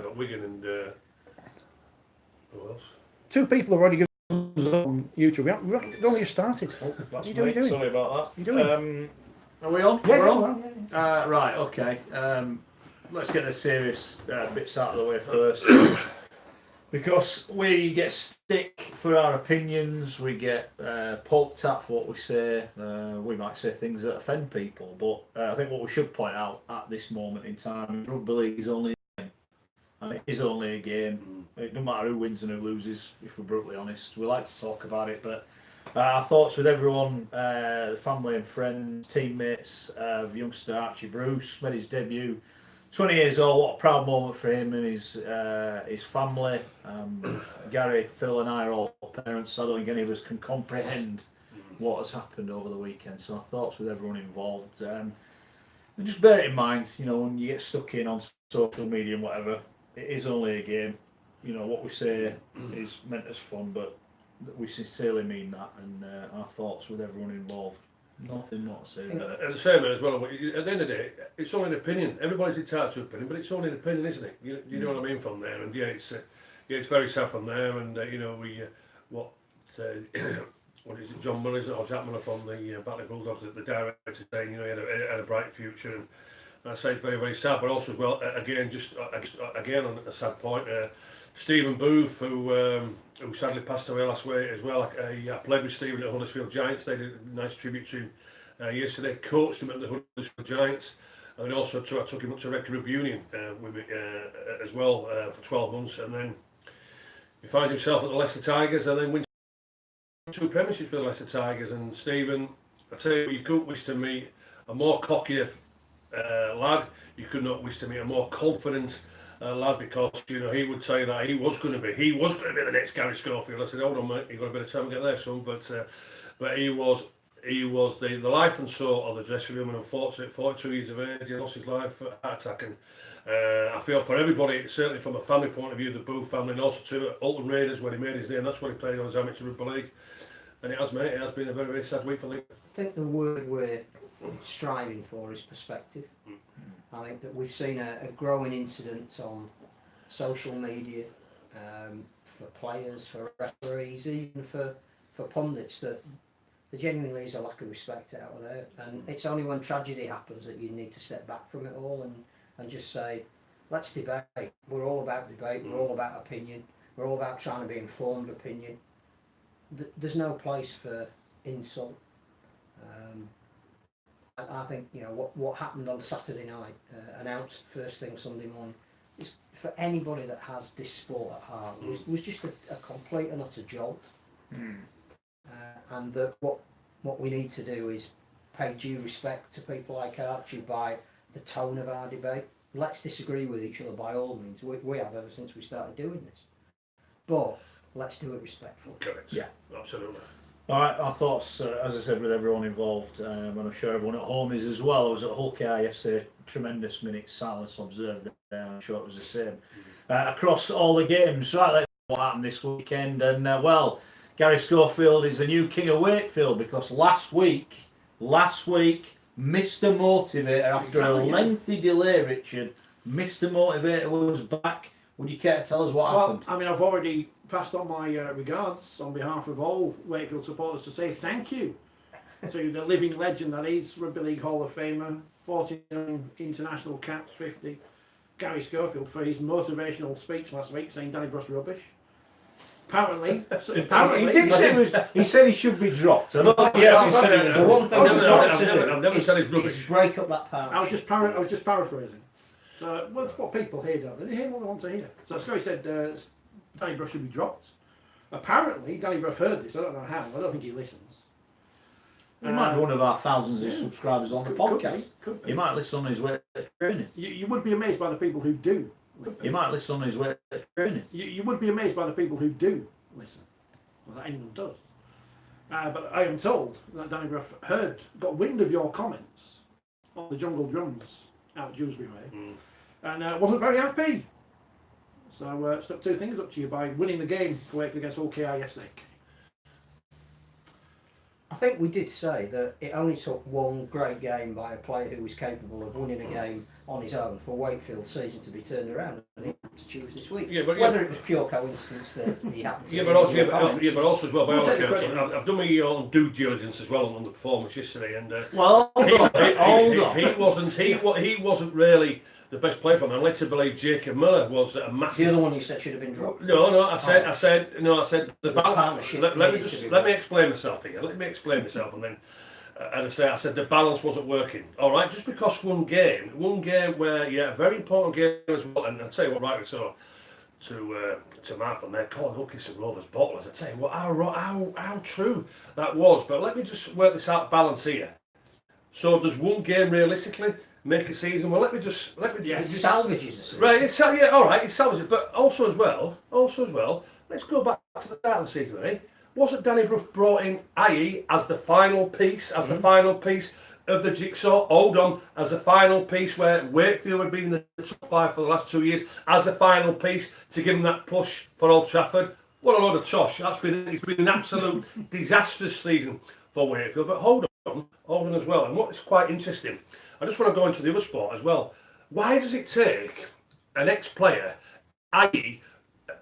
got Wigan and who else? 2 people have already given us on YouTube. We've only just started. That's you doing? Sorry about that. You doing? Are we on? Yeah, We're yeah, on? yeah. Right, okay. Let's get the serious bits out of the way first. Because we get stick for our opinions, we get poked at for what we say, we might say things that offend people, but I think what we should point out at this moment in time is Rugby League is only a game. And it is only a game. It doesn't matter who wins and who loses, if we're brutally honest. We like to talk about it, but our thoughts with everyone, family and friends, teammates of youngster Archie Bruce, made his debut. 20 years old, what a proud moment for him and his family. Gary, Phil and I are all parents, so I don't think any of us can comprehend what has happened over the weekend. So our thoughts with everyone involved. And just bear it in mind, you know, when you get stuck in on social media and whatever, it is only a game. You know, what we say is meant as fun, but we sincerely mean that, and our thoughts with everyone involved. Nothing more to say. And the same as well, at the end of the day, it's only an opinion. Everybody's entitled to an opinion, but it's only an opinion, isn't it? You know what I mean from there? And yeah, it's very sad from there. And you know, what is it? John Mullins or Jack Miller from the Batley Bulldogs, the director, saying he had a bright future, and I say it's very, very sad. But also as well, again, again on a sad point, Stephen Booth, who sadly passed away last week as well. I played with Stephen at Huddersfield Giants. They did a nice tribute to him yesterday. Coached him at the Huddersfield Giants, and also I took him up to Red Rugby Union with me as well for 12 months, and then he finds himself at the Leicester Tigers, and then wins 2 premierships for the Leicester Tigers. And Stephen, I tell you what, you couldn't wish to meet a more cocky lad. You could not wish to meet a more confident lad, because you know he would say that he was going to be the next Gary Schofield. I said, hold on mate, you've got a bit of time to get there, son. But he was the life and soul of the dressing room, and unfortunately, 42 years of age, he lost his life for a heart attack. And I feel for everybody, certainly from a family point of view, the Booth family, and also to Alton Raiders, where he made his name. That's what he played on his amateur rugby league, and it has been a very, very sad week for them. I think the word we're striving for is perspective. I think that we've seen a growing incidence on social media for players, for referees, even for pundits, that there genuinely is a lack of respect out there. And it's only when tragedy happens that you need to step back from it all and just say, let's debate. We're all about debate, we're all about opinion, we're all about trying to be informed opinion. There's no place for insult. I think, you know, what happened on Saturday night, announced first thing Sunday morning, is for anybody that has this sport at heart, was just a complete and utter jolt. And that what we need to do is pay due respect to people like Archie by the tone of our debate. Let's disagree with each other by all means. We have ever since we started doing this. But let's do it respectfully. Correct. Yeah, absolutely. All right, our thoughts, as I said, with everyone involved, and I'm sure everyone at home is as well. I was at Hull KR yesterday, tremendous minute silence observed there, I'm sure it was the same across all the games. Right, let's see what happened this weekend. And well, Gary Schofield is the new king of Wakefield, because last week, Mr. Motivator, after a lengthy delay, Richard, Mr. Motivator was back. Would you care to tell us what happened? I mean, I've already passed on my regards on behalf of all Wakefield supporters to say thank you to the living legend that is Rugby League Hall of Famer, 49 international caps, 50, Gary Schofield, for his motivational speech last week saying Danny Bruce rubbish. Apparently, he said he should be dropped. The one thing I've never said he's rubbish. is break up that pouch. I was just paraphrasing. So that's what people hear, don't they? They hear what they want to hear. So Scotty said Danny Bruce should be dropped. Apparently, Danny Bruce heard this. I don't know how. I don't think he listens. He might be one of our thousands of subscribers on the podcast. Could be. He might listen on his way to training. You would be amazed by the people who do. He might listen on his way to training. You would be amazed by the people who do listen. Well, that anyone does. But I am told that Danny Bruce got wind of your comments on the Jungle Drums out at Dewsbury Way, and wasn't very happy. So stuck 2 things up to you by winning the game for Wakefield against Hull KR yesterday. I think we did say that it only took one great game by a player who was capable of winning a game on his own for Wakefield's season to be turned around, and he had to choose this week. Yeah, but whether it was pure coincidence that he happened to. Yeah, but also as well, by We'll all take the accounts, credit. I've done my own due diligence as well on the performance yesterday, and Well, hold on. he wasn't really the best player for me. I'm led to believe Jacob Miller was a massive. The other one you said should have been dropped. No, I said the balance. partnership Let me explain myself here. Let me explain myself, and then, I said the balance wasn't working. All right, just because one game where a very important game as well. And I'll tell you what, right, so to Mark on there, calling Huckis and Rovers bottlers. I tell you what, how true that was. But let me just work this out balance here. So does one game realistically make a season? Well, let me just Salvages a season. right. All right. It salvages, but also as well. Let's go back to the start of the season. Eh? Wasn't Danny Brough brought in, i.e., as the final piece, the final piece of the jigsaw? Hold on, as the final piece where Wakefield had been in the top 5 for the last 2 years, as the final piece to give him that push for Old Trafford. What a load of tosh! It's been an absolute disastrous season for Wakefield. But hold on as well. And what's quite interesting, I just want to go into the other sport as well. Why does it take an ex-player, i.e.,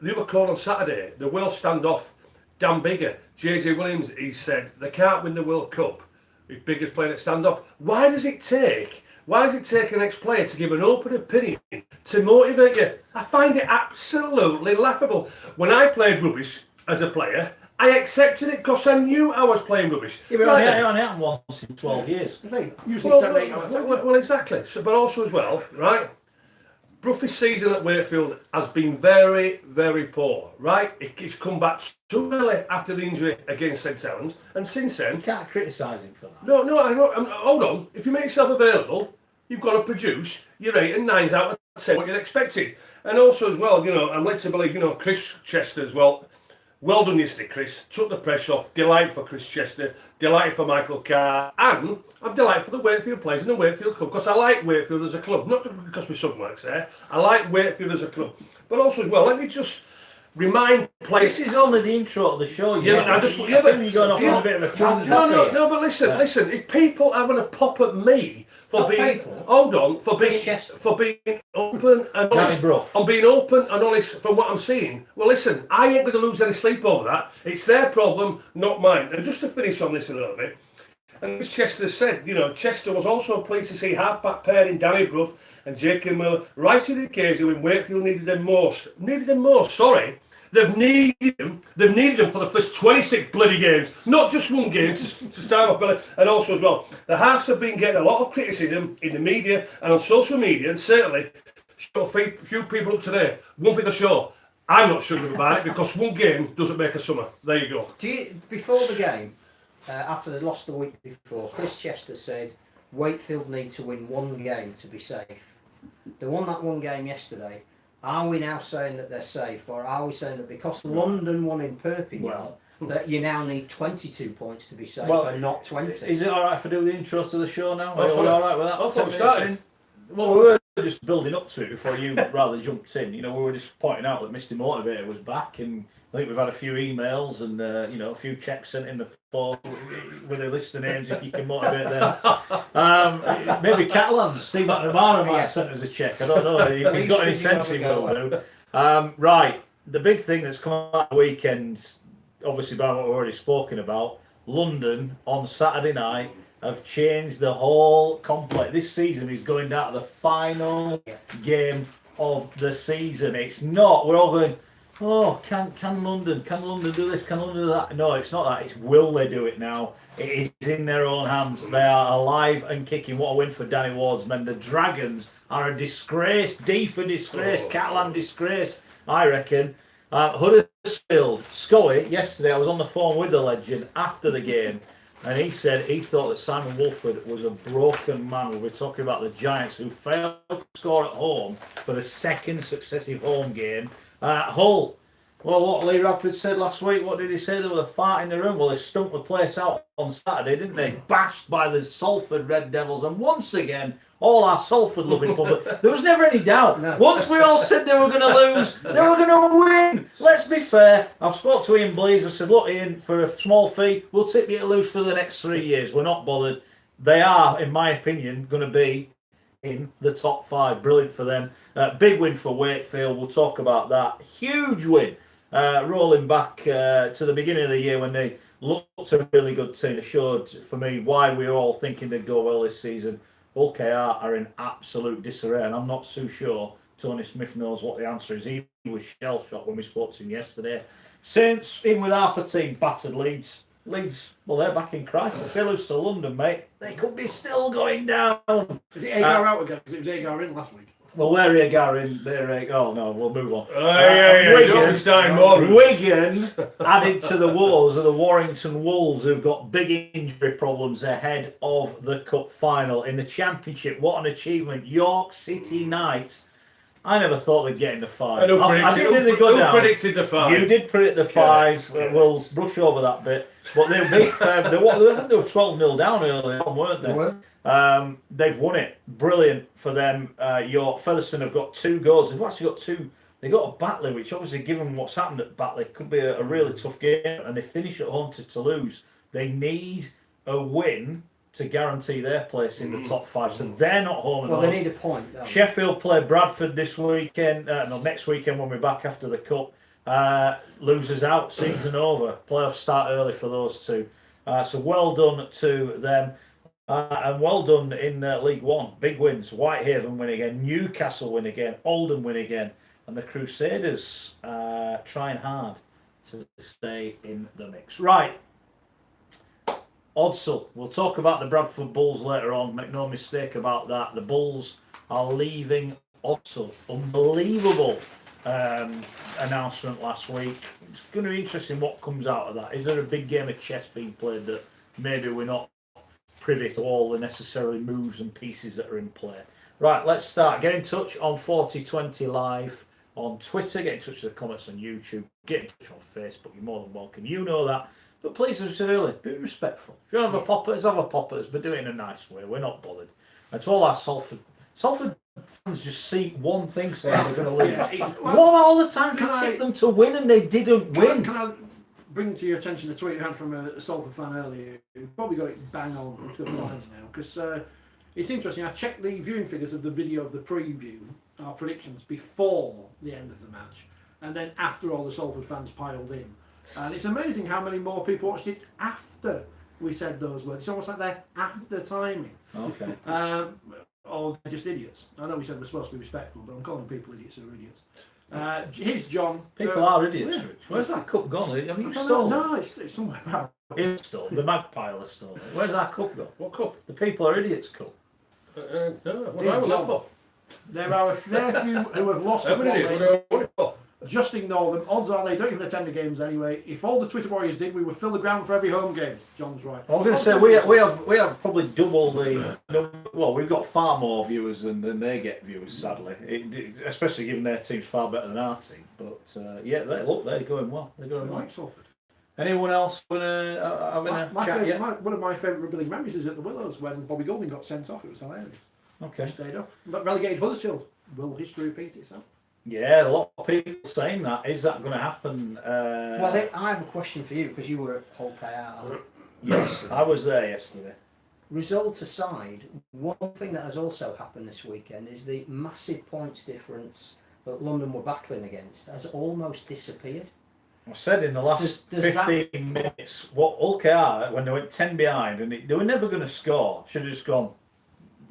the other call on Saturday, the Wales standoff, Dan Bigger, JJ Williams, he said they can't win the World Cup if Bigger's playing at standoff. Why does it take an ex-player to give an open opinion to motivate you? I find it absolutely laughable. When I played rubbish as a player, I accepted it because I knew I was playing rubbish. Yeah, but Right it then. only happened once in 12 years. I think usually 7-8 out of 10. Well, exactly. So, but also as well, right? Bruffy's season at Wakefield has been very, very poor, right? It's come back too early after the injury against St Helens, and since then, You can't criticise him for that. no, I know. Hold on. If you make yourself available, you've got to produce your 8 and 9s out of 10 what you're expected. And also as well, I'm led to believe, Chris Chester as well. Well done yesterday, Chris. Took the pressure off. Delighted for Chris Chester. Delighted for Michael Carr. And I'm delighted for the Wakefield players and the Wakefield club, because I like Wakefield as a club. Not just because my son works there. I like Wakefield as a club. But also as well, let me just remind players. This is only the intro of the show. Yeah, but I just- yeah, but- you're going off on a bit of a tangent. No, but listen. If people having a pop at me for Not being, people. hold on, for being Chester. open and Danny honest, Brough. on being open and honest from what I'm seeing. Well, listen, I ain't going to lose any sleep over that. It's their problem, not mine. And just to finish on this a little bit, and as Chester said, Chester was also pleased to see half-back pairing Danny Brough and Jacob Miller rise to the occasion when Wakefield needed them most. Sorry. They've needed them for the first 26 bloody games, not just one game to start off. But and also as well, the Hearts have been getting a lot of criticism in the media and on social media, and certainly a few people up today. One thing for sure, I'm not sure about it, because one game doesn't make a summer. There you go. Before the game, after they lost the week before, Chris Chester said Wakefield need to win one game to be safe. They won that one game yesterday. Are we now saying that they're safe, or are we saying that because London won in Perpignan, that you now need 22 points to be safe and not 20? Is it alright if I do the intro to the show now? Oh, Are we sorry. alright with that? I thought 10 we minutes started. in? Well, we were just building up to it before you rather jumped in. We were just pointing out that Mr. Motivator was back, and I think we've had a few emails and a few checks sent in the post with a list of names if you can motivate them. Maybe Catalan's, Steve McNamara might have sent us a check. I don't know if he's got any sense, he will do. Right, the big thing that's come out the weekend, obviously by what we've already spoken about, London on Saturday night have changed the whole complex. This season is going down to the final game of the season. It's not, we're all going, oh, can London do this, can London do that? No, it's not that, it's will they do it now. It is in their own hands. They are alive and kicking. What a win for Danny Ward's men. The Dragons are a disgrace, Defa disgrace, Catalan disgrace, I reckon. Huddersfield, Scully, yesterday I was on the phone with the legend after the game, and he said he thought that Simon Wolford was a broken man. We're talking about the Giants, who failed to score at home for the second successive home game. Hull, Well, what Lee Radford said last week, what did he say? There was a fart in the room. Well, they stunk the place out on Saturday, didn't they? Bashed by the Salford Red Devils. And once again, all our Salford-loving public, there was never any doubt. No. Once we all said they were going to lose, they were going to win. Let's be fair. I've spoke to Ian Blease. I said, look, Ian, for a small fee, we'll tip you to lose for the next 3 years. We're not bothered. They are, in my opinion, going to be in the top 5. Brilliant for them. Big win for Wakefield. We'll talk about that. Huge win. Rolling back to the beginning of the year when they looked a really good team. It showed for me why we were all thinking they'd go well this season. Hull KR are in absolute disarray, and I'm not so sure Tony Smith knows what the answer is. He was shell-shocked when we spoke to him yesterday. Saints, even with half a team, battered Leeds. Leeds, well, they're back in crisis. They lose to London, mate. They could be still going down. Is it Agar out again? Because it was Agar in last week. Well, we're Agar in. Oh, no, we'll move on. Wigan added to the woes of the Warrington Wolves, who've got big injury problems ahead of the cup final. In the Championship, what an achievement. York City Knights. I never thought they'd get in the 5. I didn't think they'd go down. Who predicted the 5? You did predict the 5. We'll brush over that bit. But they beat I think they were 12-0 down early on, weren't they? They were. They've won it. Brilliant for them. York Featherstone have got 2 goals. They've actually got 2. They got a Batley, which obviously, given what's happened at Batley, could be a really tough game. And they finish at home to Toulouse. They need a win to guarantee their place in the top 5. So they're not home. Well, they need a point. Sheffield play Bradford this weekend. Next weekend when we're back after the cup. Losers out, season over. Playoffs start early for those 2. So well done to them. And well done in League One. Big wins. Whitehaven win again. Newcastle win again. Oldham win again. And the Crusaders trying hard to stay in the mix. Right. Odsal. We'll talk about the Bradford Bulls later on. Make no mistake about that. The Bulls are leaving Odsal. Unbelievable announcement last week. It's going to be interesting what comes out of that. Is there a big game of chess being played that maybe we're not privy to all the necessary moves and pieces that are in play? Right, let's start. Get in touch on Forty20 Live on Twitter. Get in touch with the comments on YouTube. Get in touch on Facebook. You're more than welcome. You know that. But please, as I said earlier, be respectful. If you don't have a poppers, have a poppers, but do it in a nice way. We're not bothered. And to all our Salford fans just see one thing saying they're going to lose. One all the time. You tip them to win and they didn't win. Can I bring to your attention a tweet you had from a Salford fan earlier who probably got it bang on. I'm just going to find it now because it's interesting. I checked the viewing figures of the video of the preview, our predictions before the end of the match, and then after all the Salford fans piled in. And it's amazing how many more people watched it after we said those words. It's almost like they're after timing. Okay. Or they're just idiots. I know we said we're supposed to be respectful, but I'm calling people idiots who are idiots. Here's John. People are idiots, yeah. Rich. Where's that cup gone? Have you I don't stolen know. it? No, it's somewhere around. It's stolen. The magpie has stolen it. Where's that cup gone? What cup? The people are idiots cup. No, what Here's was that John. for? There are a fair few who have lost How the many plot. did? What for? Just ignore them. Odds are they don't even attend the games anyway. If all the Twitter warriors did, we would fill the ground for every home game. John's right. I was going to say we have probably double the. Well, we've got far more viewers than they get viewers. Sadly, especially given their team's far better than our team. But yeah, they're going well. They're going well. Like Salford. Anyone else having a chat yet? One of my favourite rugby league memories is at the Willows when Bobby Golding got sent off. It was hilarious. Okay. He stayed up. But relegated Huddersfield. Will history repeat itself? Yeah, a lot of people saying that. Is that going to happen? Well, I have a question for you because you were at Hull KR. Yes, I was there yesterday. Results aside, one thing that has also happened this weekend is the massive points difference that London were battling against has almost disappeared. I said in the last 15 minutes, what Hull KR, when they went 10 behind, and they were never going to score, should have just gone,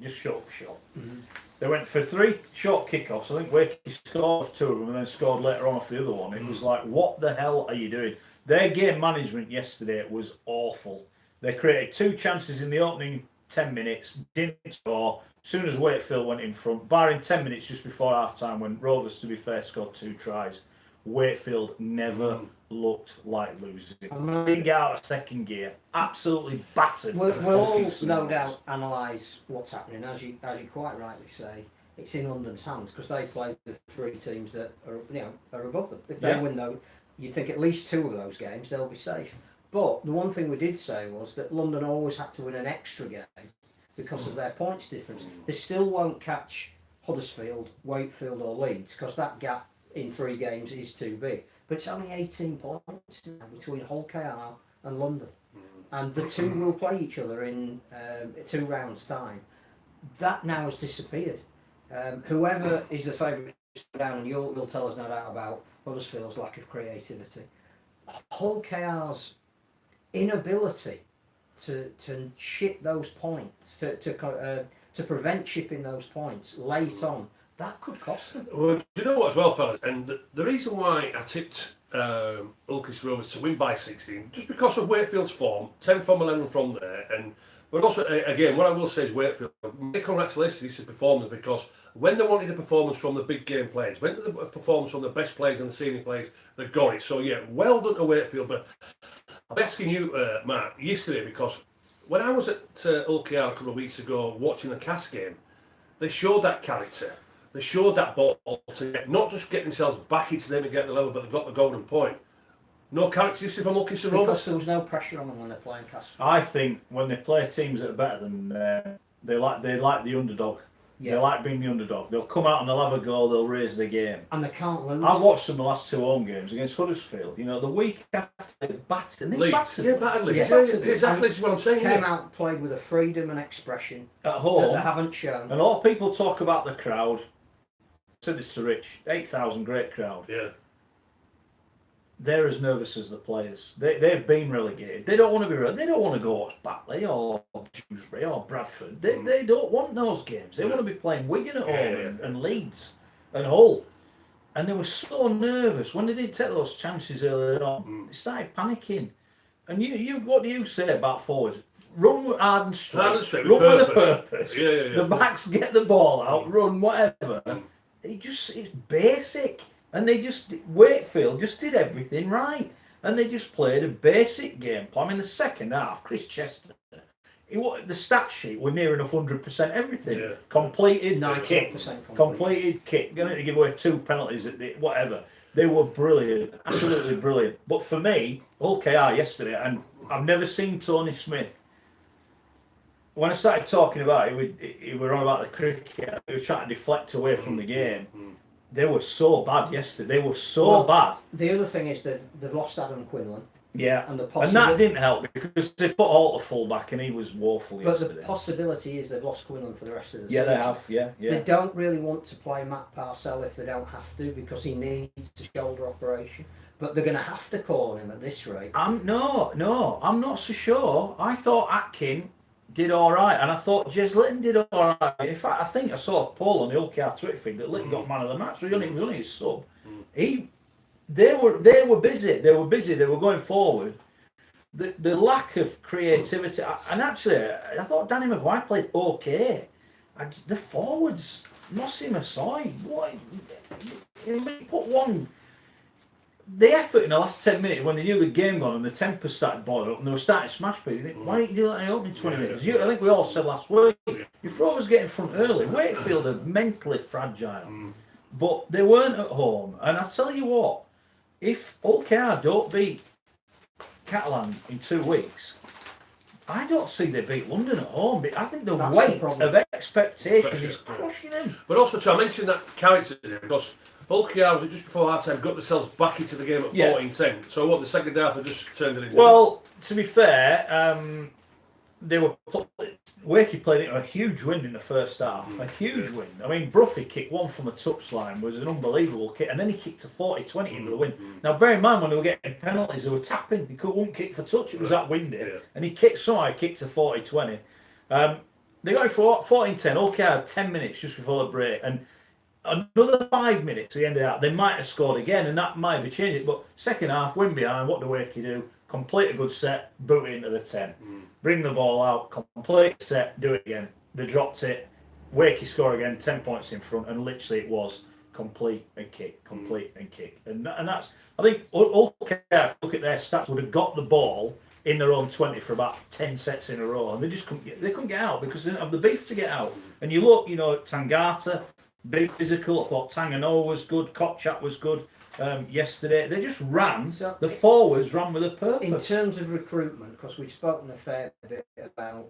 just shut up shop. Mm-hmm. They went for 3 short kickoffs. I think Wakey scored off 2 of them and then scored later on off the other one. It was like, what the hell are you doing? Their game management yesterday was awful. They created 2 chances in the opening 10 minutes, didn't score. As soon as Wakefield went in front, barring 10 minutes just before half-time when Rovers, to be fair, scored 2 tries, Wakefield never looked like losing. Didn't get out of second gear. Absolutely battered. We'll all no doubt analyse what's happening, as you quite rightly say. it's in London's hands because they play the 3 teams that are above them. If they win those, you'd think at least 2 of those games they'll be safe. But the one thing we did say was that London always had to win an extra game because of their points difference. They still won't catch Huddersfield, Wakefield or Leeds because that gap in 3 games is too big. But it's only 18 points now between Hull KR and London. And the 2 will play each other in 2 rounds' time. That now has disappeared. Whoever is the favourite down, and you'll tell us no doubt about Huddersfield's lack of creativity. Hull KR's inability to ship those points, to prevent shipping those points late on, that could cost them. Well, do you know what as well, fellas? And the reason why I tipped Ilkes Rovers to win by 16, just because of Wakefield's form, 10 from 11 from there, but also, again, what I will say is Wakefield, make congratulations to performers, because when they wanted a performance from the big game players, went to the performance from the best players and the senior players, they got it. So yeah, well done to Wakefield. But I'm asking you, Mark, yesterday, because when I was at OKR a couple of weeks ago watching the Cass game, they showed that character. They showed that ball to not just get themselves back into them and get the level, but they got the golden point. No character yesterday from Ilkes Because Rovers. there was no pressure on them when they're playing Castle. I think when they play teams that are better than they like the underdog. Yeah. They like being the underdog. They'll come out and they'll have a goal. They'll raise the game. And they can't lose. I've watched them the last 2 home games against Huddersfield. You know, the week after they battered, and they Leeds. battered. Yeah, battered Leeds. Yeah. Yeah, exactly, this is what I'm saying. Came out and played with a freedom and expression At that home. they haven't shown. And a lot of people talk about the crowd. I said this to Rich. 8,000, great crowd. Yeah. They're as nervous as the players. They've been relegated. They don't want to be relegated. They don't want to go watch Batley or Dewsbury or Bradford. They don't want those games. They want to be playing Wigan at home and Leeds and Hull. And they were so nervous when they didn't take those chances earlier on. They started panicking. And you, what do you say about forwards? Run hard and straight. Hard and straight, Run with with a purpose. Yeah. The backs get the ball out. Run whatever. It's basic. And Wakefield just did everything right. And they just played a basic game plan. In the second half, Chris Chester, the stat sheet were near enough 100% everything. Yeah. Completed 98% kick. Completed kick. Going to give away 2 penalties at the whatever. They were brilliant. Absolutely brilliant. But for me, Hull KR yesterday, and I've never seen Tony Smith. When I started talking about it, we were on about the cricket. He was trying to deflect away from the game. They were so bad yesterday. They were so bad. The other thing is that they've lost Adam Quinlan. Yeah. And that didn't help because they put Alter full back and he was woeful yesterday. But the possibility is they've lost Quinlan for the rest of the Yeah, season. they have. Yeah. They don't really want to play Matt Parcell if they don't have to because he needs a shoulder operation. But they're going to have to call on him at this rate. No, I'm not so sure. I thought Atkin did all right, and I thought Jez Litton did all right. In fact, I think I saw a poll on the OKR Twitter feed that Litton got man of the match. It was only his sub. They were busy. They were going forward. The lack of creativity, and actually, I thought Danny Maguire played okay. The forwards, Mossy Masoi, what? He put one. The effort in the last 10 minutes when they knew the game gone and the temper started boiling up and they were starting to smash people, you think, why didn't you do that in the opening 20 minutes? I think we all said last week, your Rovers get in front early. Wakefield are mentally fragile, but they weren't at home. And I tell you what, if OKR don't beat Catalan in 2 weeks, I don't see they beat London at home. I think the weight of expectation is crushing them. But also, I mentioned that character there because OKR was just before half time, got themselves back into the game at 14-10. So what, the second half they just turned it into? Well, to be fair, Wakey played it a huge win in the first half. A huge win. I mean, Bruffy kicked one from the touchline, was an unbelievable kick, and then he kicked a 40-20 into the win. Now, bear in mind, when they were getting penalties, they were tapping. He wouldn't kick for touch. It was that windy. Yeah. And he kicked a 40-20. They got it for 14-10. OKR had 10 minutes just before the break. And another 5 minutes at the end of that, they might have scored again, and that might have changed it. But second half, win behind, what do Wakey do? Complete a good set, boot it into the 10. Bring the ball out, complete set, do it again. They dropped it, Wakey score again, 10 points in front, and literally it was complete and kick. And that's, I think, OKR, if you look at their stats, would have got the ball in their own 20 for about 10 sets in a row, and they couldn't get out because they didn't have the beef to get out. And you look, Tangata, Big physical. I thought Tanganoa was good. Kopchak was good yesterday. They just ran. So The forwards ran with a purpose. in terms of recruitment, because we've spoken a fair bit about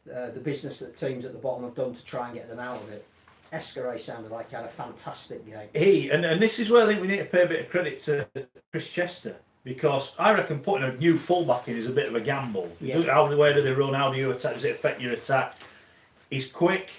the business that teams at the bottom have done to try and get them out of it. Escaré sounded like he had a fantastic game. And this is where I think we need to pay a bit of credit to Chris Chester, because I reckon putting a new fullback in is a bit of a gamble. Yeah. Where do they run? How do you attack? Does it affect your attack? He's quick.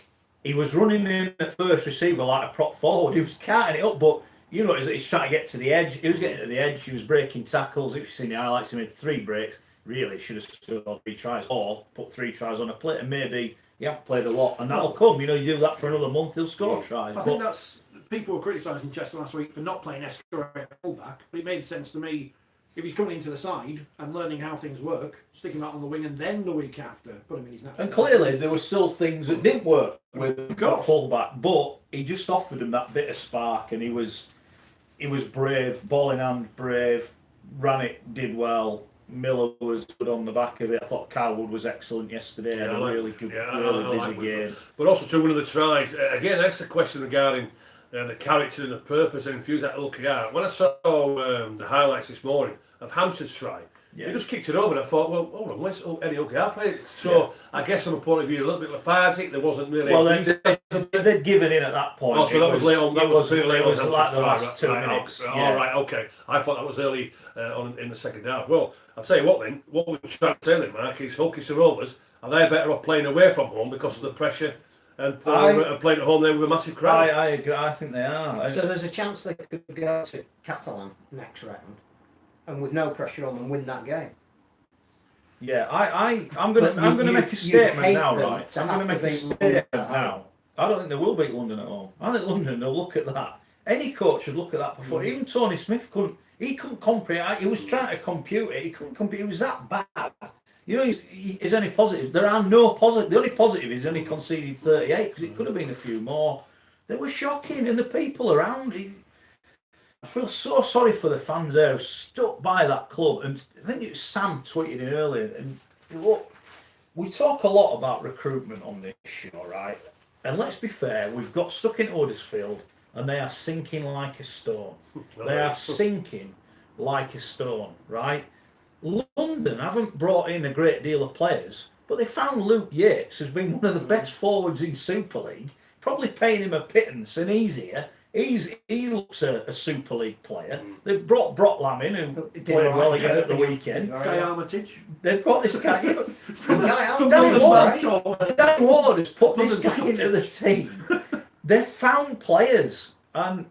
He was running in at first receiver like a prop forward. He was carting it up, but you know, he's trying to get to the edge. He was getting to the edge. He was breaking tackles. If you've seen the highlights, he made 3 breaks. Really should have scored 3 tries or put 3 tries on a plate, and maybe he hasn't played a lot, and that'll come. You know, you do that for another month, he'll score tries. I think that's people were criticising Chester last week for not playing Escaré at fullback, but it made sense to me. If he's coming into the side and learning how things work, stick him out on the wing, and then the week after put him in his natural. And clearly there were still things that didn't work with fullback, but he just offered him that bit of spark, and he was brave, ball in hand, brave, ran it, did well. Miller was good on the back of it. I thought Carwood was excellent yesterday. Had a really good, really busy game. But also to one of the tries, again, that's the question regarding the character and the purpose and infuse that OKR. When I saw the highlights this morning of Hampstead's try, he just kicked it over, and I thought, well, hold on, where's any OKR play? So I guess from a point of view, a little bit lethargic. There wasn't really. Well, they'd given in at that point. Oh, so that was late on. That was pretty late on. It was like the last 2 minutes. All right, okay. I thought that was early on in the second half. Well, I'll tell you what then. What we're trying to say then, Mark, is Hull Rovers, are they better off playing away from home because of the pressure and playing at home there with a massive crowd? I agree. I think they are. So there's a chance they could go to Catalan next round, and with no pressure on them, win that game. Yeah, I'm gonna make a statement now, right? I'm gonna make a statement now. I don't think they will beat London at home. I think London will look at that. Any coach should look at that before. Even Tony Smith couldn't. He couldn't comprehend. He was trying to compute it. He couldn't compute. It was that bad. You know, is any positive? There are no positive. The only positive is he only conceded 38 because it could have been a few more. They were shocking, and the people around. I feel so sorry for the fans there who stuck by that club. And I think it was Sam tweeted in earlier. And look, we talk a lot about recruitment on this show, right? And let's be fair, we've got stuck in Huddersfield, and they are sinking like a stone. They are sinking like a stone, right? London haven't brought in a great deal of players, but they found Luke Yates, who's been one of the best forwards in Super League, probably paying him a pittance and easier. He looks a Super League player. They've brought Brock Lamb in, who played well again at the weekend. Guy Armitage. They've got this guy. Dan Ward has put this guy into the team. They've found players. And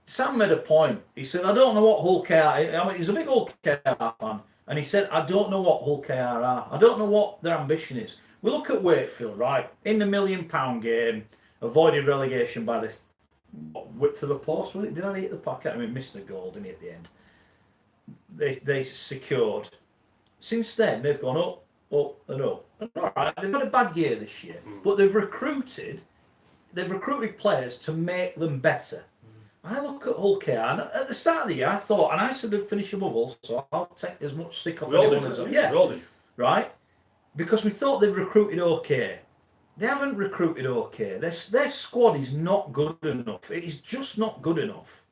Sam made a point. He said, I don't know what Hull KR is. I mean, he's a big Hull KR fan. And he said, I don't know what Hull KR are. I don't know what their ambition is. We look at Wakefield, right? In the £1 million game, avoided relegation by this width of a post, was it? Did I hit the pocket? I mean, missed the goal, didn't he, at the end? They secured. Since then, they've gone up, and up. And all right, they've had a bad year this year, but they've recruited players to make them better. I look at Hull KR, and at the start of the year, I thought, and I said they'd finish above us, so I'll take as much stick off anyone as right? Because we thought they'd recruited okay. They haven't recruited okay. Their squad is not good enough. It is just not good enough.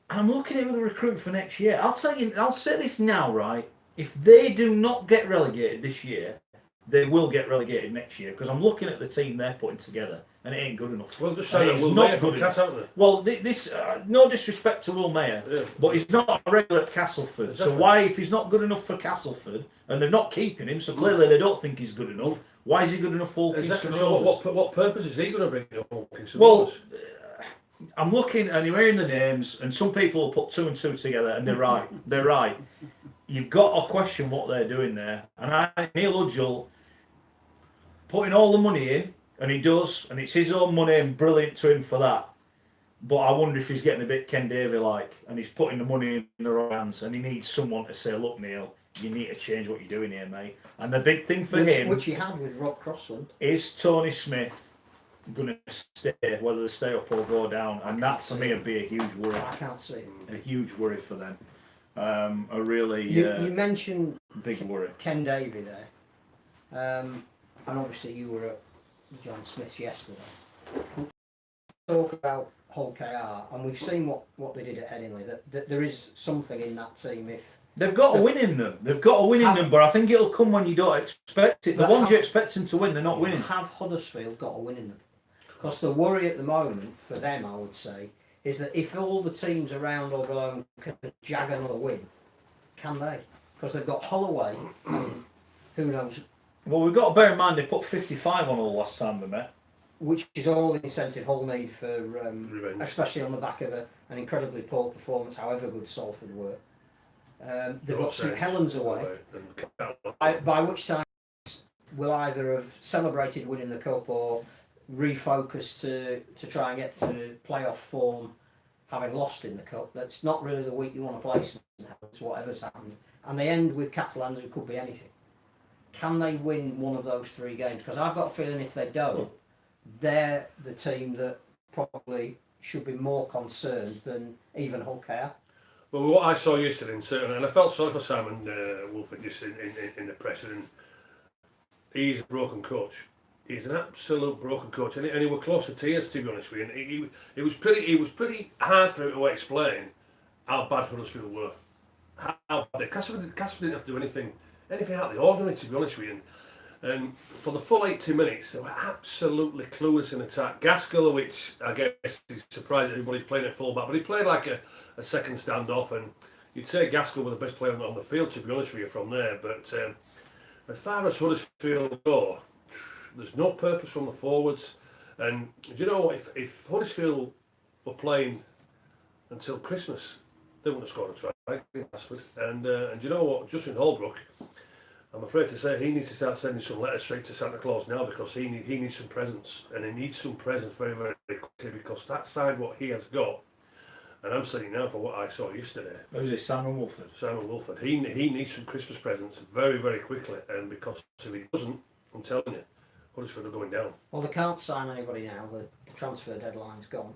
And I'm looking at the recruit for next year. I'll tell you, I'll say this now, right? If they do not get relegated this year, they will get relegated next year. Because I'm looking at the team they're putting together, and it ain't good enough. Well, just say that Will Mayer from Cass, haven't they? Well, this no disrespect to Will Mayer, but he's not a regular at Castleford. Exactly. So why, if he's not good enough for Castleford, and they're not keeping him, so clearly they don't think he's good enough. Why is he good enough for Exactly. So what purpose is he going to bring to Hawkins? Well, I'm looking and you're hearing the names, and some people will put 2 and 2 together, and they're right. They're right. You've got to question what they're doing there. And Neil Udgell putting all the money in, and he does, and it's his own money, and brilliant to him for that. But I wonder if he's getting a bit Ken Davey-like, and he's putting the money in the wrong hands, and he needs someone to say, look, Neil, you need to change what you're doing here, mate. And the big thing for him, which he had with Rob Crossland, is Tony Smith going to stay, whether they stay up or go down, and that for me would be a huge worry. I can't see it. A huge worry for them. A really you mentioned big worry. Ken Davey there, and obviously you were at John Smith's yesterday. talk about Hull KR, and we've seen what they did at Headingley, that there is something in that team. If They've got a win in them. They've got a win in them, but I think it'll come when you don't expect it. The ones you expect them to win, they're not winning. Have Huddersfield got a win in them? Because the worry at the moment for them, I would say, is that if all the teams around or below can jag another win, can they? Because they've got Hull away, and who knows? Well, we've got to bear in mind they put 55 on all last time they met. Which is all the incentive Hull need for, Revenge. especially on the back of an incredibly poor performance, however good Salford were. They've got St Helens away, by which time will either have celebrated winning the cup or refocused to try and get to playoff form, having lost in the cup. That's not really the week you want to play St Helens, whatever's happened. And they end with Catalans, who could be anything. Can they win one of those 3 games? Because I've got a feeling if they don't, they're the team that probably should be more concerned than even Hull KR. Well, what I saw yesterday, and I felt sorry for Simon Wolford just in the press, and he's a broken coach. He's an absolute broken coach, and he was close to tears, to be honest with you. And it was pretty hard for him to explain how bad Huddersfield were. How bad Casper didn't have to do anything out of the ordinary, to be honest with you. And for the full 80 minutes, they were absolutely clueless in attack. Gaskell, which I guess is surprised everybody's playing at full back, but he played like a second standoff, and you'd say Gaskell was the best player on the field, to be honest with you, from there. But as far as Huddersfield go, there's no purpose from the forwards. And do you know what? If Huddersfield were playing until Christmas, they wouldn't have scored a try in Ashford. And do you know what? Justin Holbrook, I'm afraid to say he needs to start sending some letters straight to Santa Claus now, because he needs some presents, and he needs some presents very, very quickly, because that side what he has got, and I'm saying now for what I saw yesterday. Who's it, Simon Wolford? Simon Wolford. He needs some Christmas presents very, very quickly, and because if he doesn't, I'm telling you, Huddersfield are going down. Well, they can't sign anybody now. The transfer deadline's gone,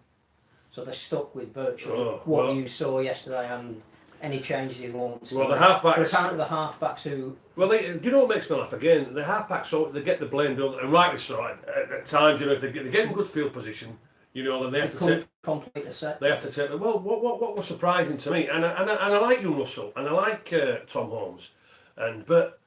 so they're stuck with virtually what you saw yesterday and any changes you want. Well, the halfbacks. But apparently, the halfbacks who. Well, do you know what makes me laugh again? The halfbacks, so they get the blame, don't they? And rightly so. At times, you know, if they get in good field position, you know, then they have to take. Complete the set. They have to take. Well, what was surprising to me, and I like you, Russell, and I like Tom Holmes, but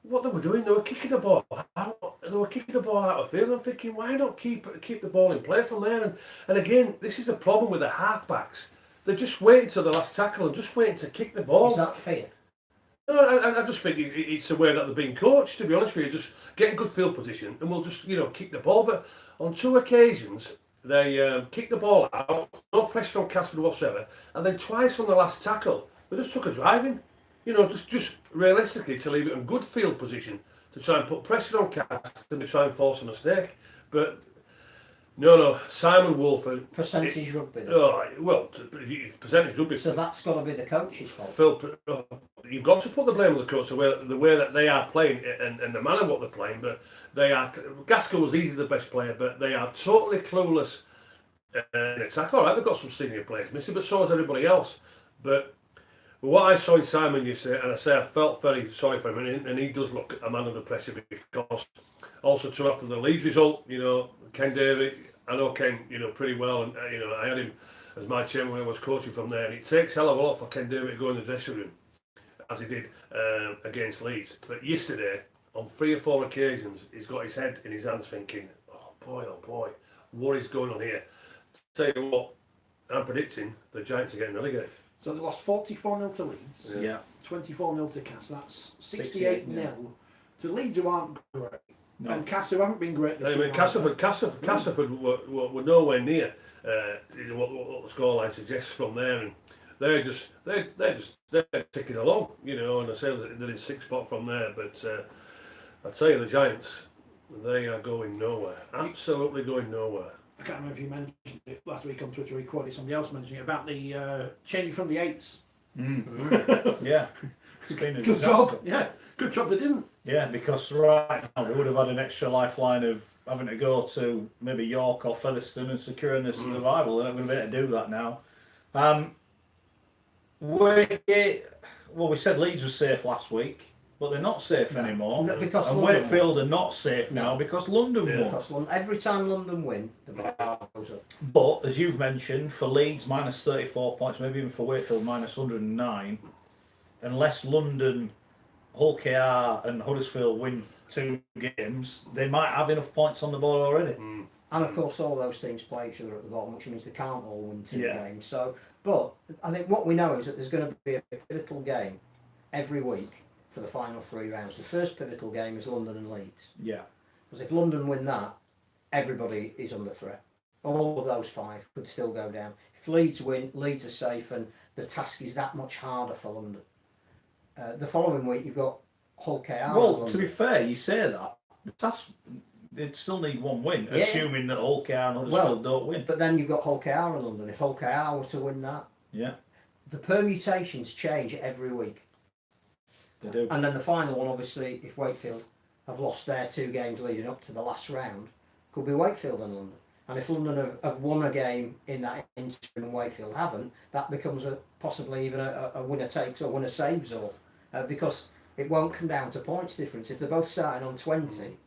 what they were doing, they were kicking the ball out. They were kicking the ball out of field. I'm thinking, why not keep the ball in play from there? And again, this is the problem with the halfbacks. They're just waiting till the last tackle and just waiting to kick the ball. Is that fear? No, I just think it's the way that they're being coached, to be honest with you. Just get in good field position and we'll just, kick the ball. But on 2 occasions, they kicked the ball out, no pressure on Casper whatsoever, and then twice on the last tackle, they just took a driving. Just realistically to leave it in good field position to try and put pressure on Casper and to try and force a mistake. But no, Simon Wolford. Percentage rugby. Percentage rugby. So that's got to be the coach's fault. Phil, you've got to put the blame on the coach the way that they are playing and the manner of what they're playing. But they are. Gaskell was easily the best player, but they are totally clueless in attack. All right, they've got some senior players missing, but so has everybody else. But what I saw in Simon yesterday, and I felt very sorry for him, and he does look a man under pressure, because also too after the Leeds result, Ken Davey, I know Ken, pretty well, and I had him as my chairman when I was coaching from there, and it takes hell of a lot for Ken Davey to go in the dressing room, as he did against Leeds. But yesterday, on 3 or 4 occasions, he's got his head in his hands thinking, oh boy, what is going on here? Tell you what, I'm predicting the Giants are getting relegated. So they lost 44-0 to Leeds. Yeah. 24-0 to Cass. That's 68-0 to Leeds, who aren't great. No. And Cass, who haven't been great this I mean, Castleford were nowhere near what the scoreline suggests from there, and they're ticking along, and I say they're in 6th spot from there. But I tell you, the Giants, they are going nowhere, absolutely going nowhere. I can't remember if you mentioned it last week on Twitter. We quoted somebody else mentioning it about the changing from the 8s. Yeah, it's been a good disaster. job. Yeah, good job they didn't. Yeah, because right now they would have had an extra lifeline of having to go to maybe York or Featherstone and securing the survival. They're not going to be able to do that now. We said Leeds was safe last week. but they're not safe anymore. No, because and London Wakefield are not safe now because London won. Because every time London win, the bar goes up. But as you've mentioned, for Leeds minus 34 points, maybe even for Wakefield minus 109, unless London, Hull KR and Huddersfield win 2 games, they might have enough points on the board already. And of course, all those teams play each other at the bottom, which means they can't all win 2 games. So, but I think what we know is that there's going to be a pivotal game every week for the final 3 rounds. The first pivotal game is London and Leeds. Yeah. Because if London win that, everybody is under threat. All of those 5 could still go down. If Leeds win, Leeds are safe, and the task is that much harder for London. The following week, you've got Hull KR. Well, to be fair, you say that. The task, they'd still need 1 win, assuming that Hull KR and Huddersfield don't win. But then you've got Hull KR in London. If Hull KR were to win that, the permutations change every week. They do. And then the final one, obviously, if Wakefield have lost their 2 games leading up to the last round, could be Wakefield and London. And if London have won a game in that interim and Wakefield haven't, that becomes possibly even a winner takes or winner saves all, because it won't come down to points difference. If they're both starting on 20,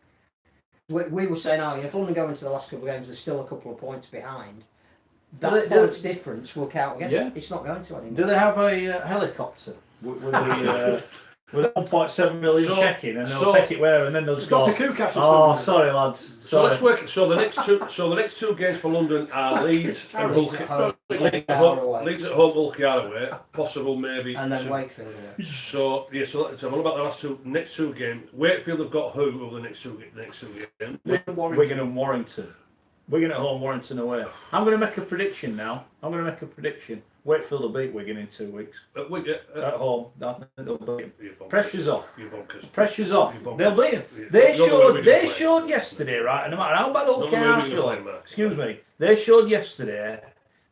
we were saying, if London go into the last couple of games, there's still a couple of points behind. That points difference will count against it. It's not going to anymore. Do they have a helicopter? With 1.7 million check-in, and they'll take it where, and then they'll just go. Sorry, lads. So let's work. So the next two games for London are Leeds and Hull. Leeds at home, Hull KR away. Possible maybe. And then Wakefield away. So so let's have a look at the next two games. Wakefield have got who over the next two games? Wigan and Warrington. Wigan at home, Warrington away. I'm going to make a prediction now. Wakefield will beat Wigan in 2 weeks. At home, I think they'll beat them. Pressure's off. Pressure's off. They'll beat them. They showed yesterday, right? No matter how bad Hull KR showed. Excuse me. They showed yesterday,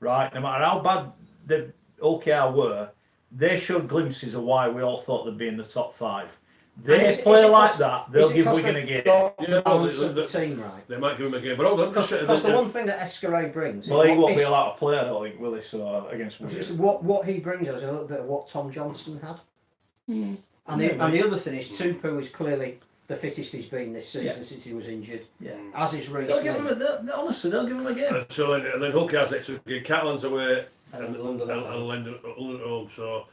right? No matter how bad the Hull KR were, they showed glimpses of why we all thought they'd be in the top 5. They play like that, they'll give Wigan a game. The team, right? They might give him a game, but hold on. Because the one thing that Escaré brings... Well, he won't be allowed to play, I don't think, will he, so, against Wigan. What he brings us is a little bit of what Tom Johnston had. And the other thing is, Tupu is clearly the fittest he's been this season since he was injured. As is Reece. Honestly, they'll give him a game. And then Hull KR's next week, Catalan's away and London at home, so...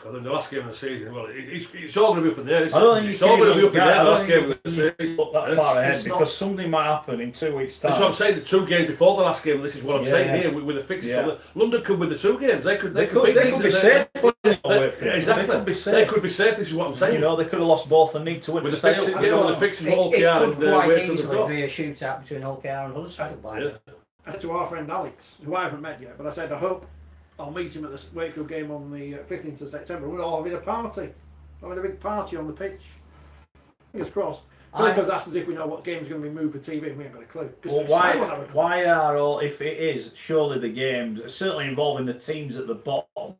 And then the last game of the season, well, it's all going to be up in there, isn't it? It's all going to be up in there, the last game of the season. Look that far ahead, because something might happen in 2 weeks' time. That's what I'm saying, the 2 games before the last game, this is what I'm saying here, with the fixtures. Yeah. London could win the 2 games, they could be safe. Exactly, they could be safe, this is what I'm saying. You know, they could have lost both and need to win. With the fixtures of Hull KR and It could quite easily be a shootout between Hull KR and Huddersfield. As to our friend Alex, who I haven't met yet, but I said I hope I'll meet him at the Wakefield game on the 15th of September. We're all having a party. Having a big party on the pitch. Fingers crossed. Because asked us if we know what game's going to be moved for TV, and we haven't got a clue. Well, why are all, if it is, surely the games, certainly involving the teams at the bottom,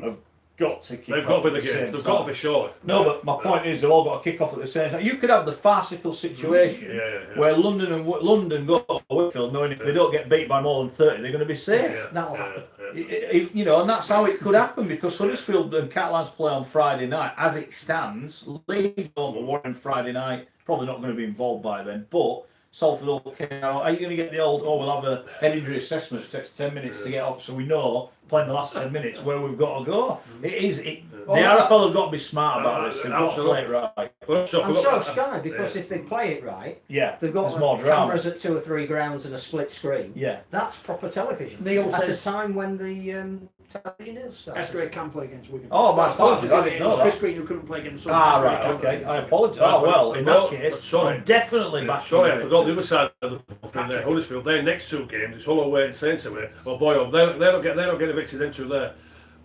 have got to kick off. They've got to be the games. They've got to be sure. No, but my point is, they've all got to kick off at the same time. You could have the farcical situation where London go to Wakefield knowing if they don't get beat by more than 30, they're going to be safe. That'll happen. If you know, and that's how it could happen, because Huddersfield and Catalans play on Friday night. As it stands, Leeds home are Warren Friday night. Probably not going to be involved by then, but Salford, okay, are you going to get the old, we'll have a head injury assessment, it takes 10 minutes to get up, so we know, playing the last 10 minutes, where we've got to go. The RFL have got to be smart about this, they've got to play it right. And so Sky, because if they play it right, they've got more cameras at 2 or 3 grounds and a split screen, that's proper television. Neil at says, a time when the television is. Escaré can play against Wigan. Oh, my apologies, I didn't know that. Chris Green, who couldn't play against right, okay, I apologise. Oh, well, in that case, I'm definitely back. Sorry, I forgot the other side of the ball there, Huddersfield. Their next 2 games, it's Hull away and Saints away. Oh boy, they don't get evicted them 2 there.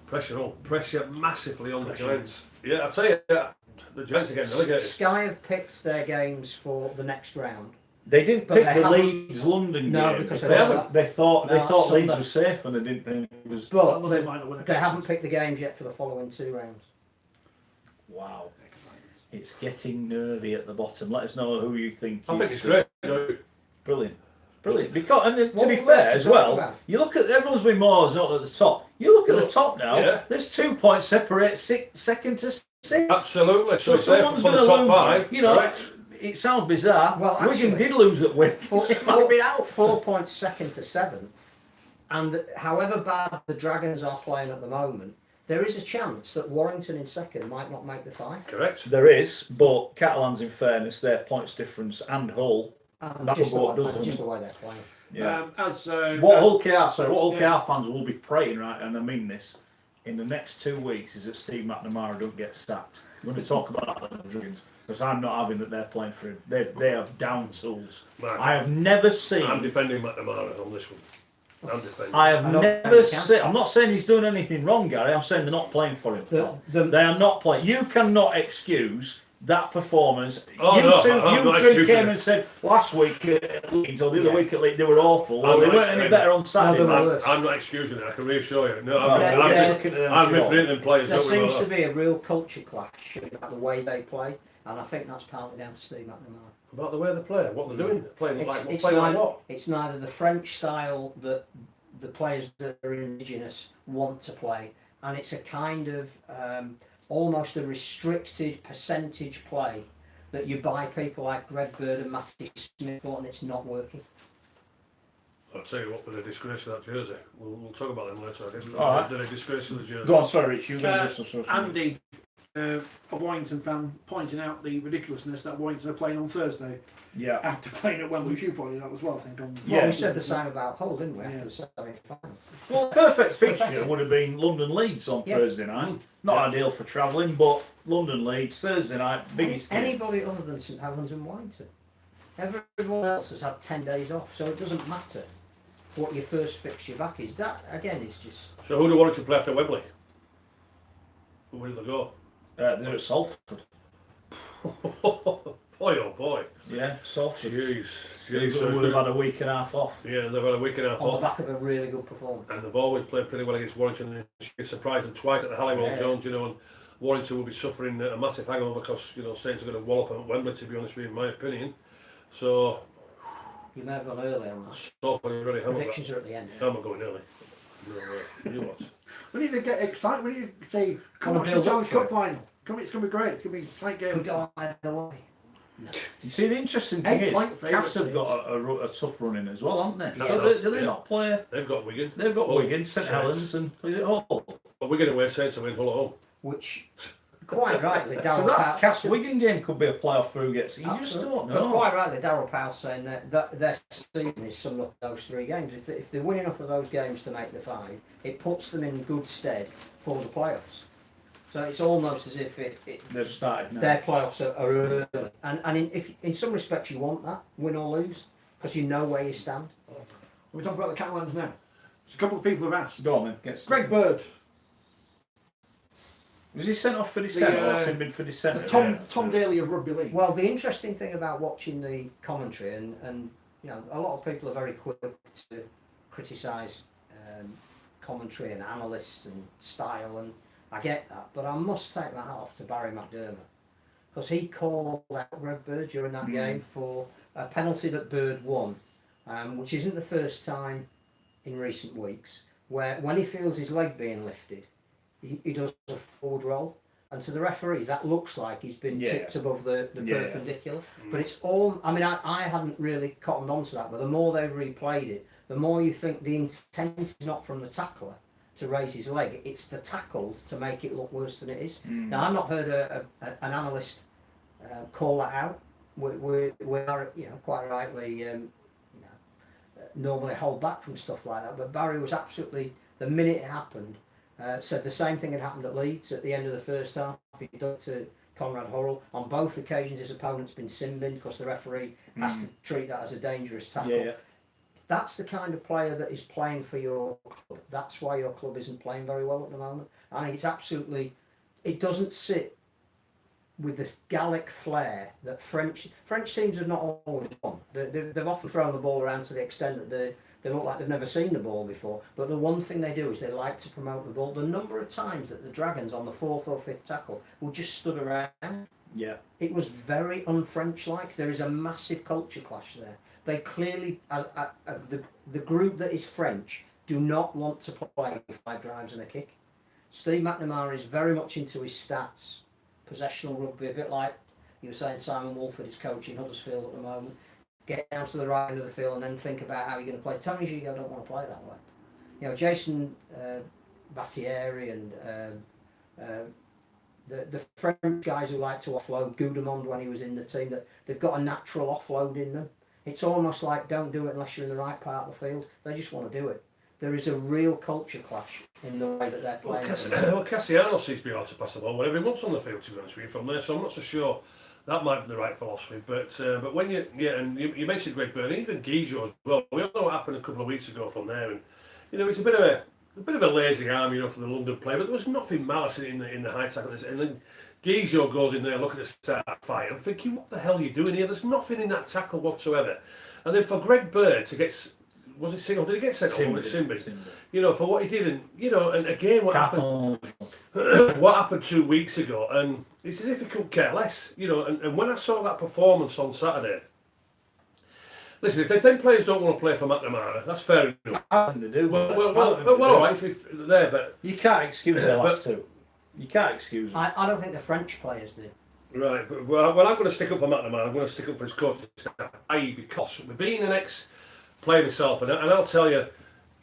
Pressure massively on the Giants. Yeah, I'll tell you, the Giants are getting relegated. Sky have picked their games for the next round. They didn't pick the Leeds London game because they thought Leeds was safe and they didn't think it was. But they haven't picked the games yet for the following 2 rounds. Wow, it's getting nervy at the bottom. Let us know who you think. I think it's great. Brilliant. Because, and to be fair as well, you look at everyone's been more not at the top. You look at the top now. There's 2 points separate second to this. Absolutely. So, So someone's for going the to top lose. five. You know, correct. it sounds bizarre. Well, Wigan actually- did lose at Wigan. It might be out. 4 points second to seventh, and however bad the Dragons are playing at the moment, there is a chance that Warrington in second might not make the five. Correct. There is, but Catalans, in fairness, their points difference and Hull. And That'll just, go the up, way, doesn't just it? the way they're playing. Yeah. What Hull KR Yeah. fans will be praying, right, and I mean this, in the next 2 weeks is that Steve McNamara don't get sacked. We're going to talk about that in the Dragons, because I'm not having that they're playing for him. They have down tools. Right. I have never seen. I'm defending McNamara on this one. I'm defending. I have I don't never think you can. seen. I'm not saying he's doing anything wrong, Gary. I'm saying they're not playing for him. The- They are not playing. You cannot excuse that performance. Oh, you no, two, I'm you not three excusing came it. and said last week at Leeds or the other Yeah. week at Leeds they were awful. I'm Well, they not weren't any excusing better on Saturday. No, they man. were. I'm not excusing it. I can reassure you. No, Well, I'm they're- looking at them, I'm sure. representing players. There Don't worry seems about to be a real culture clash about the way they play, and I think that's partly down to Steve McNamara. that. About the way they play, what they're doing, playing It's, like it's, playing like neither, what? it's neither the French style that the players that are indigenous want to play, and it's a kind of almost a restricted percentage play that you buy people like Greg Bird and Matty Smith for, and it's not working. I'll tell you what, with the disgrace of that jersey, we'll talk about them later. I guess. All right. The disgrace of the jersey. Go on, sorry, Rich. You were going to do some Andy, a Warrington fan, pointing out the ridiculousness that Warrington are playing on Thursday Yeah. after playing at Wembley, which you pointed out as well, I think. On Yeah. Well, we said the same about Hull, didn't we? After Yeah. the semi-final. Well, perfect fixture Perfect. would have been London Leeds on Yeah. Thursday night. Not Yeah. ideal for travelling, but London Leeds Thursday night, biggest game. Anybody other than St Helens and Warrington. Everyone else has had 10 days off, so it doesn't matter what your first fixture back is. That, again, is just... So who do you want to play after Wembley? Where do they go? They're at Salford. Boy, oh boy. Yeah, Salford. Jeez. They Jeez. So would have had a week and a half off. yeah, they've had a week and a half on the off. back of a really good performance. And they've always played pretty well against Warrington. It's surprised them twice at the Halliwell Yeah. Jones, you know, and Warrington will be suffering a massive hangover because, you know, Saints are going to wallop them at Wembley, to be honest with you, in my opinion. So, You may have gone early on that. so far, really, Predictions are at the end. I'm not going early. No way. You what? We need to get excited. We need to say, come Wanna watch the build up Challenge for Cup it? final. Come, it's going to be great. It's going to be a tight game. Could go either way. No. You see, the interesting thing 8 is, point favourites, Cass have got a tough run in as well, haven't they? Yeah. Do they Yeah. not play? They've got Wigan. They've got Hull, Wigan, St Saints. Helens, and is it Hull? But Wigan away, Saints to win Hull at home. Which, quite rightly, So Darryl that Powell... Cass Wigan game could be a playoff through gets. You just Absolutely. don't But know. quite rightly, Darryl Powell saying that their season is summed up those 3 games. If they win enough of those games to make the 5, it puts them in good stead for the playoffs. So it's almost as if They've started now. their playoffs are early. And in some respects you want that, win or lose, because you know where you stand. We talk about the Catalans now. There's a couple of people have asked. Go on then. Greg Bird, Was he sent off for dissent or has he been for dissent? the Tom Daly of Rugby League. Well, the interesting thing about watching the commentary, and you know, a lot of people are very quick to criticise commentary and analysts and style, and I get that, but I must take my hat off to Barry McDermott, because he called out Greg Bird during that game for a penalty that Bird won, which isn't the first time in recent weeks, where when he feels his leg being lifted, he does a forward roll, and to the referee that looks like he's been tipped above the perpendicular. But it's all, I mean, I hadn't really cottoned on to that, but the more they replayed it, the more you think the intent is not from the tackler to raise his leg, it's the tackle to make it look worse than it is. Now, I've not heard an analyst call that out. We are, you know, quite rightly, normally hold back from stuff like that, but Barry was absolutely, the minute it happened, said the same thing had happened at Leeds at the end of the first half. He done it to Conrad Hurrell. On both occasions his opponent's been sin-binned because the referee has to treat that as a dangerous tackle. That's the kind of player that is playing for your club. That's why your club isn't playing very well at the moment. I think it's absolutely, it doesn't sit with this Gallic flair that French teams have not always won. They've often thrown the ball around to the extent that they look like they've never seen the ball before. But the one thing they do is they like to promote the ball. The number of times that the Dragons on the 4th or 5th tackle will just stood around. Yeah. It was very un-French-like. There is a massive culture clash there. They clearly, the group that is French, do not want to play 5 drives and a kick. Steve McNamara is very much into his stats. possessional rugby, a bit like you were saying Simon Wolford is coaching Huddersfield at the moment. Get down to the right end of the field and then think about how you're going to play. Tony Gigot don't want to play that way. You know, Jason Battieri and the French guys who like to offload, Goudemond when he was in the team, that they've got a natural offload in them. It's almost like don't do it unless you're in the right part of the field. They just want to do it. There is a real culture clash in the way that they're playing. Well, Cassiano seems to be able to pass the ball whenever he wants on the field, to be honest with you, from there, so I'm not so sure that might be the right philosophy. But when you mentioned Greg Byrne, even Guijo as well. We all know what happened a couple of weeks ago from there, and you know, it's a bit of a lazy arm, you know, for the London play, but there was nothing malice in the high tackle. And then Guijo goes in there looking at the start fight. I'm thinking, what the hell are you doing here? There's nothing in that tackle whatsoever. And then for Greg Byrne to get, was it single? Did he get second? Or was it Simbi? You know, for what he did, and you know, and again, what happened 2 weeks ago, and it's as if he couldn't care less, you know. And when I saw that performance on Saturday, listen, if them players don't want to play for McNamara, that's fair enough. Nothing to do. Well, all right, if they're there, but you can't excuse the last two. You can't excuse them. I don't think the French players do. Right, but well, I'm going to stick up for McNamara. I'm going to stick up for his coaching staff, i.e. because being an ex-player myself, and I'll tell you,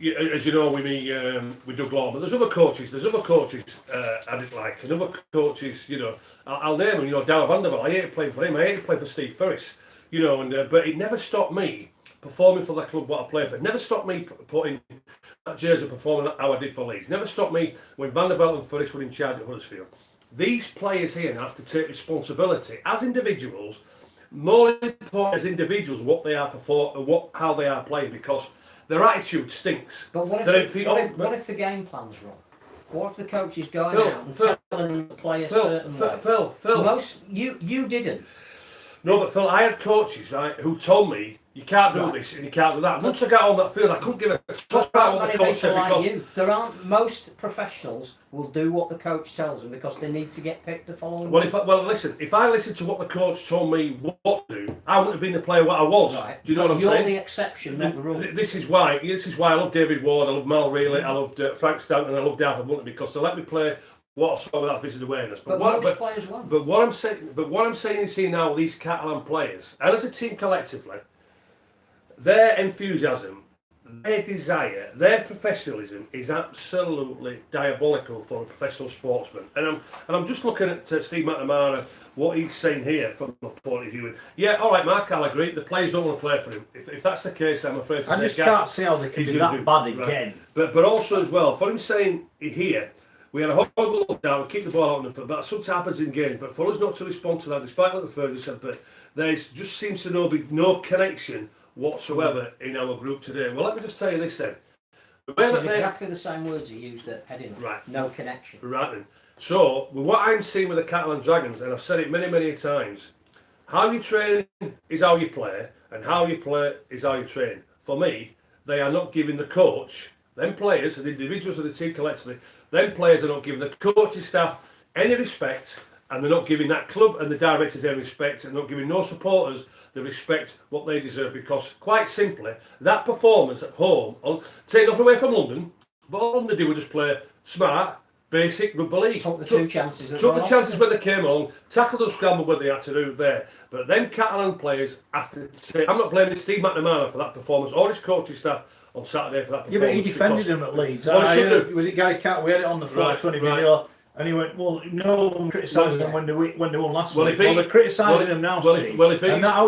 as you know, with Doug Lawman, there's other coaches I didn't like, and other coaches, you know, I'll name them, you know, Darryl Vanderbilt. I hated playing for him. I hated playing for Steve Ferris, you know, and but it never stopped me performing for the club what I played for. It never stopped me putting that jersey, performing how I did for Leeds. Never stopped me when Vanderbilt and Ferris were in charge at Huddersfield. These players here now have to take responsibility as individuals, more important as individuals, what they are how they are playing, because their attitude stinks. But what if the game plan's wrong? What if the coach is going out and telling them to play a certain way? Phil. You didn't. No, but Phil, I had coaches, right, who told me you can't do this and you can't do that. Once I got on that field, I couldn't give a toss about what the coach said, because most professionals will do what the coach tells them because they need to get picked the following week. Listen, if I listened to what the coach told me what to do, I wouldn't have been the player what I was. Right. Do you know what I'm saying? You're the exception, not the rule. This is why I love David Ward, I love Mal Reilly, I love Frank Stanton, I love Darth Bunton, because they let me play what I saw without visited awareness. But most players won't. But what I'm saying is here now, these Catalan players, and as a team collectively, their enthusiasm, their desire, their professionalism is absolutely diabolical for a professional sportsman. And I'm just looking at Steve McNamara, what he's saying here from my point of view. And yeah, all right, Mark, I'll agree. The players don't want to play for him. If that's the case, I'm afraid to say. I just can't see how they can be that bad again. Right. But also as well, for him saying here, we had a horrible down, we keep the ball out on the foot, but something happens in games. But for us not to respond to that, despite what the Fergie said, but there just seems to be no connection whatsoever in our group today. Well, let me just tell you this then. Which is exactly the same words he used at Headingley. Right. No connection. Right then. So, with what I'm seeing with the Catalan Dragons, and I've said it many, many times, how you train is how you play, and how you play is how you train. For me, they are not giving the coach, them players, and the individuals of the team collectively, them players are not giving the coaching staff any respect, and they're not giving that club and the directors any respect, and not giving no supporters the respect what they deserve, because quite simply that performance at home, take nothing away from London, but all London did was just play smart, basic rugby league. Took the two chances. Took the chances when they came along, tackled and scrambled when they had to do there. But them Catalan players have to say, I'm not blaming Steve McNamara for that performance or his coaching staff on Saturday for that performance. Yeah, but he defended him at Leeds. Well, was it Gary Catt? We had it on the Forty20 video. And he went, well, no one criticising them when they won last week. They're criticising them now,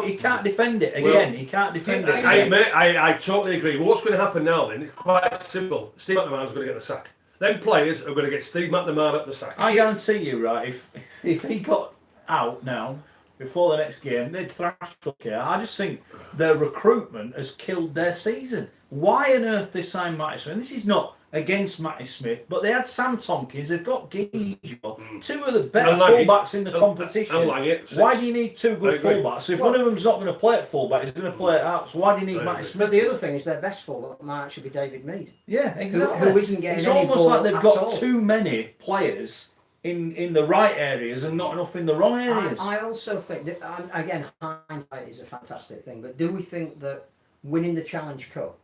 he can't defend it again. He can't defend it again. I totally agree. Well, what's going to happen now then? It's quite simple. Steve McNamara's going to get the sack. Them players are going to get Steve McNamara at the sack. I guarantee you, right, if he got out now, before the next game, they'd thrash here. I just think their recruitment has killed their season. Why on earth they signed Matty Smith? And this is not against Matty Smith, but they had Sam Tompkins, they've got Guijo, two of the better fullbacks in the competition. Why do you need two good fullbacks? If one of them's not going to play at fullback, he's going to play it out. So why do you need Matty Smith? But the other thing is their best fullback might actually be David Mead. Yeah, exactly. Who isn't getting it's any almost ball like they've at got all. too many players in the right areas and not enough in the wrong areas. I also think that, again, hindsight is a fantastic thing, but do we think that winning the Challenge Cup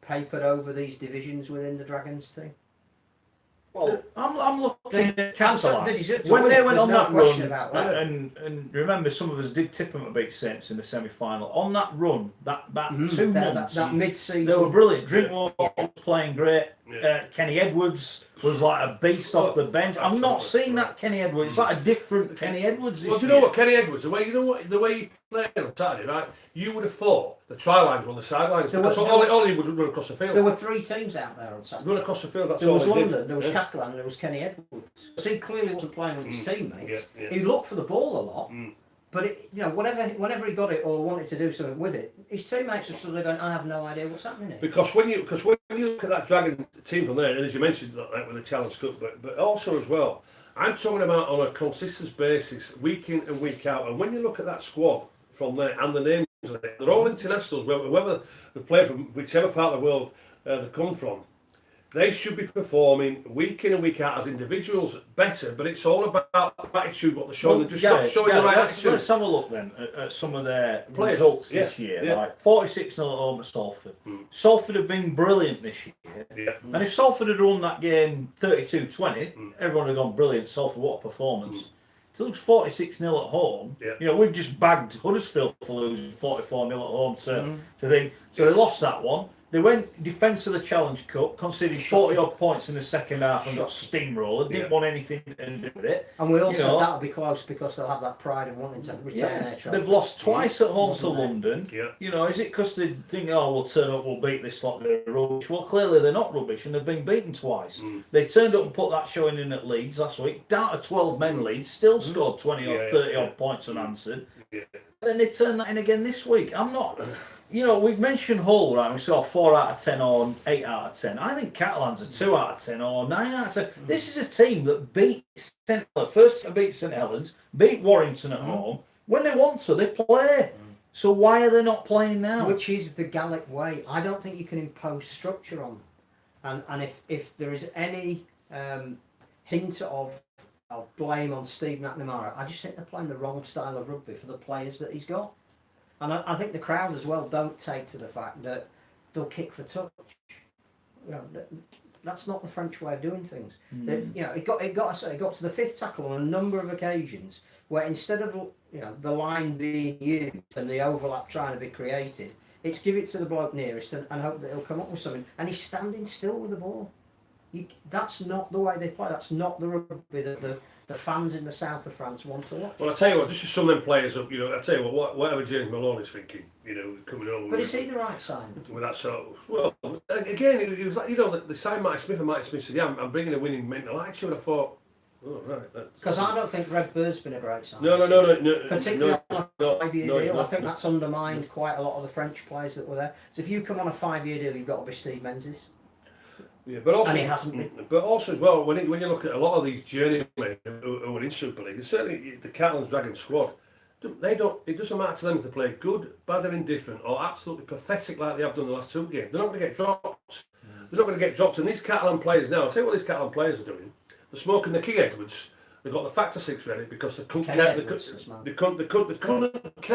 papered over these divisions within the Dragons team? Well, I'm looking at They Catalan. deserve to When win they it, went there's on no that question run, about that. and remember, some of us did tip them to beat Saints in the semi-final. On that run, that 2 months, that mid-season, they were brilliant. Drinkwater was playing great. Yeah. Kenny Edwards was like a beast off the bench. I've not Absolutely. seen that Kenny Edwards. It's like a different Kenny Edwards this Well, do you year. know what, Kenny Edwards, the way he played on Saturday, right? You would have thought the try lines were on the sidelines because all he would run across the field. there were 3 teams out there on Saturday. Run across the field. That's There all was he did. London, there was Yeah. Catalan, and there was Kenny Edwards. So he clearly wasn't playing with his teammates. Yeah. He looked for the ball a lot, but whenever he got it or wanted to do something with it, his teammates were sort of going, "I have no idea what's happening here." Because when you look at that Dragon team from there, and as you mentioned, like with the Challenge Cup, but also as well, I'm talking about on a consistent basis, week in and week out. And when you look at that squad from there and the names of it, they're all internationals. Whoever they play from, whichever part of the world they come from, they should be performing week in and week out as individuals better. But it's all about attitude, what they're showing. They're just not showing the right attitude. Let's have a look then at some of their Players, results yeah, this year. yeah. Like 46-0 at home at Salford. Salford have been brilliant this year. Yeah. And if Salford had won that game 32-20, everyone had gone brilliant. Salford, what a performance. To lose 46-0 at home, Yeah. we've just bagged Huddersfield for losing 44-0 at home to think. So they lost that one. They went defence of the Challenge Cup, conceded 40-odd points in the second half and got steamrolled. Didn't want anything to do with it. And we all said that'll be close because they'll have that pride of wanting to retain their trophy. They've lost twice at home to London. Yeah. Is it because they think, we'll turn up, we'll beat this lot, they're rubbish? Well, clearly they're not rubbish and they've been beaten twice. They turned up and put that showing in at Leeds last week, down to 12-men Leeds, still scored 20-odd, 30-odd points unanswered. Yeah. And then they turned that in again this week. I'm not... we've mentioned Hull, right? We saw 4 out of 10 or 8 out of 10. I think Catalan's a 2 out of 10 or 9 out of 10. This is a team that beat St. Helens, first beat St. Helens, beat Warrington at home. When they want to, they play. So why are they not playing now? Which is the Gallic way. I don't think you can impose structure on them. And if there is any hint of blame on Steve McNamara, I just think they're playing the wrong style of rugby for the players that he's got. And I think the crowd as well don't take to the fact that they'll kick for touch. That's not the French way of doing things. It got to the 5th tackle on a number of occasions where instead of the line being used and the overlap trying to be created, it's give it to the bloke nearest and hope that he'll come up with something. And he's standing still with the ball. That's not the way they play. That's not the rugby that the fans in the south of France want to watch. Well, I tell you what, just to sum them players up, I tell you what, whatever James Malone is thinking, coming over. But is he the right sign? With that sort of, well, again, it was like, the sign Martin Smith and Martin Smith said, I'm bringing a winning mental attitude. I thought, right. Because I don't think Red Bird's been a great sign. No. Particularly on a 5-year deal. I think not. that's undermined quite a lot of the French players that were there. So if you come on a 5-year deal, you've got to be Steve Menzies. Yeah, but also, And he hasn't been. But also as well, when you look at a lot of these journeymen who are in Super League, certainly the Catalan Dragon squad, it doesn't matter to them if they play good, bad or indifferent, or absolutely pathetic like they have done the last 2 games. They're not going to get dropped. They're not going to get dropped. And these Catalan players now, I'll tell you what these Catalan players are doing. They're smoking the King Edwards. They've got the Factor 6 ready because they couldn't care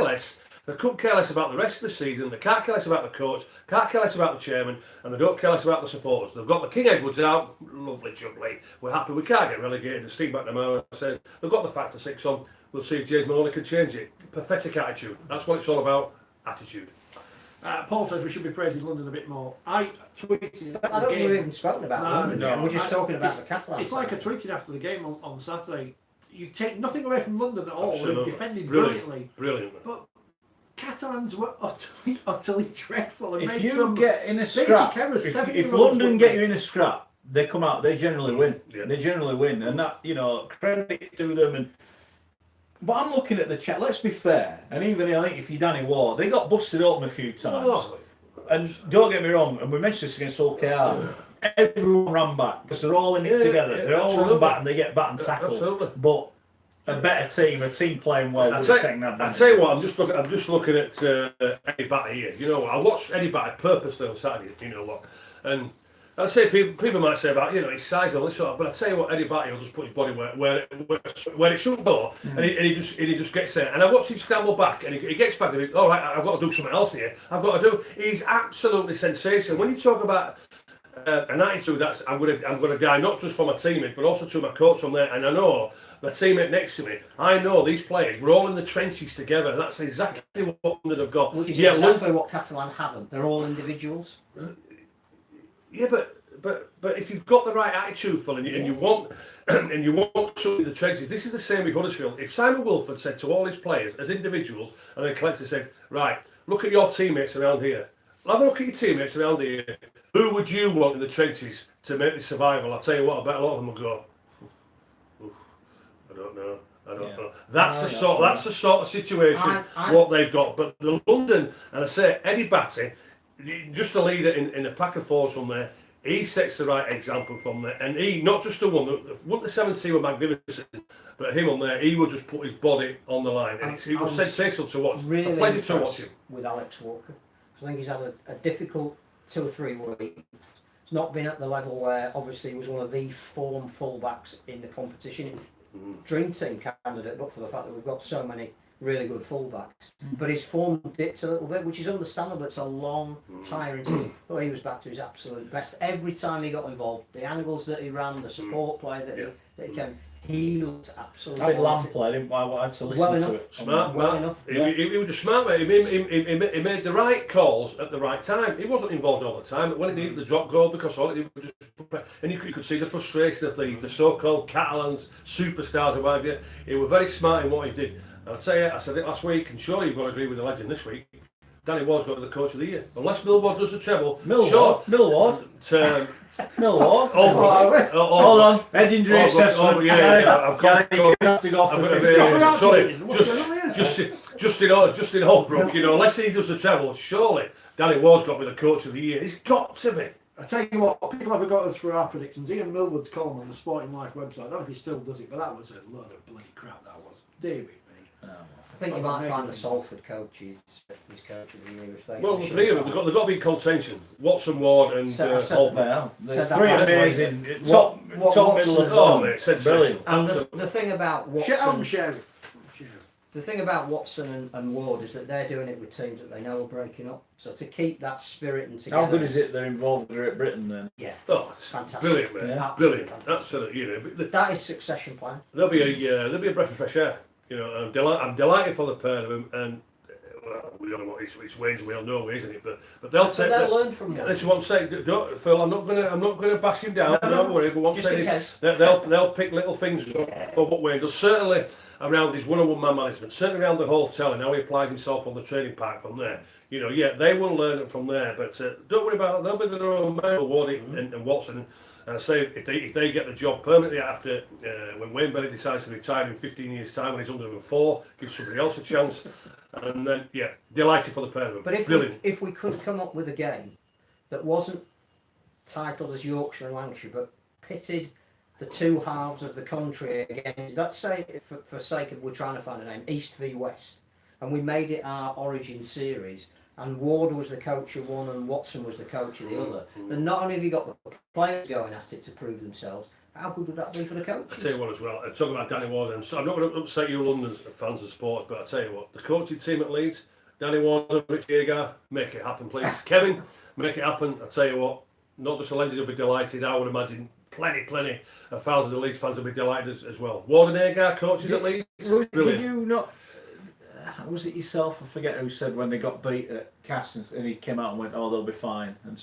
less. They couldn't care less about the rest of the season. They can't care less about the coach, can't care less about the chairman, and they don't care less about the supporters. They've got the King Edwards out, lovely jubbly. We're happy we can't get relegated. And Steve McNamara says they've got the Factor 6 on. We'll see if James Maloney can change it. Pathetic attitude. That's what it's all about. Attitude. Paul says we should be praising London a bit more. I tweeted after I don't the think we've game. even spoken about London. no. We're just talking about the Catalan. It's like I tweeted after the game on Saturday. You take nothing away from London at all. Absolutely. They've defended Brilliantly. But Catalans were utterly dreadful. And If made you some get in a basic scrap, errors, if 7-year-olds London wouldn't get they? you in a scrap, they come out, they generally win. Yeah. They generally win. And that, credit to them. But I'm looking at the chat, let's be fair. And even I think if you're Danny Ward, they got busted open a few times. Oh. And don't get me wrong, and we mentioned this against OKR, everyone ran back because they're all in it together. They're all run back and they get back and tackle. Absolutely. But a better team, a team playing well, I'll would tell, have taken that. I'll tell you what, I'm just looking at Eddie Batty here. I watched Eddie Batty purposely on Saturday. And I'd say people might say about his size and all this sort of, but I tell you what, Eddie Batty will just put his body where it shouldn't go, and he just gets there. And I watched him scramble back, and he gets back and he, all right, I've got to do something else here. He's absolutely sensational. When you talk about an attitude that's I'm gonna die not just for my teammates but also to my coach from there. And I know my teammate next to me. I know these players. We're all in the trenches together. And that's exactly what London have got. Which is exactly what Catalan haven't. They're all individuals. Yeah, but if you've got the right attitude, Phil, and you want and you want something in the trenches, this is the same with Huddersfield. If Simon Wilford said to all his players as individuals, and then collectively said, right, look at your teammates around here. Have a look at your teammates around here. Who would you want in the trenches to make this survival? I'll tell you what, I bet a lot of them will go, I don't know. That's the sort of situation what they've got. But the London, and I say Eddie Batty, just a leader in a pack of fours from there. He sets the right example from there, and he not just the one. The 17 were magnificent, but him on there, he would just put his body on the line, and it was sensational to watch. Really a pleasure to watch him. With Alex Walker, I think he's had a difficult 2 or 3 weeks. It's not been at the level where obviously he was one of the form fullbacks in the competition. Dream team candidate, but for the fact that we've got so many really good fullbacks. But his form dipped a little bit, which is understandable. It's a long, tiring season. But he was back to his absolute best. Every time he got involved, the angles that he ran, the support play that he came, he looked absolutely. How did Lamb play? I had to listen to it. Smart, well enough. He was a smart man. He made the right calls at the right time. He wasn't involved all the time, but when he needed the drop goal, because all he was just, and you could see the frustration of the so-called Catalans, superstars, or whatever you. He was very smart in what he did. And I'll tell you, I said it last week, and surely you've got to agree with the legend this week. Danny Ward's got to be the coach of the year. Unless Millward does the treble. Millward? Millward? Hold on. Head injury assessment. I've got to go for sorry. Just in Holbrook, unless he does the treble, surely Danny Ward's got to be the coach of the year. He's got to be. I tell you what, people have got us for our predictions. Ian Millwood's column on the Sporting Life website, I don't know if he still does it, but that was a load of bloody crap, that was. Dear me. I think you might find the Salford coaches his coach of the year if they. Well, the three of them, they've got to be in contention. Watson, Ward, and Holbrook. The three amazing. Top middle and top. Mate, sensational. And the thing about Watson. The thing about Watson and Ward is that they're doing it with teams that they know are breaking up. So to keep that spirit and together. How good is it they're involved with Great Britain then? Yeah. Oh, it's fantastic. Brilliant, man. Yeah. Brilliant. Fantastic. Absolutely. That is succession plan. There'll be a breath of fresh air. I'm delighted for the pair of them, and we don't know what it's Wayne's Wheel, no, isn't it? But they'll take. They'll learn from that. This is what I'm saying. Phil, I'm not gonna bash him down. No. Don't worry. But what I'm saying is they'll pick little things for what Wayne does. Certainly around his one-on-one man management. Certainly around the hotel and how he applies himself on the training park from there. They will learn it from there. But don't worry about it. They'll be their own man, Ward and Watson. And I say if they get the job permanently after when Wayne Bennett decides to retire in 15 years' time when he's under 4, give somebody else a chance, and then delighted for the pair of them. But if we could come up with a game that wasn't titled as Yorkshire and Lancashire, but pitted the two halves of the country against, let's say for sake of we're trying to find a name, East v West, and we made it our origin series. And Ward was the coach of one and Watson was the coach of the other. Then not only have you got the players going at it to prove themselves, how good would that be for the coaches? I tell you what as well, talking about Danny Ward, and I'm not going to upset you London fans of sports, but I tell you what, the coaching team at Leeds, Danny Ward and Rich Yeager, make it happen please. Kevin, make it happen. I tell you what, not just the Legends will be delighted, I would imagine plenty of thousands of Leeds fans will be delighted as well. Ward and Yeager, coaches at Leeds, brilliant. Did you not... Was it yourself? I forget who said when they got beat at Cass and he came out and went, "Oh, they'll be fine." And I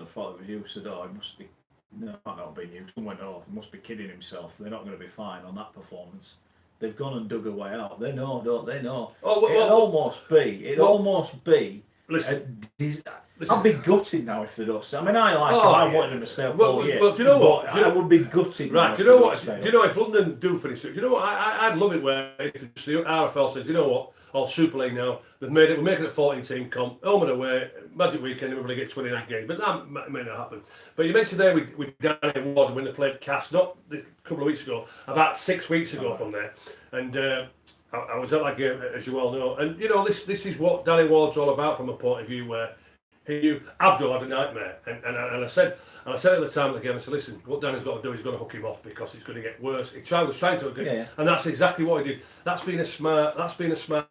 thought it was you said, "Oh, it must be." No, it might not have been you. Someone went, "Oh, he must be kidding himself. They're not going to be fine on that performance." They've gone and dug a way out. They know, don't they? Know. It'd almost be. Listen, I'd be gutted now if they don't. I mean, I wanted them to stay up all year. But do you know what? I would be gutted. Right? Do you know what? Do you know if London do finish it? Do you know what? I'd love it where if the RFL says, "You know what? All Super League now. We're making it a 14-team comp, home and away, Magic Weekend, everybody gets 29 games." But that may not happen. But you mentioned there with Danny Ward when they played Cass, not a couple of weeks ago, about 6 weeks ago from there. And I was at that game, as you well know. And this is what Danny Ward's all about from a point of view where He knew Abdul had a nightmare, and I said at the time of the game, I said, listen, what Danny's got to do is got to hook him off because it's going to get worse. Was trying to hook him, and that's exactly what he did. That's been a smart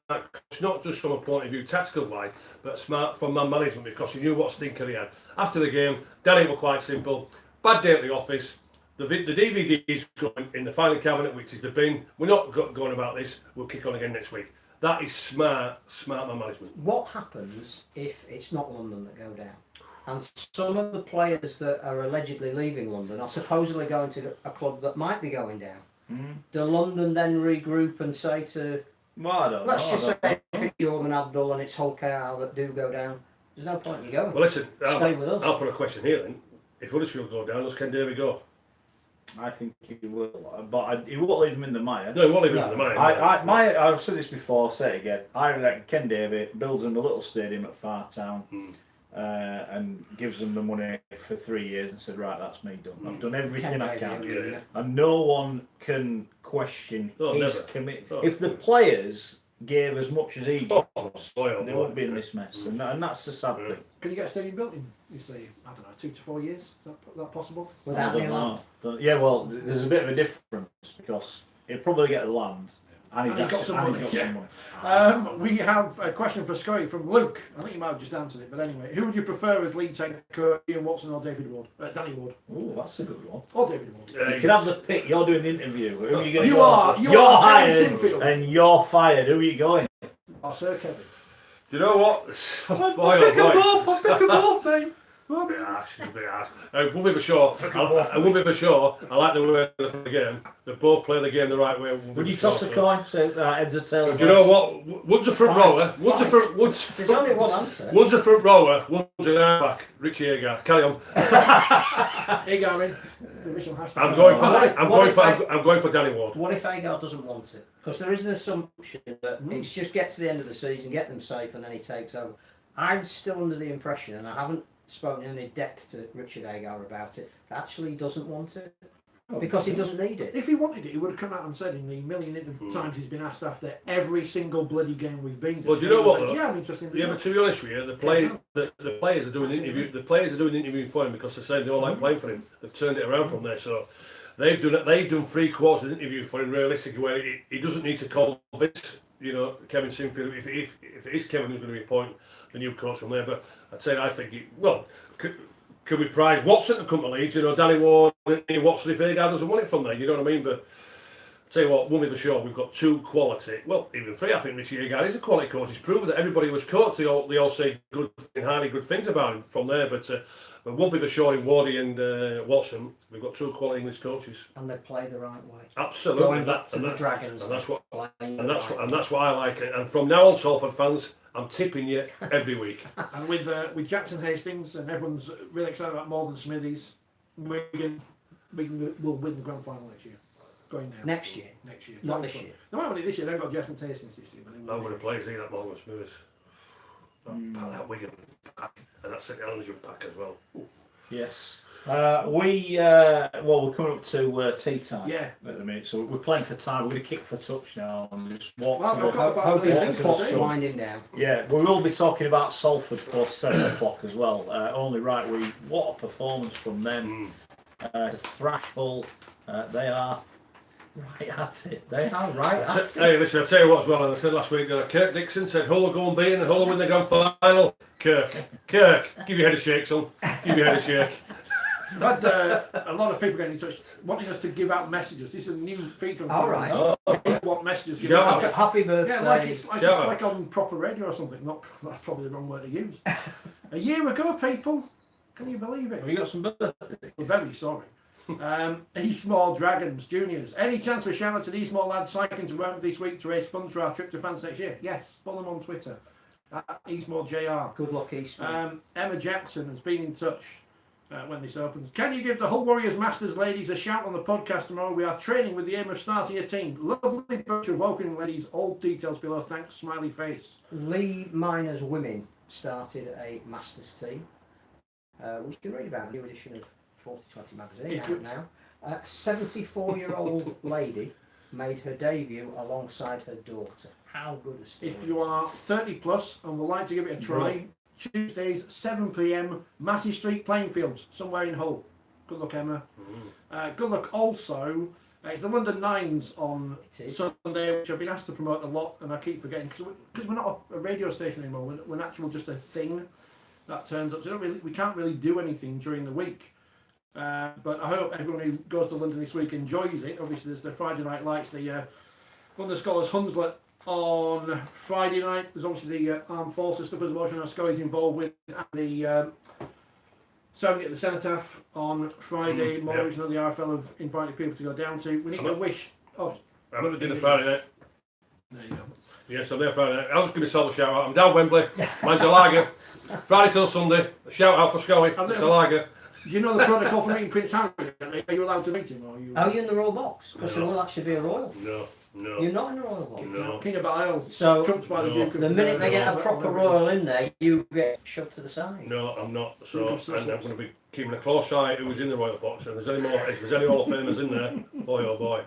coach, not just from a point of view tactical wise, but smart from man management because he knew what stinker he had. After the game, Danny were quite simple. Bad day at the office. The DVD's going in the filing cabinet, which is the bin. We're not going about this. We'll kick on again next week. That is smart man management. What happens if it's not London that go down? And some of the players that are allegedly leaving London are supposedly going to a club that might be going down. Do London then regroup and say to... Well, I don't let's know. just say if it's Jordan Abdul and it's Hull KR that do go down, there's no point in you going. Well, listen, Stay with us. I'll put a question here then. If Huddersfield go down, does Ken Davey go? I think he will, but he won't leave him in the mire. No, he won't leave him in the mire. I've said this before, I'll say it again. I reckon Ken Davey builds him a little stadium at Fartown and gives them the money for 3 years and said, right, that's me done. I've done everything I can. Yeah. And no one can question his commitment. Oh. If the players gave as much as he gives, they boy. won't be in this mess. And that's the sad thing. Can you get a stadium built in, you say, I don't know, 2 to 4 years? Is that possible? Without any land. Yeah, well, there's a bit of a difference because he'll probably get the land and he's got some money. We have a question for Scotty from Luke. I think you might have just answered it, but anyway. Who would you prefer as lead head coach, Ian Watson or David Ward? Danny Ward. Oh, that's a good one. Or David Ward. You can have the pick. You're doing the interview. Who are you going to You go? are. You're hired Sinfield. and you're fired. Who are you going? Or Sir Kevin. Do you know what? I'll pick them both, mate. A bit harsh. We'll be sure. I like the way they play the game. They both play the game the right way. Would you toss a coin? Say heads or tails? Do you know what? One's a front rower. There's only one answer. One's a front rower. One's an halfback. Richie Agar. Carry on. Agar in. The original hashtag. I'm going for Danny Ward. What if Agar doesn't want it? Because there is an assumption that it's just get to the end of the season, get them safe, and then he takes over. I'm still under the impression, and I haven't spoken in any depth to Richard Agar about it, that actually he doesn't want it. Because he doesn't need it. If he wanted it, he would have come out and said in the million times he's been asked after every single bloody game we've been to. Well, do you know what? Like, yeah, I'm interested. Yeah, but to be honest with you, the players are doing the interview. The players are doing the interview for him because they say they all like playing for him. They've turned it around from there, so they've done 3 quarters of the interview for him realistically, where he doesn't need to convince Kevin Sinfield if it is Kevin who's going to be appointing the new coach from there. But I'd say I think could we prize Watson to come to Leeds? Danny Ward and Watson if Agar doesn't want it from there. You know what I mean? But I'll tell you what, one with the show, we've got 2 quality. Well, even 3. I think Richie Agar is a quality coach. He's proven that everybody was coached. They all say good, highly good things about him from there. But one with the show in Wardy and Watson, we've got 2 quality English coaches. And they play the right way. Absolutely. Going back to the Dragons. And that's what I like. And from now on, Salford fans, I'm tipping you every week. And with Jackson Hastings and everyone's really excited about Morgan Smithies, Wigan will win the grand final next year. Going now. Next year. Not this year. They might win it this year. They've got Jackson Hastings this year. But I'm going to play that Morgan Smithies. That Wigan pack, and that St Helens pack as well. Yes. We're coming up to tea time at the minute, so we're playing for time. We're going to kick for touch now and just walk to the clock's winding down. Yeah, we will be talking about Salford post 7 o'clock as well. Only right, what a performance from them. Thrash Hull, they are right at it. They are right at it. Hey, listen, I'll tell you what as well, and I said last week, Kirk Dixon said Hull will go and beat and Hull will win the grand final. Kirk, give your head a shake, son. Give your head a shake. I've had a lot of people getting in touch wanting us to give out messages. This is a new feature. All right. What messages? Shout out. Happy birthday. Yeah, it's like on proper radio or something. That's probably the wrong word to use. A year ago, people, can you believe it? Have you got some birthday? We're very sorry. Eastmore Dragons Juniors. Any chance for a shout out to the Eastmore lads cycling to Wembley this week to raise funds for our trip to France next year? Yes, follow them on Twitter at Eastmore JR. Good luck, Eastmore. Emma Jackson has been in touch when this opens. Can you give the Hull Warriors Masters ladies a shout on the podcast tomorrow? We are training with the aim of starting a team. Lovely bunch of welcoming ladies. All details below. Thanks, smiley face. Lee Miners Women started a Masters team, which you can read about in the new edition of 4020 magazine out now. A 74-year-old lady made her debut alongside her daughter. How good a story. If you are 30 plus and would like to give it a try, Tuesdays, 7 p.m, Massey Street playing fields, somewhere in Hull. Good luck, Emma. Good luck also. It's the London Nines on Sunday, which I've been asked to promote a lot, and I keep forgetting because we're not a radio station anymore. We're actually just a thing that turns up. So we can't really do anything during the week. But I hope everyone who goes to London this week enjoys it. Obviously, there's the Friday Night Lights, the London Scholars Hunslet on Friday night. There's obviously the Armed Forces stuff as well, which I know Scully's involved with, and the ceremony at the Cenotaph on Friday morning, which I know the RFL have invited people to go down to. We need to wish. Oh, I'm at the dinner Friday night. there you go. Yes, I'm there Friday night. I'll just give myself a shout out. I'm down Wembley. Mine's a lager. Friday till Sunday. A shout out for Scully. It's a lager. Do you know the protocol for meeting Prince Harry? Are you allowed to meet him? Or Are you in the royal box? Because there will actually be a royal. No. You're not in the royal box. No. King of Bile, So trumped by the Duke of the minute they get a proper royal in there, you get shoved to the side. No, I'm not. So, and I'm going to be keeping a close eye who's in the royal box. And if there's any Hall of Famers in there, boy oh boy.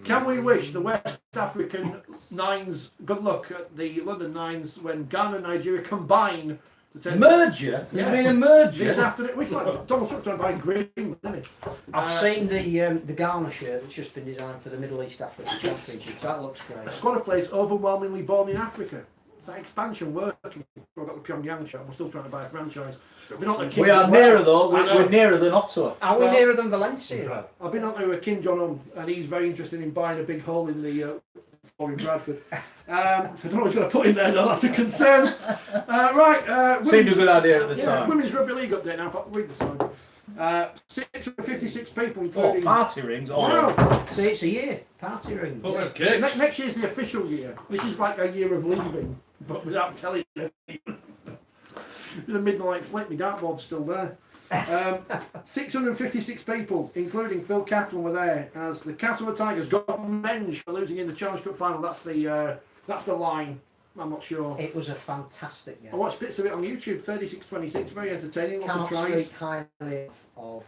Can we wish the West African Nines good luck at the London Nines when Ghana and Nigeria combine to take Merger? Yeah. You mean a merger? this afternoon? It's like Donald Trump trying to buy Greenland, isn't it? I've seen the Ghana shirt that's just been designed for the Middle East Africa Championships. That looks great. A squad of players overwhelmingly born in Africa. Is that expansion working? We've got the Pyongyang chat. We're still trying to buy a franchise. We're not the We are nearer though. I know. We're nearer than Ottawa. Are we nearer than Valencia though? I've been on to a Kim Jong-un, and he's very interested in buying a big hole in the floor in Bradford. I don't know what he's going to put in there though, that's the concern. Seemed a good idea at the time. Women's Rugby League update now, but read the sign. 656 people, Oh, including... party rings. Oh, Wow. See, it's a year. Party ring. Oh, well, cakes. Next year's the official year. This is like a year of leaving, but without telling you. The midnight flick, my dartboard's still there. 656 people, including Phil Kaplan, were there as the Castlewood Tigers got revenge for losing in the Challenge Cup final. That's the line. I'm not sure. It was a fantastic game. I watched bits of it on YouTube. 36-26, very entertaining. Lots Cannot of tries. speak highly of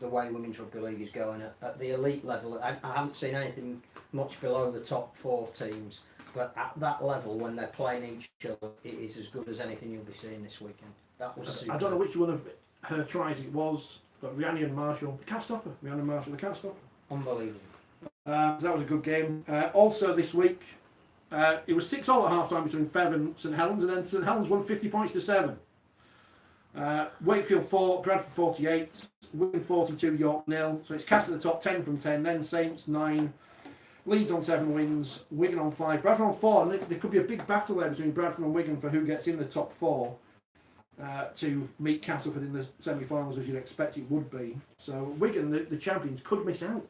the way Women's Rugby League is going at the elite level. I haven't seen anything much below the top 4 teams, but at that level, when they're playing each other, it is as good as anything you'll be seeing this weekend. That was I don't know which one of her tries it was, but Rhiannon Marshall, they can't stop her. Rhiannon Marshall, they can't stop her. unbelievable. That was a good game. Also this week, it was 6-all at half time between Fev and St Helens, and then St Helens won 50 points to 7. Wakefield 4, Bradford 48, Wigan 42, York 0. So it's cast at the top 10 from 10, then Saints 9, Leeds on 7 wins, Wigan on 5, Bradford on 4, and there could be a big battle there between Bradford and Wigan for who gets in the top 4 to meet Castleford in the semi-finals, as you'd expect it would be. So Wigan, the champions, could miss out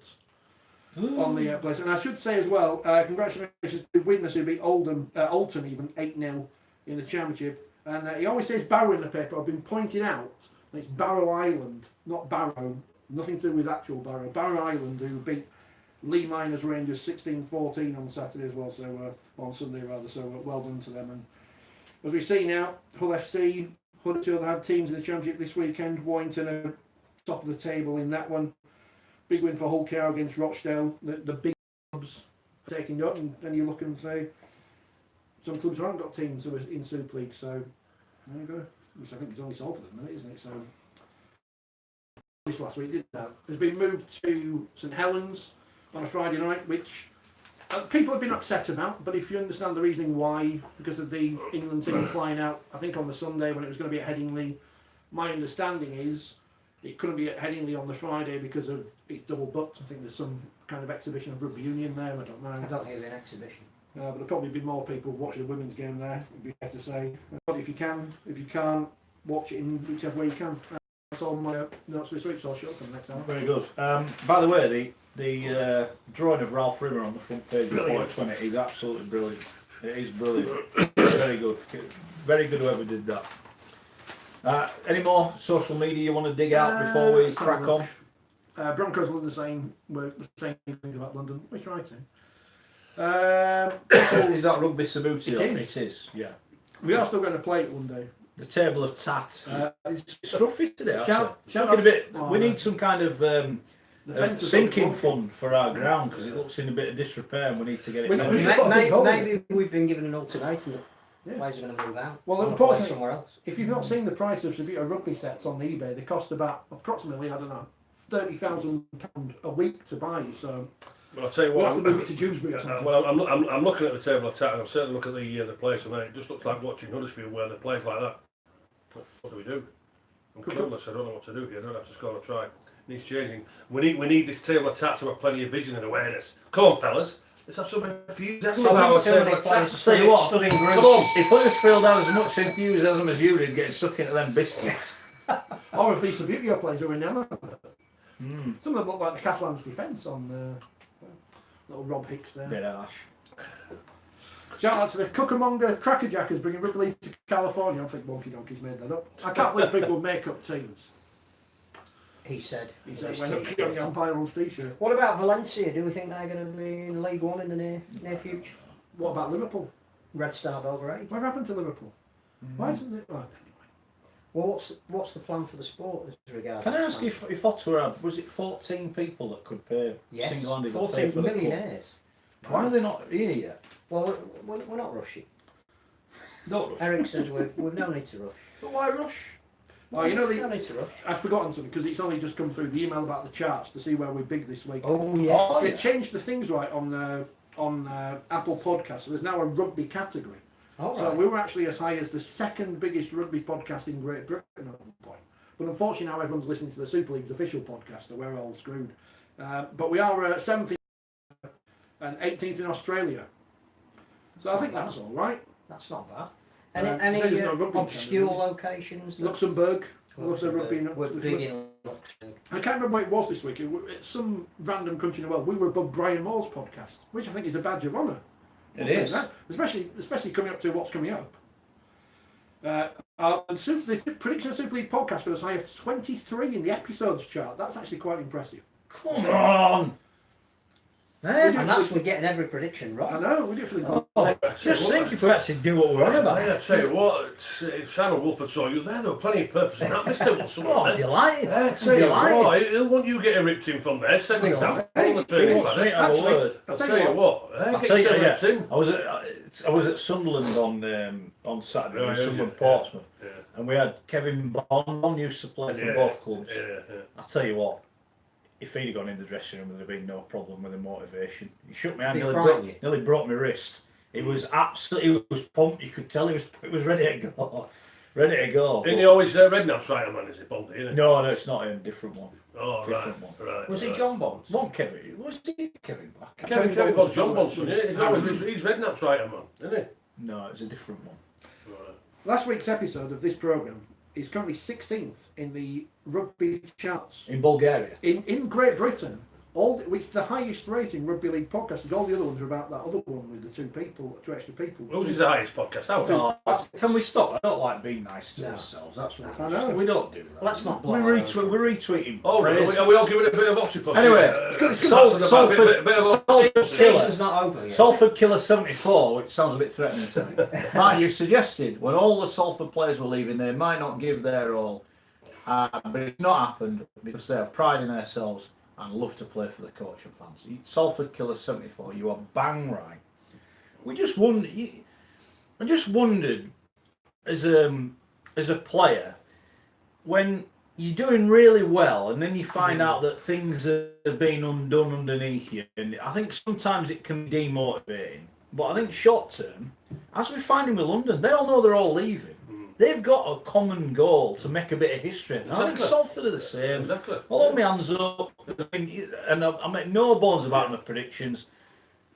on the place. And I should say as well, congratulations to Widnes who beat Alton even 8-0 in the championship. And he always says Barrow in the paper. I've been pointing out that it's Barrow Island, not Barrow. Nothing to do with actual Barrow. Barrow Island, who beat Lee Miners Rangers 16-14 on Saturday as well. So on Sunday rather. So well done to them. And as we see now, Hull FC, Huddersfield had teams in the championship this weekend. Warrington are top of the table in that one. Big win for Hull KR against Rochdale. The big clubs taking up, and then you look and say some clubs haven't got teams who are in Super League, so there you go. Which I think is only solved for the minute, isn't it? So this last week didn't know. It's been moved to St Helens on a Friday night, which people have been upset about, but if you understand the reasoning why, because of the England team flying out, I think on the Sunday when it was going to be at Headingley, my understanding is it couldn't be at Headingley on the Friday because of it's double booked. I think there's some kind of exhibition of rugby union there. I don't know. I don't hear an exhibition. But there'll probably be more people watching the women's game there. It'd be fair to say. But if you can, if you can't, watch it in whichever way you can. That's all my notes this week. So I'll shut up for the next hour. Very good. By the way, the drawing of Ralph Rimmer on the front page of Forty20 is absolutely brilliant. It is brilliant. Very good. Very good whoever did that. Any more social media you want to dig out before we crack on? Broncos London saying we're saying things about London. We try to. Is that Rugby Sabuti? It is. Yeah. We are still going to play it one day. The table of tat. It's scruffy today. Shout A bit, out- we need some kind of The fence is sinking on the fund for our ground because it looks in a bit of disrepair and we need to get it We- done. we- got a big hole. Maybe we've been given an ultimatum that Yeah. Players are going to move out. Well, Wanna play unfortunately, somewhere else. if you've not seen the price of Sabita rugby sets on eBay, they cost about approximately, I don't know, £30,000 a week to buy. So But I'll tell you we'll what, have to move it to Dewsbury or something. well, I'm looking at the table attack, and I'm certainly looking at the place, and it just looks like watching Huddersfield where they play like that. What do we do? I'm clueless. I don't know what to do here. I don't have to score a try. It needs changing. We need this table attack to have plenty of vision and awareness. Come on, fellas. Let's have some enthusiasm about our table attack. Tell you what, studying come on, if Huddersfield had as much enthusiasm as you did getting stuck into them biscuits. Or if these Sabita players are enamored of it. Some of them look like the Catalans' defence on little Rob Hicks there. Bit harsh. Shout out to the Cookermonger Crackerjackers bringing rugby league to California. I think Wonky Donkey's made that up. I can't believe people make up teams. He said. He said His when t-shirt. the umpire on t-shirt. What about Valencia? Do we think they're going to be in League One in the near future? What about Liverpool? Red Star Belgrade. What happened to Liverpool? Why isn't it? Oh, anyway. Well, what's the plan for the sport as regards? Can I ask you if Ottawa had, was it 14 people that could pay Yes, single-handed pay 14 for the club? millionaires. Why are they not here yet? Well, we're not rushing. Don't rush. Eric says we've no need to rush. But why rush? Oh, you know, No need to rush. I've forgotten something because it's only just come through the email about the charts to see where we're big this week. Oh yeah. They've changed the things right on Apple Podcasts, so there's now a rugby category. All So right. we were actually as high as the second biggest rugby podcast in Great Britain at one point. But unfortunately now everyone's listening to the Super League's official podcast, so we're all screwed. But we are 7th and 18th in Australia. So I think that's all right. That's not bad. It Any says there's no rugby obscure channel, locations? Luxembourg. Love the rugby. We're big in Luxembourg. I can't remember what it was this week. It's some random country in the world. We were above Brian Moore's podcast, which I think is a badge of honour. It is. That, especially coming up to what's coming up. The Prediction of Super League podcast was as high as 23 in the episodes chart. That's actually quite impressive. Come on! And that's we're getting every prediction I right. know, we do for the Just think if we actually do what we're on about. I tell you what, if Simon Wolford saw you there were plenty of purpose in that, Mr. Wilson. Oh, I'm delighted. I I'm tell you delighted. what, he'll want you getting ripped in from there. Set an example Hey, on the training wants ladder. me to have a Actually, word. I'll tell you what, I'll get tell you, yourself yeah. ripped in. I was at Sunderland on Saturday, Oh, yeah, Sunderland yeah. Portsmouth, Yeah. and we had Kevin Bond used to play for both clubs. Yeah. I'll tell you what, if he'd have gone in the dressing room, there'd have been no problem with the motivation. He shook my hand, Did he frighten you? nearly broke my wrist. He was absolutely, he was pumped. You could tell he was ready to go, ready to go. Isn't he always Redknapp's right man, is it, Bondi, isn't it? No, it's not him. Different one. Oh, different right. one. Right. Was it right. John Bonds? One Kevin. Was he Kevin back? Kevin was John Bonson, yeah. He's Redknapp's right man, isn't he? No, it was a different one. Right. Last week's episode of this programme is currently 16th in the rugby charts. In Bulgaria. In Great Britain, it's the highest rating rugby league podcast. All the other ones are about that other one with the two extra people. Who's his highest podcast? That was Oh, can we stop? I don't like being nice to No. ourselves. That's what I know. we don't do that. Let's not We're blow our retweeting. Oh, praise. are we all giving it a bit of octopus? Anyway, Salford, bit of Salford Season's Killer. not over yet. Salford Killer 74, which sounds a bit threatening to me. Mark, you suggested when all the Salford players were leaving, they might not give their all. But it's not happened because they have pride in themselves and love to play for the coach and fans. Salford Killer 74, you are bang right. I just wondered, as a player, when you're doing really well and then you find out that things are being undone underneath you, and I think sometimes it can be demotivating. But I think short term, as we're finding with London, they all know they're all leaving. They've got a common goal to make a bit of history. And I think Exactly. Salford are the same. Exactly. I'll hold my hands up, and I make no bones about my predictions.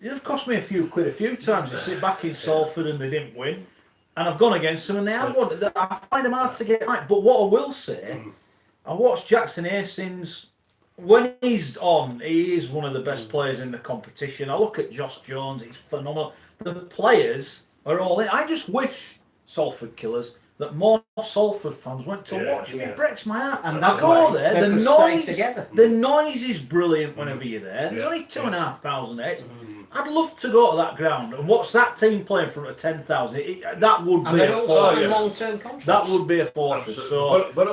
They've cost me a few quid a few times. You sit back in Salford and they didn't win, and I've gone against them and they have won. I find them hard to get right. But what I will say, I watched Jackson Hastings. When he's on, he is one of the best players in the competition. I look at Josh Jones; he's phenomenal. The players are all in. I just wish Salford Killers that more Salford fans went to watch me. It breaks my heart. And I that go way, there. they The could stay noise, together. the noise is brilliant whenever you're there. There's only 2,500 heads. I'd love to go to that ground and watch that team play in front of 10,000. That would And be they're a all fortress. signing long-term contracts. That would be a fortress. Absolutely. So, But,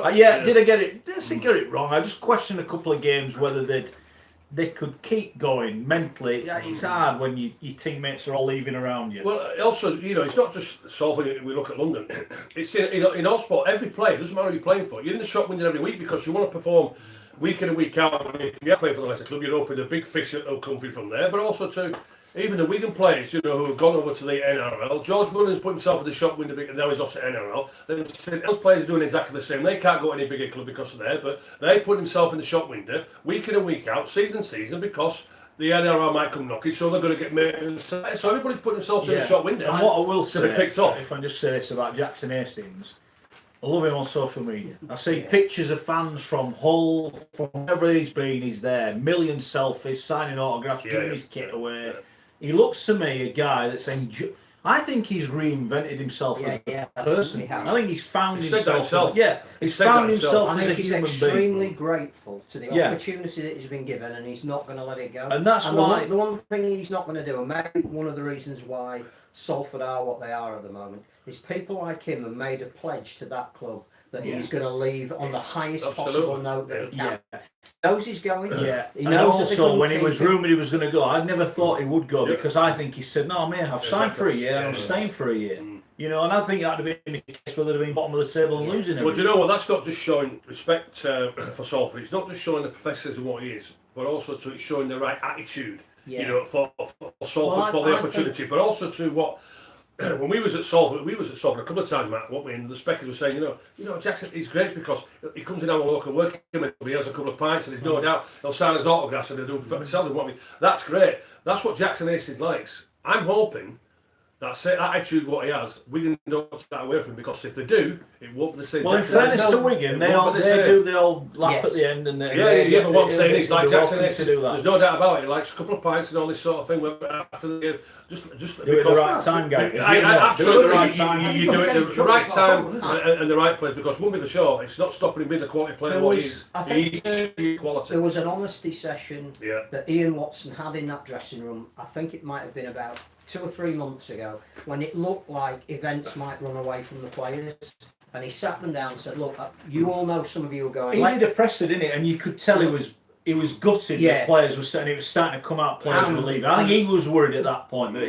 did I get it? Did I get it wrong? I just questioned a couple of games whether they'd they could keep going mentally. Yeah, it's hard when your teammates are all leaving around you. Well, also, you know, it's not just Salford. We look at London. It's in all sport. Every player, doesn't matter who you're playing for. You're in the shop window every week because you want to perform week in and week out. And if you're playing for the Leicester club, you're hoping the big fish that will come from there. But also to even the Wigan players, you know, who have gone over to the NRL. George Williams put himself in the shop window, and now he's off to NRL. Those players are doing exactly the same. They can't go to any bigger club because of that, but they put themselves in the shop window week in and week out, season, because the NRL might come knocking, so they're going to get made. So everybody's putting themselves in the shop window. And what I will to say, be picked off. if I just say this about Jackson Hastings, I love him on social media. I see pictures of fans from Hull, from wherever he's been, he's there. Million selfies, signing autographs, giving his kit away. Yeah. He looks to me a guy that's I think he's reinvented himself as a person. I think he's found himself. He's found himself I as a think he's human extremely being. grateful to the opportunity that he's been given, and he's not going to let it go. And that's why the one thing he's not going to do, and maybe one of the reasons why Salford are what they are at the moment, is people like him have made a pledge to that club that he's going to leave on the highest possible note that he can. He knows he's going. He knows and also when it was rumoured he was going to go, I never thought he would go because I think he said, no, mate, I've signed for a year and I'm staying for a year. You know, and I think that'd have been the case where they'd have been bottom of the table and losing everything. Well, do you know what? That's not just showing respect for Salford. It's not just showing the professionalism what he is, but also it's showing the right attitude. You know, for Salford, for the opportunity, but also to what. When we was at Salford a couple of times, Matt, and the speckers were saying, you know, Jackson, he's great because he comes in our local work, he has a couple of pints, and there's no doubt he'll sign his autographs and he'll do sell them what we. That's great. That's what Jackson Hastings likes. I'm hoping that attitude, what he has, Wigan don't take that away from him, because if they do, it won't be the same. Well, in fairness to Wigan, they all laugh at the end, and but what I'm saying is, like Jackson Hastings, do that. There's no doubt about it. He likes a couple of pints and all this sort of thing. After the game, just do it at the right time, guys. Absolutely, right time. You do it at the right time and the right place, because one thing for sure, it's not stopping him being the quality player. There was an honesty session that Ian Watson had in that dressing room. I think it might have been about 2 or 3 months ago, when it looked like events might run away from the players, and he sat them down and said, look, you all know some of you are going. He did a presser, didn't he? And you could tell he was gutted that players were saying it was starting to come out, players were leaving. I think he was worried at that point that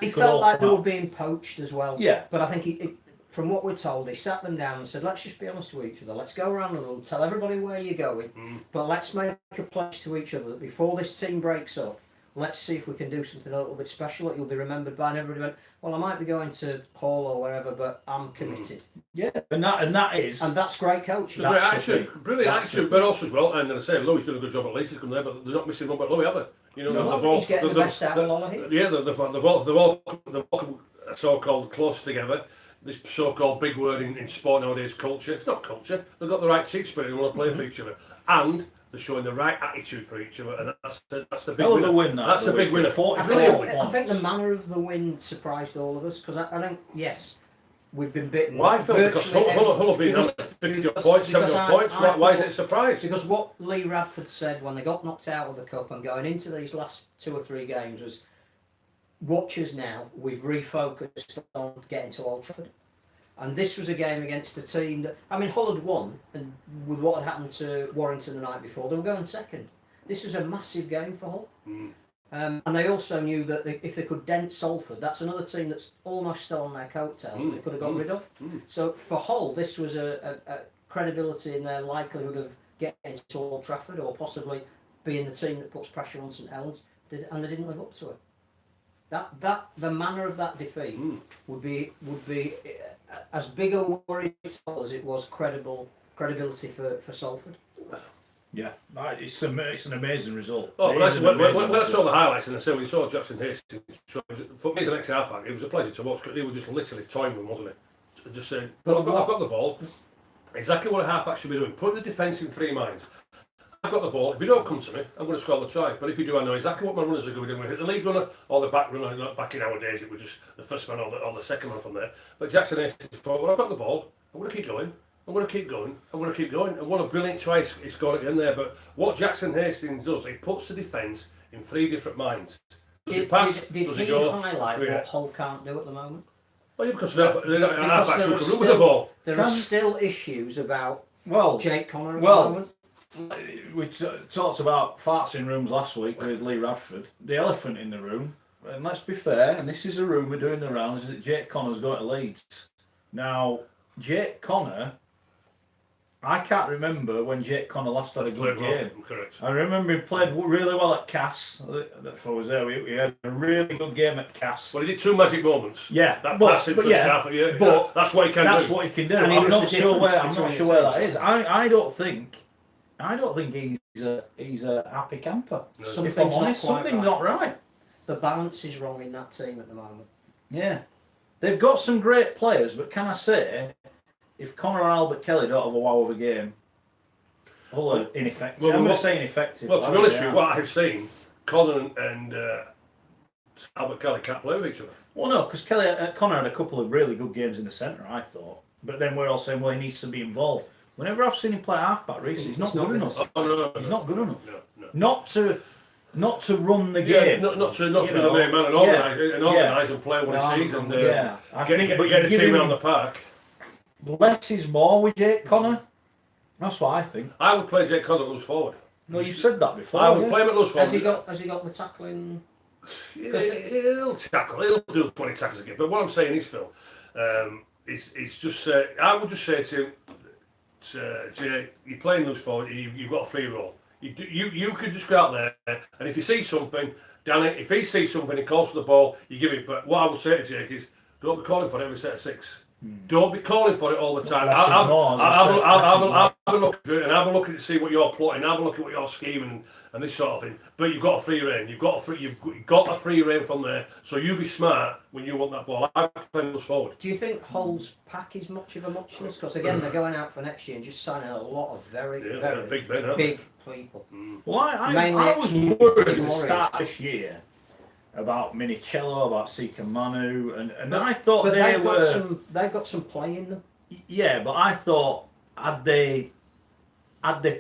he felt like they were being poached as well. Yeah. But I think from what we're told, he sat them down and said, let's just be honest to each other. Let's go around the room, tell everybody where you're going, but let's make a pledge to each other that before this team breaks up, let's see if we can do something a little bit special that you'll be remembered by. And everybody went, well, I might be going to Hull or wherever, but I'm committed. Yeah, and that's great coaching. Great attitude, brilliant attitude, but also as well. And as I say, Louis done a good job at least. He's come there, but they're not missing one but Louis, have they? You know, he's getting the best out of all of it. Yeah, they've all come so-called close together. This so-called big word in sport nowadays, culture. It's not culture. They've got the right team spirit and want to play for each other, and they're showing the right attitude for each other, and that's the big winner. That's the big winner. I think the manner of the win surprised all of us, because I think, yes, we've been bitten. Why, Phil? Because Hull have been 50 points, 70 points. Why is it a surprise? Because what Lee Radford said when they got knocked out of the cup and going into these last 2 or 3 games was, watch us now, we've refocused on getting to Old Trafford. And this was a game against a team that, I mean, Hull had won, and with what had happened to Warrington the night before, they were going second. This was a massive game for Hull. And they also knew that if they could dent Salford, that's another team that's almost still on their coattails that they could have got rid of. So for Hull, this was a credibility in their likelihood of getting to Old Trafford, or possibly being the team that puts pressure on St Helens, and they didn't live up to it. The manner of that defeat would be as big a worry as it was credibility for Salford. Yeah, it's an amazing result. Oh, when I saw the highlights and I said when you saw Jackson Hastings, for me as an ex-half back, it was a pleasure to watch, because he was just literally toying with him, wasn't he? Just saying, I've got the ball. Exactly what a half back should be doing. Put the defence in 3 minds. I've got the ball. If you don't come to me, I'm going to score the try. But if you do, I know exactly what my runners are going to be doing. Hit the lead runner or the back runner. Back in our days, it was just the first man or the second man from there. But Jackson Hastings thought, well, I've got the ball. I'm going to keep going. I'm going to keep going. I'm going to keep going. And what a brilliant try he scored at the end there. But what Jackson Hastings does, he puts the defence in 3 different minds. Does he pass? Did he highlight what Hull can't do at the moment? Well, yeah, because they're half backs who can run with the ball. There are still issues about Jake Connor at the moment. we talked about farts in rooms last week with Lee Radford. The elephant in the room, and let's be fair, and this is a rumour doing the rounds, is that Jake Connor's going to Leeds. Now, Jake Connor, I can't remember when Jake Connor last had a good game. Correct. I remember he played really well at Cass. If I was there, we had a really good game at Cass. Well, he did 2 magic moments. Yeah, That passing for yeah, staff, yeah, but that's what he can do. That's what he can do. And I'm was not the sure where. difference I'm not between sure the where that teams. is. I don't think he's a happy camper. No. If Something's I'm not honest, quite something's right. not right. The balance is wrong in that team at the moment. Yeah, they've got some great players, but can I say, if Connor and Albert Kelly don't have a wow of a game, ineffective. Well, I'm going what- to say ineffective. Well, to be honest with you, what I've seen, Connor and Albert Kelly can't play with each other. Well, no, because Connor had a couple of really good games in the centre, I thought. But then we're all saying, well, he needs to be involved. Whenever I've seen him play half-back recently, he's not good enough. Oh, no, He's not good enough. No. Not to run the Yeah, game. not to be You the know, main man and organise and play what he sees and yeah, I get think, the but you give team him around the park. less is more with Jake Connor. That's what I think. I would play Jake Connor loose forward. No, you said that before. I would yeah. play him at loose forward. Has he got the tackling? Yeah, he'll tackle. He'll do 20 tackles a game. But what I'm saying is, Phil, it's just. I would just say to him, Jay, you're playing loose forward. You've got a free roll. You could just go out there, and if you see something, Danny, if he sees something, he calls for the ball, you give it. But what I would say to Jake is, don't be calling for it every set of 6. Don't be calling for it all the time. Have a look at it and have a look at it to see what you're plotting. Have a look at what you're scheming and this sort of thing. But you've got a free rein. You've got a free rein from there. So you be smart when you want that ball. I play those forward. Do you think Hull's pack is much of a muchness? Because again, they're going out for next year and just signing a lot of very big men, aren't they? big people. Well, I was Mainly worried at the Warriors. start of this year about Minicello, about Sika Manu, and I thought But they've got some play in them. Yeah, but I thought had they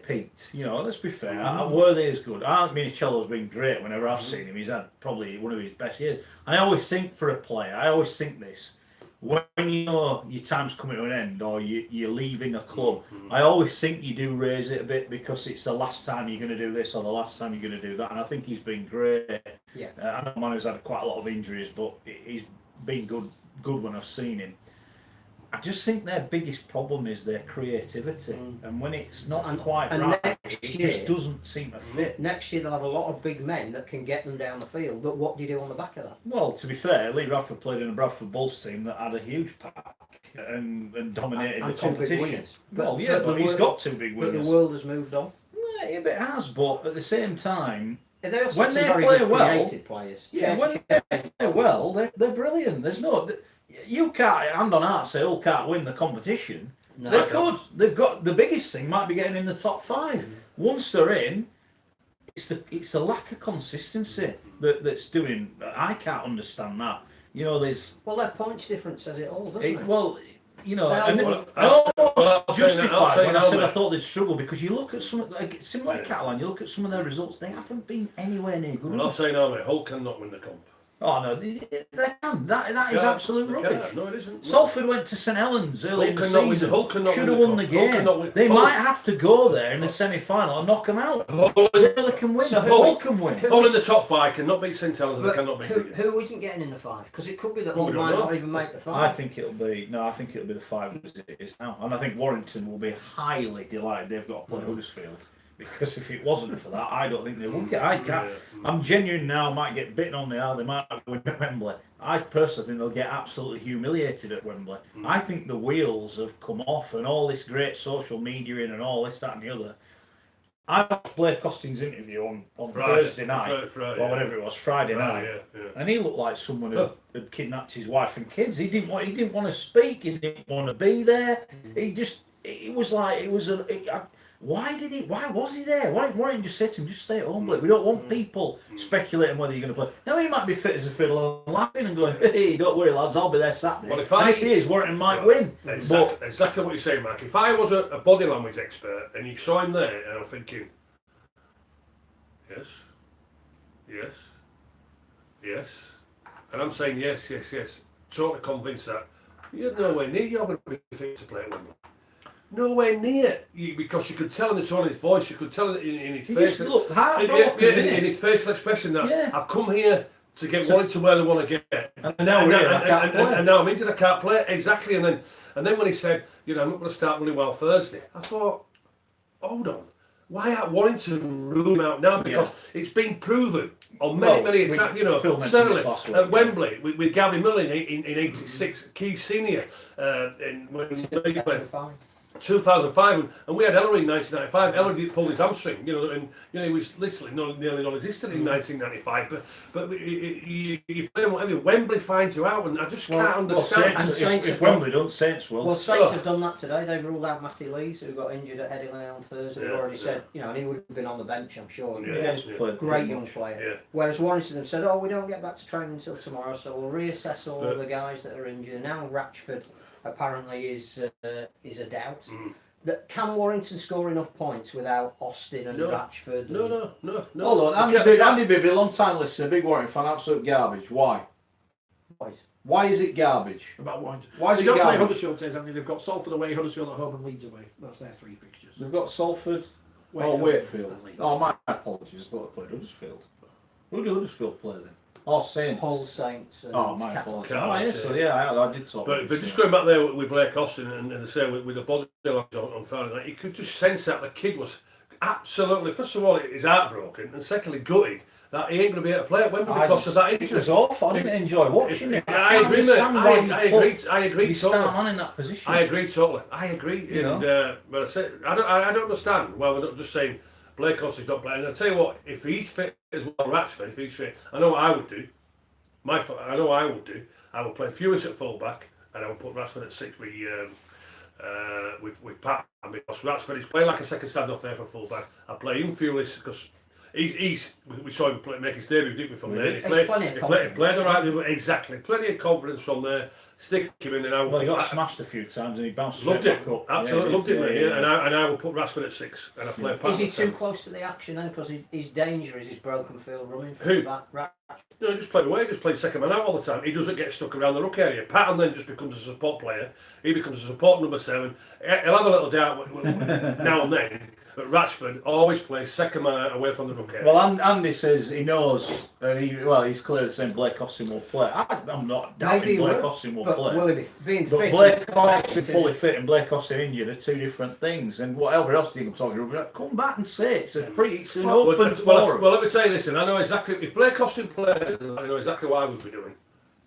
peaked, let's be fair, were they as good? Minicello's been great whenever I've seen him. He's had probably one of his best years. And I always think for a player, I always think this, when you know your time's coming to an end or you're leaving a club, I always think you do raise it a bit because it's the last time you're going to do this or the last time you're going to do that. And I think he's been great. Yeah. I know Manu's had quite a lot of injuries, but he's been good when I've seen him. I just think their biggest problem is their creativity, and when it's not quite right, it just doesn't seem to fit. Next year they'll have a lot of big men that can get them down the field, but what do you do on the back of that? Well, to be fair, Lee Radford played in a Bradford Bulls team that had a huge pack and dominated And the two big competition. winners. But the he's world- got 2 big But winners. the world has moved on. Yeah, it has, but at the same time, There are when some they very play good well, creative players. when they play well, they're brilliant. There's no, you can't hand on heart say Hull can't win the competition. No, They could. They've got the biggest thing might be getting in the top 5. Once they're in, it's the lack of consistency that's doing. I can't understand that. There's Well, their points difference says it all, doesn't it? well, and Well, I almost I'll say justified when I now, said I mate. thought they'd struggle because you look at some similar to Catalan, you look at some of their results, they haven't been anywhere near good Well, I'll enough. tell you now, mate, Hull cannot win the comp. Oh no, they can. That is Yeah, absolute they rubbish. can. No, it isn't. Salford went to St Helens early in the cannot win- season. Hull cannot Should win have the won the cup. Hull game. cannot win- They Hull- might have to go there in the semi-final and knock them out. Hull They can win. So Hull can win. who- Hull in the top 5 cannot beat St Helens and they But cannot beat Wigan. who isn't getting in the 5? Because it could be that Well, Hull we don't might know. not even make the 5. I think it'll be the 5 as it is now, and I think Warrington will be highly delighted they've got to play Huddersfield. Because if it wasn't for that, I don't think they would get. I'm genuine now. Might get bitten on the eye. They might win at Wembley. I personally think they'll get absolutely humiliated at Wembley. I think the wheels have come off, and all this great social media in, and all this, that, and the other. I watched Blair Costing's interview on Thursday night, Friday, or whatever it was, Friday night, yeah. and he looked like someone who had kidnapped his wife and kids. He didn't want to speak. He didn't want to be there. It was like why was he there? Why didn't you just say to him, just stay at home, Blake? We don't want people speculating whether you're going to play. Now he might be fit as a fiddle and laughing and going, hey, don't worry lads, I'll be there Saturday. Well, if he is, Warrington might win. Exactly what you're saying, Mark. If I was a body language expert and you saw him there and I'm thinking, yes, and I'm saying yes, totally convinced that you're nowhere near you're going to be fit to play at Wembley. nowhere near. Because you could tell in the tone of his voice, you could tell in his He face. just looked in heartbroken. his facial expression that Yeah. I've come here to get wanted to where they want to get. And now we're here, I can't play. And now I'm injured, I can't play. Exactly. And then when he said, I'm not going to start really well Thursday, I thought, hold on. Why aren't Warrington ruling him out now? Because it's been proven on many attacks, certainly at Wembley with Gary Miller in 86, Keith Senior in 2005, and we had Ellery in 1995. Ellery pulled his hamstring, and he was literally nearly non-existent in 1995. But you play whatever. Wembley finds you out, and I just can't understand. Saints, if Wembley don't, Saints will. Well, Saints have done that today. They've ruled out Matty Lees, who got injured at Headingley on Thursday. They've already said, and he would have been on the bench, I'm sure. Great young player. Yeah. Whereas Warrington have said, we don't get back to training until tomorrow, so we'll reassess all the guys that are injured. Now Ratchford apparently is a doubt. That can Warrington score enough points without Austin and Ratchford? No. Hold on, Andy Bibby, long time listener, big Warrington fan, absolute garbage. Why? Why is it garbage? About Warrington. Why is They it don't play garbage? Huddersfield today, haven't they? They've got Salford away, Huddersfield at home, and Leeds away. That's their 3 fixtures. They've got Salford. Wakefield. Oh, my apologies. I thought they played Huddersfield. Who did Huddersfield play then? Oh, Saints. Hull Saints. And My Castle. apologies. I did talk. But just going back there with Blake Austin and they say with the body language on Friday night, you could just sense that the kid was absolutely, first of all, he's heartbroken, and secondly, gutted that he ain't going to be able to play at Wembley because of that It injury. was awful. I didn't enjoy watching it. I agree, mate. I agree You totally. start man in that position. I agree totally. I agree. But I say I don't understand why we're not just saying Blake Austin's not playing. And I tell you what, if he's fit as well, Ratchford, if he's fit, I know what I would do. I would play Fewis at fullback, and I would put Ratchford at 6 with Pat, because Ratchford is playing like a second standoff there for fullback. I play him Fewis because we saw him make his debut, didn't we, from there? He played the right, exactly. Plenty of confidence from there. Stick him in, and he got smashed a few times and he bounced loved straight it. back up. Absolutely loved it, mate. And I will put Rashford at 6, and I play Pat. Is he too close to the action then? Because his danger is his broken field running. Who? Back. No, he just played away. He just played second man out all the time. He doesn't get stuck around the ruck area. Patton then just becomes a support player. He becomes a support number 7. He'll have a little doubt now and then. But Rashford always plays second man out away from the ruck area. Well, Andy says he knows, and he's clearly saying Blake Austin will play. I'm not doubting Blake Austin will play. Will he be being but fit? Blake Austin fully fit and Blake Austin injured are 2 different things. And whatever else you can talk about, come back and say it. It's an open forum. Well, let me tell you this, and I know exactly, if Blake Austin played, I know exactly what I would be doing.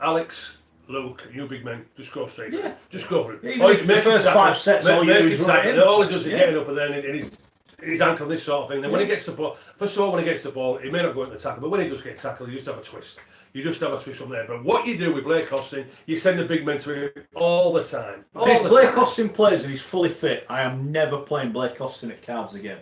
Alex, Luke, you big men, just go straight. Yeah. Just go for it. Even if the first 5 sets, all you do is run it in. All he does is getting up and then his ankle, this sort of thing. Then when he gets the ball, first of all, when he gets the ball, he may not go into the tackle, but when he does get tackled, you just have a twist. You just have a twist from there. But what you do with Blake Austin, you send the big men to him all the time. If Blake Austin plays and he's fully fit, I am never playing Blake Austin at Cards again.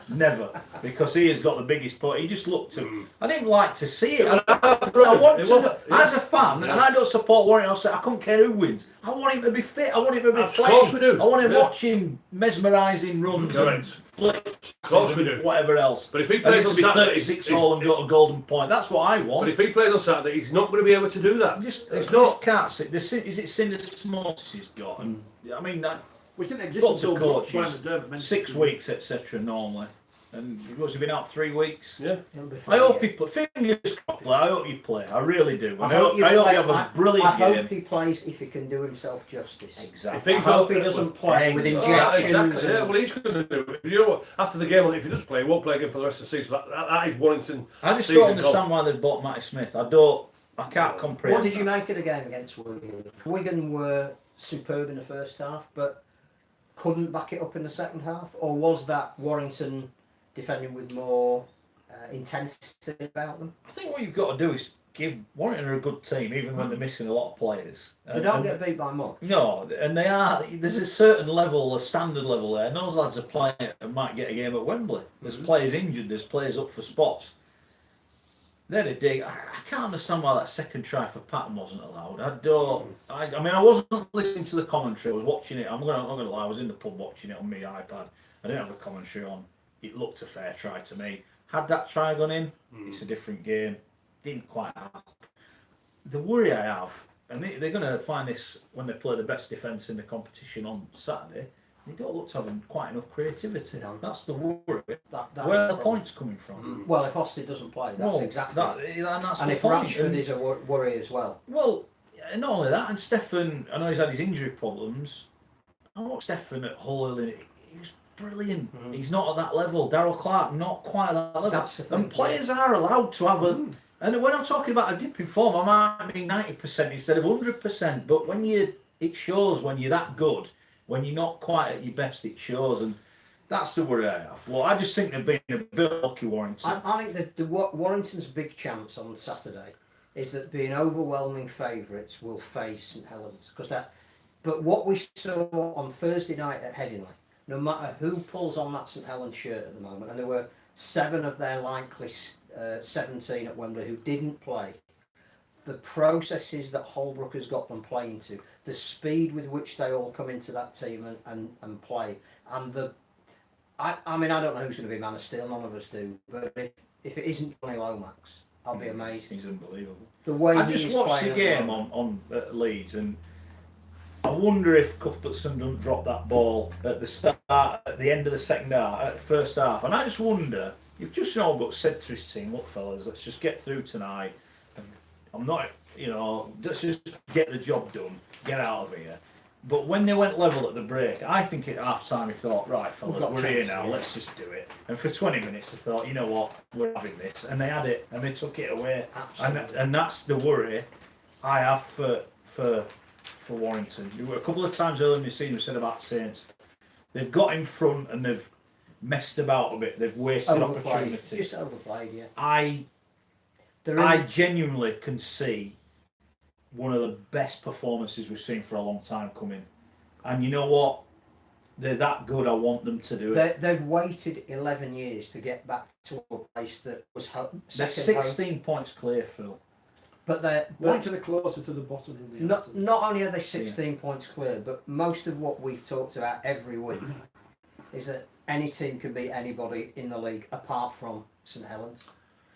Never, because he has got the biggest point. He just looked to. I didn't like to see it. As a fan, and I don't support Warrington. I couldn't care who wins. I want him to be fit. I want him to be playing. Of course we do. I want to watch him mesmerising runs and flicks. Of course we do. Whatever else. But if he plays to on be Saturday, 36 all and got a golden point, that's what I want. But if he plays on Saturday, he's not going to be able to do that. It's not. Can't see. Is it syndesmosis he's got? And I mean that. Which didn't exist Lots of until coaches, 6 weeks, etc. normally. And what's he been out 3 weeks? Yeah. I hope he plays. Fingers crossed. I hope you play. I really do. I hope you have a brilliant game. I hope he plays if he can do himself justice. Exactly. I hope he doesn't play with injections. Exactly. Yeah. Well, he's going to do it. You know what? After the game, if he does play, he won't play again for the rest of the season. That is Warrington. I just don't understand why they bought Matty Smith. I can't comprehend. What did you make of the game against Wigan? Wigan were superb in the first half, but couldn't back it up in the second half? Or was that Warrington defending with more intensity about them? I think what you've got to do is give Warrington a good team, even when they're missing a lot of players. They don't get beat by much. No, and they are. There's a certain level, a standard level there. And those lads are playing and might get a game at Wembley. There's players injured, there's players up for spots. Then a dig. I can't understand why that second try for Patton wasn't allowed. I mean, I wasn't listening to the commentary. I was watching it. I'm not going to lie. I was in the pub watching it on my iPad. I didn't have the commentary on. It looked a fair try to me. Had that try gone in, it's a different game. Didn't quite happen. The worry I have, and they're going to find this when they play the best defence in the competition on Saturday, they don't look to have quite enough creativity. No. That's the worry. That Where are is the the points coming from? Well, if Austin doesn't play, that's Well, exactly that, it. and that's And the if point. Rashford And- is a worry as well. Well, not only that, and Stefan, I know he's had his injury problems. I watched Stefan at Hull, and he was brilliant. He's not at that level. Darryl Clark, not quite at that level. That's the thing, And players are allowed to have a. And when I'm talking about a dip in form, I might mean 90% instead of 100%. But when it shows when you're that good. When you're not quite at your best, it shows, and that's the worry I have. Well, I just think they've been a bit lucky, Warrington. I think that Warrington's big chance on Saturday is that being overwhelming favourites will face St Helens But what we saw on Thursday night at Headingley, no matter who pulls on that St Helens shirt at the moment, and there were 7 of their likely 17 at Wembley who didn't play. The processes that Holbrook has got them playing to, the speed with which they all come into that team and play, and I mean, I don't know who's going to be man of steel, none of us do, but if it isn't Johnny Lomax, I'll be amazed. He's unbelievable. The way I he just is watched playing the at game moment. on Leeds, and I wonder if Cuthbertson don't drop that ball at the end of the second half, at the first half, and I just wonder if Justin Holbrook said to his team, "Look, fellas, let's just get through tonight. I'm not, let's just get the job done, get out of here." But when they went level at the break, I think at half time he thought, "Right, fellas, we're here now, let's just do it." And for 20 minutes they thought, "You know what, we're having this." And they had it, and they took it away. Absolutely. And that's the worry I have for Warrington. There were a couple of times earlier in the season we said about Saints, they've got in front and they've messed about a bit, they've wasted opportunities. Just overplayed, yeah. I genuinely can see one of the best performances we've seen for a long time coming. And you know what? They're that good, I want them to do it. They've waited 11 years to get back to a place that was They're 16 points clear, Phil. But they're Warrington are closer to the bottom than the outer. not only are they 16 points clear, but most of what we've talked about every week is that any team can beat anybody in the league apart from St Helens.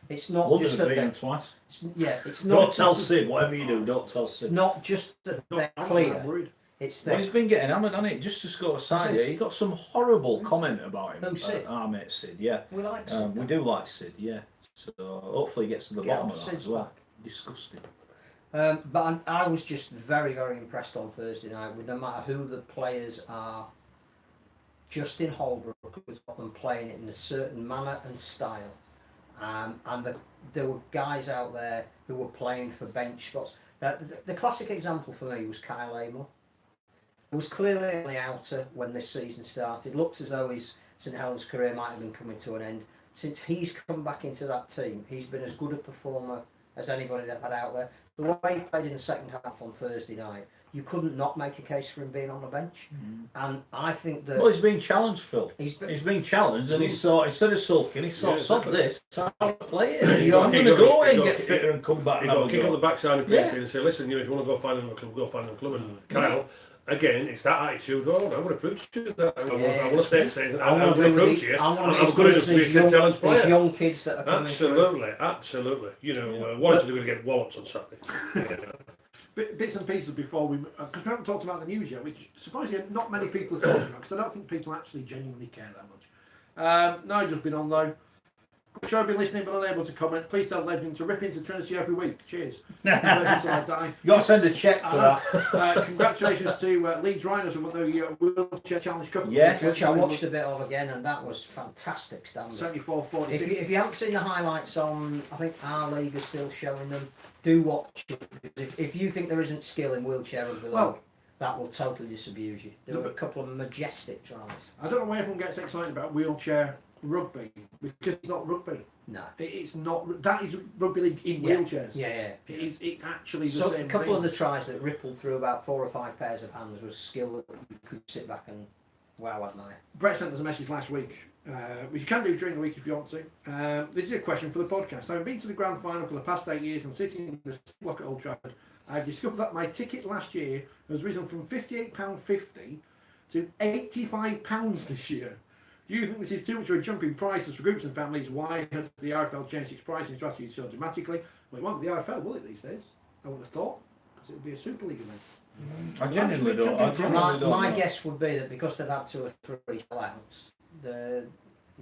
It's not London just have that beaten they're, them twice. it's Don't not tell Sid, whatever you do, don't tell it's Sid. not just that they're I'm clear. worried. It's Well, that he's been getting hammered, hasn't he? Just to score a side Has he? here. He got some horrible comment about him. Who, Sid? Our mate Sid, yeah. we like. We do like Sid, yeah. So hopefully he gets to the Get bottom off of that Sid's as well. back. Disgusting. But I was just very, very impressed on Thursday night with no matter who the players are. Justin Holbrook has got them playing it in a certain manner and style. There were guys out there who were playing for bench spots. The classic example for me was Kyle Amor. He was clearly on the outer when this season started. Looked as though his St Helens career might have been coming to an end. Since he's come back into that team, he's been as good a performer as anybody they've had out there. The way he played in the second half on Thursday night, you couldn't not make a case for him being on the bench. And I think that Well, he's been challenged, Phil. he's been, He's been challenged, and he saw, instead of sulking, he thought, Yeah, "Sod exactly. this, I'll play it. You got- I'm going you to got- go away you and got- get fitter and come back You and got have to a kick on go." the backside of Yeah. Casey and say, "Listen, if you want to go find another club, go find another club." And Kyle, again, it's that attitude. "Oh, I'm going to prove to you that I want to stay at Saints. I'm going to prove to you. I'm good enough to be a St Helens these player." young kids that are coming Absolutely, absolutely. Warrington are going to get wallops on Saturday. Bits and pieces before we, because we haven't talked about the news yet, which surprisingly not many people are talking about, because I don't think people actually genuinely care that much. Nigel's been on though. Sure, I've been listening but unable to comment. Please tell Legend to rip into Trinity every week. Cheers. Legend till I die. You got to send a cheque for that. Congratulations to Leeds Rhinos who won the Wheelchair Challenge Cup. Yes. which I watched a bit of again, and that was fantastic standing. 74-46. If you haven't seen the highlights on, I think our league is still showing them. Do watch it. If you think there isn't skill in wheelchair rugby league, Well, that will totally disabuse you. There were a couple of majestic tries. I don't know why everyone gets excited about wheelchair rugby, because it's not rugby. No. It's not. That is rugby league in Yeah. wheelchairs. Yeah. It's actually the So same a couple thing. of the tries that rippled through about 4 or 5 pairs of hands was skill that you could sit back and wow admire. Brett sent us a message last week, which you can do during the week if you want to. This is a question for the podcast. I've been to the grand final for the past 8 years and sitting in the block at Old Trafford. I've discovered that my ticket last year has risen from £58.50 to £85 this year. Do you think this is too much of a jump in prices for groups and families? Why has the RFL changed its pricing strategy so dramatically? Well, it won't be the RFL, will it, these days? I would have thought, because it would be a Super League event. I genuinely don't. I genuinely don't My know. guess would be that because they've had 2 or 3 sellouts, they're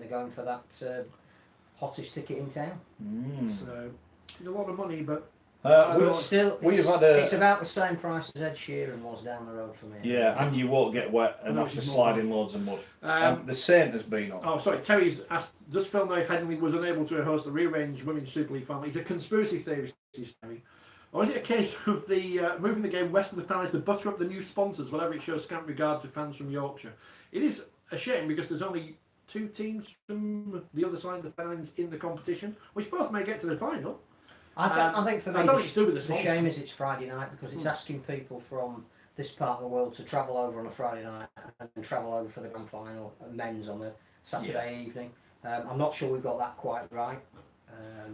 going for that hottest ticket in town. So it's a lot of money, but We've Still, we've it's, had a it's about the same price as Ed Sheeran was down the road from here. yeah, and you won't get wet and No, have to which is slide more in loads of mud. um, The Saint has been on. oh, sorry. Terry's asked, does Phil know if Headingley was unable to host the rearranged Women's Super League final? He's a conspiracy theorist, is Terry. Or is it a case of the moving the game west of the Pennines to butter up the new sponsors, whatever it shows scant regard to fans from Yorkshire? It is a shame because there's only 2 teams from the other side of the Pennines in the competition, which both may get to the final. I think for me, I don't think it's to do with the the sponsor. shame is it's Friday night because it's asking people from this part of the world to travel over on a Friday night and then travel over for the grand final men's on a Saturday evening. I'm not sure we've got that quite right.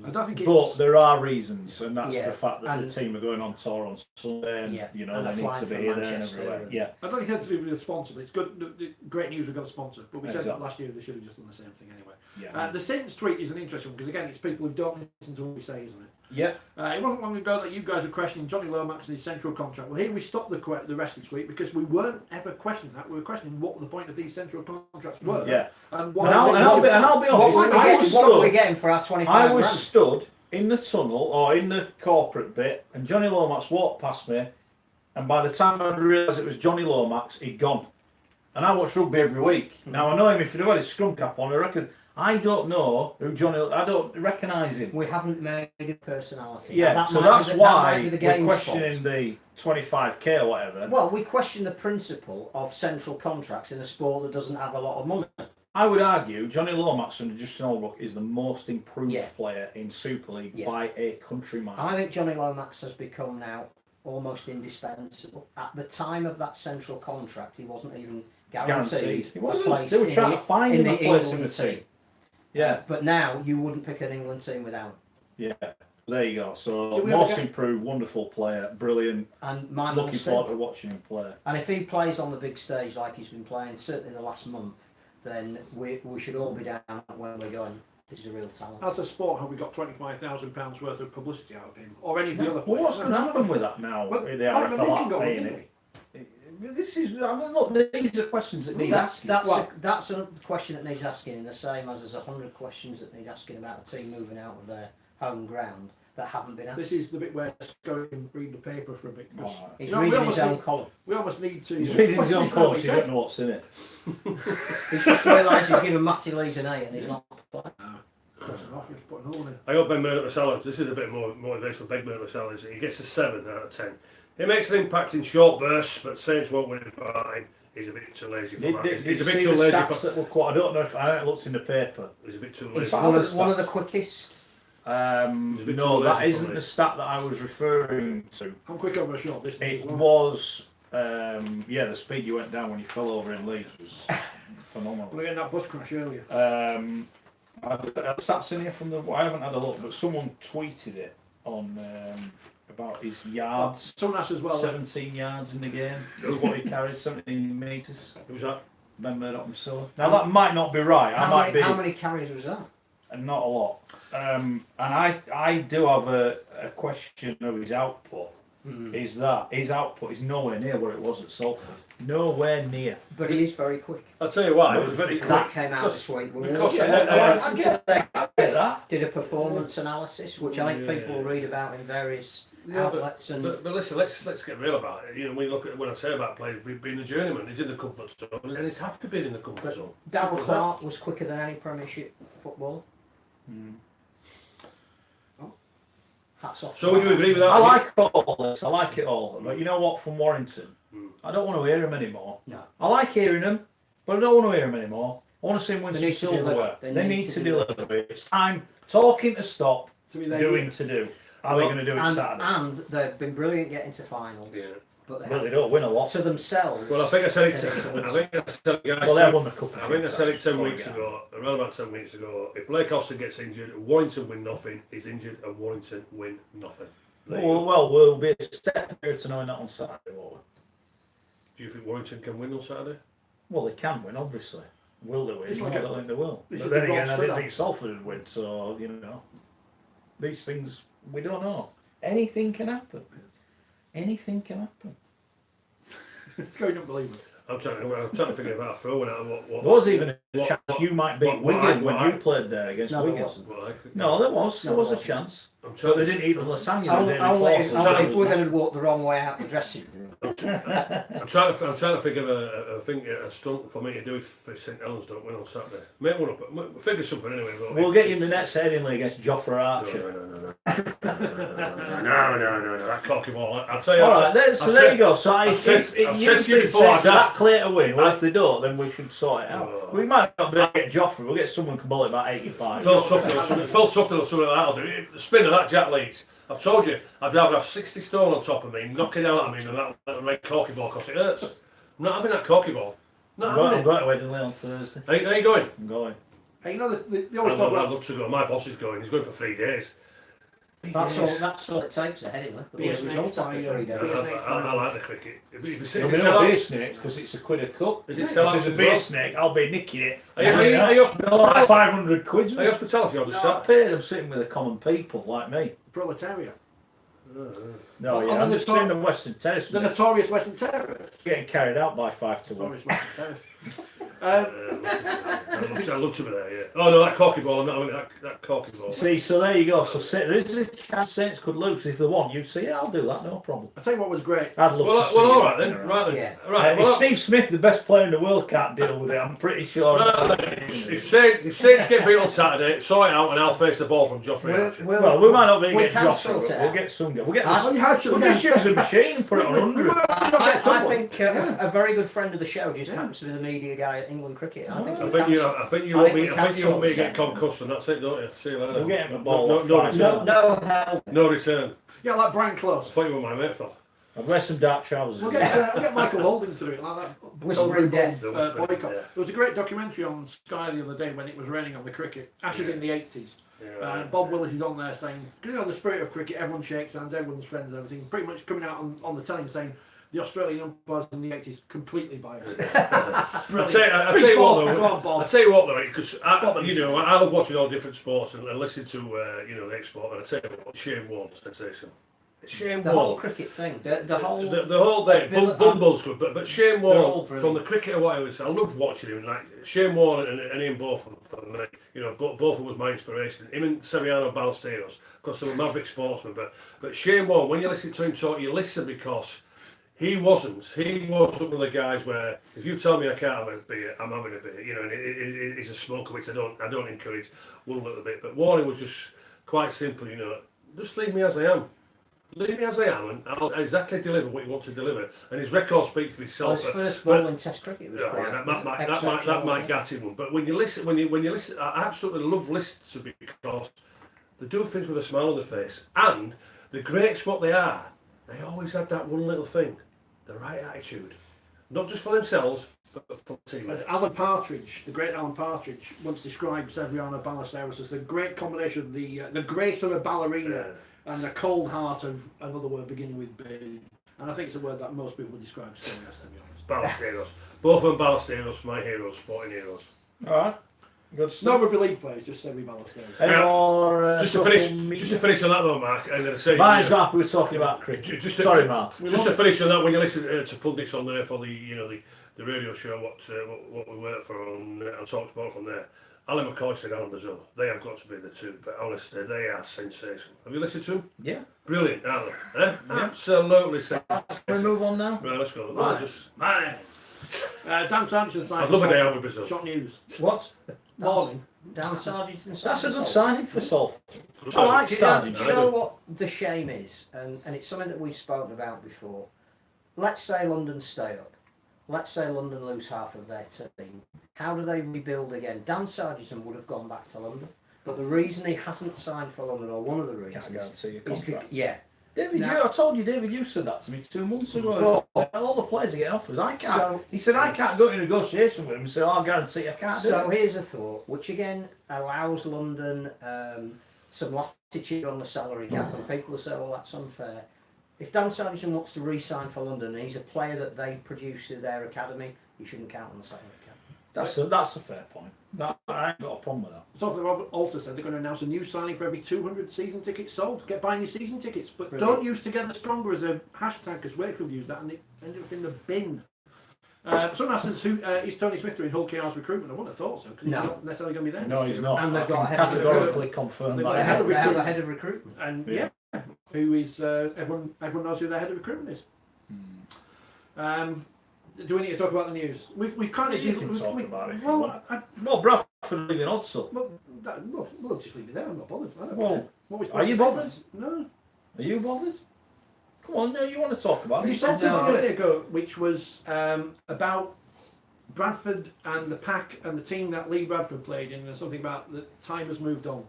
I don't think it's. But there are reasons, and that's Yeah, the fact that and- the team are going on tour on Sunday, and Yeah, you know and they they're need flying to be from here, there, and Manchester everywhere. and- Yeah, I don't think it has to do with the sponsor, but it's good. Great news we've got a sponsor. But we said that Exactly. last year they should have just done the same thing anyway. yeah, The Saints tweet is an interesting one because again, it's people who don't listen to what we say, isn't it? yeah. It wasn't long ago that you guys were questioning Johnny Lomax and his central contract. Well, here we stopped the rest of the tweet because we weren't ever questioning that. We were questioning what the point of these central contracts were. Yeah. And And what I'll be honest. What were we getting for our 25 I was grand? stood in the tunnel or in the corporate bit, and Johnny Lomax walked past me, and by the time I realised it was Johnny Lomax, he'd gone. And I watch rugby every week. Now I know him if he'd have had his scrum cap on. I reckon I don't know who Johnny. I don't recognise him. We haven't made a personality. Yeah, That so might that's be why the we're game's questioning fault. the 25k or whatever. Well, we question the principle of central contracts in a sport that doesn't have a lot of money. I would argue Johnny Lomax under Justin Holbrook is the most improved Yeah. player in Super League Yeah. by a country mile. I think Johnny Lomax has become now almost indispensable. At the time of that central contract, he wasn't even guaranteed He a wasn't. place They were trying in to find in him a the place in the England team. Yeah, But now you wouldn't pick an England team without him. yeah. There you go. So Did we ever most get- improved, wonderful player, brilliant. And my Looking mum's forward still. to watching him play. And if he plays on the big stage like he's been playing, certainly the last month, then we should all be down when we're going. This is a real talent. As a sport, have we got £25,000 worth of publicity out of him, or any of the other Well, players? what's going to happen with that now? Well, The Mark Van RFL Lincoln aren't got one, paying didn't it. he? This is. I mean, look, these are questions that need asking. That's a question that needs asking, in the same as there's 100 questions that need asking about a team moving out of their home ground that haven't been asked. This is the bit where Scott can read the paper for a bit. 'Cause Oh, He's No, we reading almost his own need- column. we almost need to. he's reading his own Listen to what quotes. he You said. don't know what's in it. He's just realised he's given Matty Lees an 8 and he's not playing. Crossing off, you have to put another one in. I got Ben Murdoch Salads. This is a bit more motivational. Ben Murdoch Salads. He gets a 7 out of 10. He makes an impact in short bursts, but Saints won't win it by him. He's a bit too lazy for Did, that. did, He's did a you bit see too the lazy stats for. that were quite? I don't know if I haven't looked in the paper. He's a bit too He's lazy. fact- one of the quickest. He's a bit No, too that lazy isn't for the me. stat that I was referring to. I'm quick over a short distance It as well. was, the speed you went down when you fell over in Leeds was phenomenal. We were in that bus crash earlier. Are the stats in here from the? I haven't had a look, but someone tweeted it on about his yards. Someone asked as well. 17 yards in the game. That's what he carried, 17 metres. Who's that? Ben Murdoch himself. Now that might not be right. How many carries was that? Not a lot. And I do have a question of his output. Is that his output is nowhere near where it was at Salford. Nowhere near. But he is very quick. I'll tell you why. It was very quick. That came out Because- this week. We because all- I get that. did a performance analysis, which I think Yeah. people read about in various Yeah, outlets. And But listen, let's get real about it. You know, when you look at when I say about players being a journeyman, he's in the comfort zone and he's happy being in the comfort But zone. Darryl Simple as Clark was quicker than any Premiership footballer. Hats off. So would you agree with that? I like all this. I like it all. But you know what? From Warrington, I don't want to hear him anymore. No. I like hearing him, but I don't want to hear him anymore. I want to see him win They some need to deliver. silverware. They They need need to to deliver. deliver. It's time talking to stop, To be there. doing to do. Are they Well, going to do it And, Saturday? and they've been brilliant getting to finals. Yeah. But they Well, they have don't win a lot. to themselves. Well, I think I said it. they need to win I think I said it, guys. Well, they won the cup. I think I said it 10 weeks ago, around about 10 weeks ago. If Blake Austin gets injured, Warrington win nothing. He's injured, and Warrington win nothing. There you go. Well, we'll be a step nearer to knowing that on Saturday, won't we? Do you think Warrington can win on Saturday? Well, they can win, obviously. Will they win? It's I like don't think they will. this But is then the again, I gold didn't standard. think Salford would win, so, you know. These things, we don't know. Anything can happen. Anything can happen. It's going unbelievable. I'm trying to figure out throwing out what. There was even a what- chance what- you might beat what Wigan when I- you played there against No, there Wigan. wasn't. what I could- No, there was. No, There was there a chance. I'm But trying they to- didn't eat the lasagna the Only, day only before. if, so only it if was- we're going to walk the wrong way out the dressing room. I'm trying to figure a stunt for me to do if St Helens don't win on Saturday. Make one up. Figure something anyway. But We'll get you in the next heading against Joffrey Archer. No. That cocky ball. I'll tell you. Alright, there you go. So I've said to you if before, that clear to win, well, if they don't, then we should sort it out. Oh. We might not be able to get Joffrey, we'll get someone who can bowl it about 85. Phil Tufton or something like that'll do. The spin of that Jack Leeds. I've told you, I'd rather have 60 stone on top of me, knocking out at me than that little red corky ball because it hurts. I'm not having that corky ball. Not I'm having going it. to Wembley on Thursday. Are you going? I'm going. Hey, you know, they I'd always talk about love to go. My boss is going. He's going for 3 days. That's all it takes at Headingley. Be a The snake results after by, 3 days. I like the cricket. Is it There'll be sell no beer out? snakes because it's a quid a cup. Is it If sell out there's a as beer well? snake, I'll be nicking it. Are you No, like hospitality? 500 quid. Are you hospitality or No, just I've sat? paid. I'm sitting with the common people like me. proletariat. No, Well, yeah, I'm I'm the just top- in the Western Terrace. The mate. notorious Western Terrorists. Getting carried out by 5 to 1. Notorious Western Terrorists. I'd love to be there, yeah. Oh no, that corky ball, I'm not having that corky ball. See, so there you go. So there is a chance Saints could lose if they want. You'd say, yeah, I'll do that, no problem. I tell you what was great. I'd love to Well, see well, it. all right then, right then. Yeah. Right, If well, Steve Smith, the best player in the world, can't deal with it, I'm pretty sure. if Saints get beat on Saturday, sort it out and I'll face the ball from Joffrey Archer. Well, we might not be able we to get can Joffrey, sort it but we'll out. get some. We'll get. Oh, you had to We'll just use a machine and put it on 100. I think a very good friend of the show just happens to be the media guy at England Cricket. I think I think you want me to get concussed and that's it, don't you? See you later. We'll get him the ball. No off return. five. no hell. No return. Yeah, like Brian I Close. thought you were my mate, Phil. I'll wear some dark trousers. We'll get Michael Holding to do it like that. Whispering Death. The Whispering Boycott. Death. There was a great documentary on Sky the other day when it was raining on the cricket. Ashes in the 80s. Yeah. And Bob Willis is on there saying, you know, the spirit of cricket, everyone shakes hands, everyone's friends, everything. Pretty much coming out on the telly saying the Australian umpires in the 80s completely biased. I tell you what Go though, on, Bob. I tell you what though, because Bob and you know I love watching all different sports and listening to the export. And I tell you what, Shane Warne sensation. Shane The whole Warne. cricket thing. The whole. The whole thing, Bumble's good, but Shane They're all Warne, brilliant. from the cricket or whatever, I love watching him. Like Shane Warne and Ian Beaufort, both was my inspiration. Him and Severiano Ballesteros, because they were maverick sportsmen. But Shane Warne, when you listen to him talk, you listen because he was one of the guys where if you tell me I can't have a beer, I'm having a beer. You know, and he's a smoker, which I don't encourage one little bit. But Warne was just quite simple, you know, just leave me as I am. Leave me as I am, and I'll exactly deliver what you want to deliver. And his record speaks for Well, itself. his first ball in Test cricket was Yeah, quite that might get him one. But when you listen, I absolutely love listening to them because they do things with a smile on their face, and the greats what they are, they always had that one little thing, the right attitude, not just for themselves, but for the team. As Alan Partridge, the great Alan Partridge, once described Severiano Ballesteros as the great combination of the grace of a ballerina and the cold heart of another word beginning with B. And I think it's a word that most people describe Stoney as, to be honest. Ballesteros, both of them Ballesteros, my heroes, sporting heroes. Alright. Good No stuff. rugby league players, just Sevi Ballesteros. Any more, Just to social media? finish on that though, Mark, and then say. Mine's up. We were talking about cricket. Sorry, Matt. Just to finish on that, when you listen to pundits on there for the radio show, what we work for on TalkSport from there, Alan McCoy said Alan Brazil. They have got to be the two, but honestly, they are sensational. Have you listened to them? Yeah. Brilliant, aren't they? Absolutely sensational. Can we move on now? Right, let's go. Right. Just, Man. Dan Sanchez I'd signed love a for day out with Brazil. Shot News. What? Morning. Dan Sargent and That's a good Salford. signing for Salford. Good I like signing. Sargent. Do you know what the shame is? And it's something that we've spoken about before. Let's say London stay up. Let's say London lose half of their team. How do they rebuild again? Dan Sargent would have gone back to London. But the reason he hasn't signed for London, or one of the reasons, Can't guarantee your is contract. yeah. David, No. I told you, David, you said that to me 2 months ago. All the players are getting offers. I can't. So- He said, I can't go into negotiation with him and say, I'll guarantee I can't do So it. here's a thought, which again allows London some latitude on the salary cap, and people will say, well, that's unfair. If Dan Sargent wants to re-sign for London and he's a player that they produce through their academy, you shouldn't count on the salary cap. That's a fair point. I ain't got a problem with that. So they've also said they're going to announce a new signing for every 200 season tickets sold. Get buying your season tickets, but Brilliant. don't use Together Stronger as a hashtag because Wakefield used that and it ended up in the bin. Someone asked us who is Tony Smith doing Hull KR's recruitment. I wouldn't have thought so because No. he's not necessarily going to be there. No, he's not. And they've I got can a head of categorically confirm They've got that. a head of They have a recruitment. head of recruitment. And Yeah. who is everyone knows who their head of recruitment is. Do we need to talk about the news? We've kind of You can talk about it if you Well, want. Well, Bradford leaving Odsall. we'll just leave it there. I'm not bothered. I don't Well, care. What we are supposed you to say? bothered? No. Are you bothered? Come on, no, you want to talk about it. You said No. something a minute ago, which was about Bradford and the pack and the team that Lee Bradford played in, and something about the time has moved on,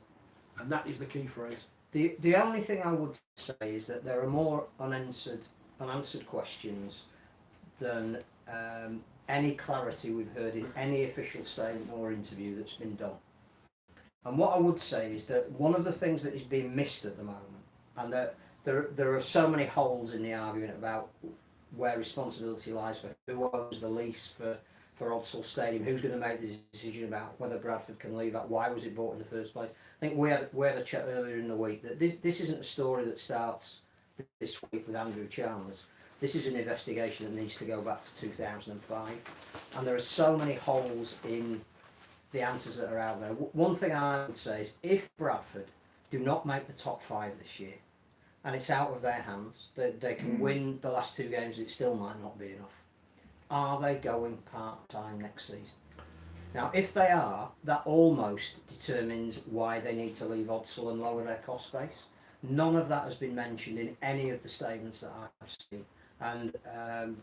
and that is the key phrase. The only thing I would say is that there are more unanswered questions than any clarity we've heard in any official statement or interview that's been done. And what I would say is that one of the things that is being missed at the moment, and that there are so many holes in the argument about where responsibility lies for who owns the lease for Odsall Stadium, who's going to make the decision about whether Bradford can leave that, why was it bought in the first place. I think we had a chat earlier in the week that this isn't a story that starts this week with Andrew Chalmers. This is an investigation that needs to go back to 2005, and there are so many holes in the answers that are out there. One thing I would say is if Bradford do not make the top 5 this year, and it's out of their hands, they can win the last 2 games, it still might not be enough. Are they going part-time next season? Now, if they are, that almost determines why they need to leave Odsall and lower their cost base. None of that has been mentioned in any of the statements that I've seen. And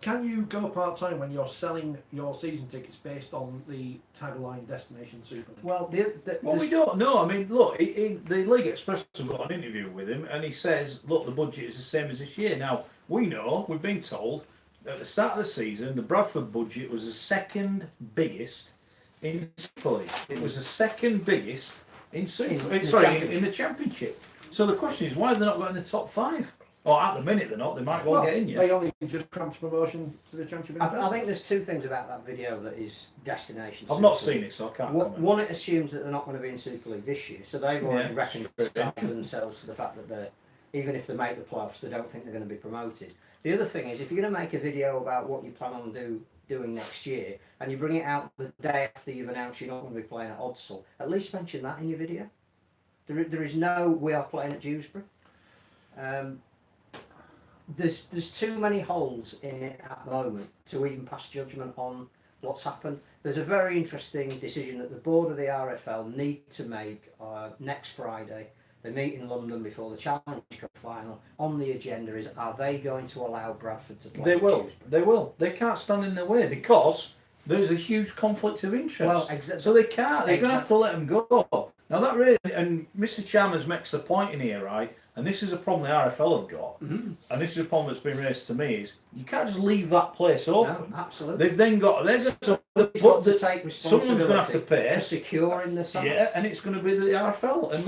Can you go part time when you're selling your season tickets based on the tagline Destination Super League? well, Well, we don't know. I mean, look, the League Express have got an interview with him, and he says, look, the budget is the same as this year. Now, we know, we've been told, at the start of the season, the Bradford budget was the second biggest in Super League. It was the second biggest in the Championship. So the question is, why have they not got in the top 5? Or at the minute they're not. They might well get in yet. They only just cramped promotion to the Championship. I think there's 2 things about that video that is destination. I've not seen it, so I can't comment. One, it assumes that they're not going to be in Super League this year, so they've already reconciled themselves to the fact that they're, even if they make the playoffs, they don't think they're going to be promoted. The other thing is, if you're going to make a video about what you plan on doing next year, and you bring it out the day after you've announced you're not going to be playing at Odsall, at least mention that in your video. There is no we are playing at Dewsbury. There's too many holes in it at the moment to even pass judgment on what's happened. There's a very interesting decision that the board of the RFL need to make next Friday. They meet in London before the Challenge Cup final. On the agenda is, are they going to allow Bradford to play? They will. They will. They can't stand in their way because there's a huge conflict of interest. Well, exactly. So they can't. They're going to have to let them go. Now that really, and Mr. Chalmers makes the point in here, right? And this is a problem the RFL have got, and this is a problem that's been raised to me: is you can't just leave that place open. No, absolutely. They've then got He's got to take responsibility someone's going to have to pay for securing the sites. Yeah, and it's going to be the RFL. And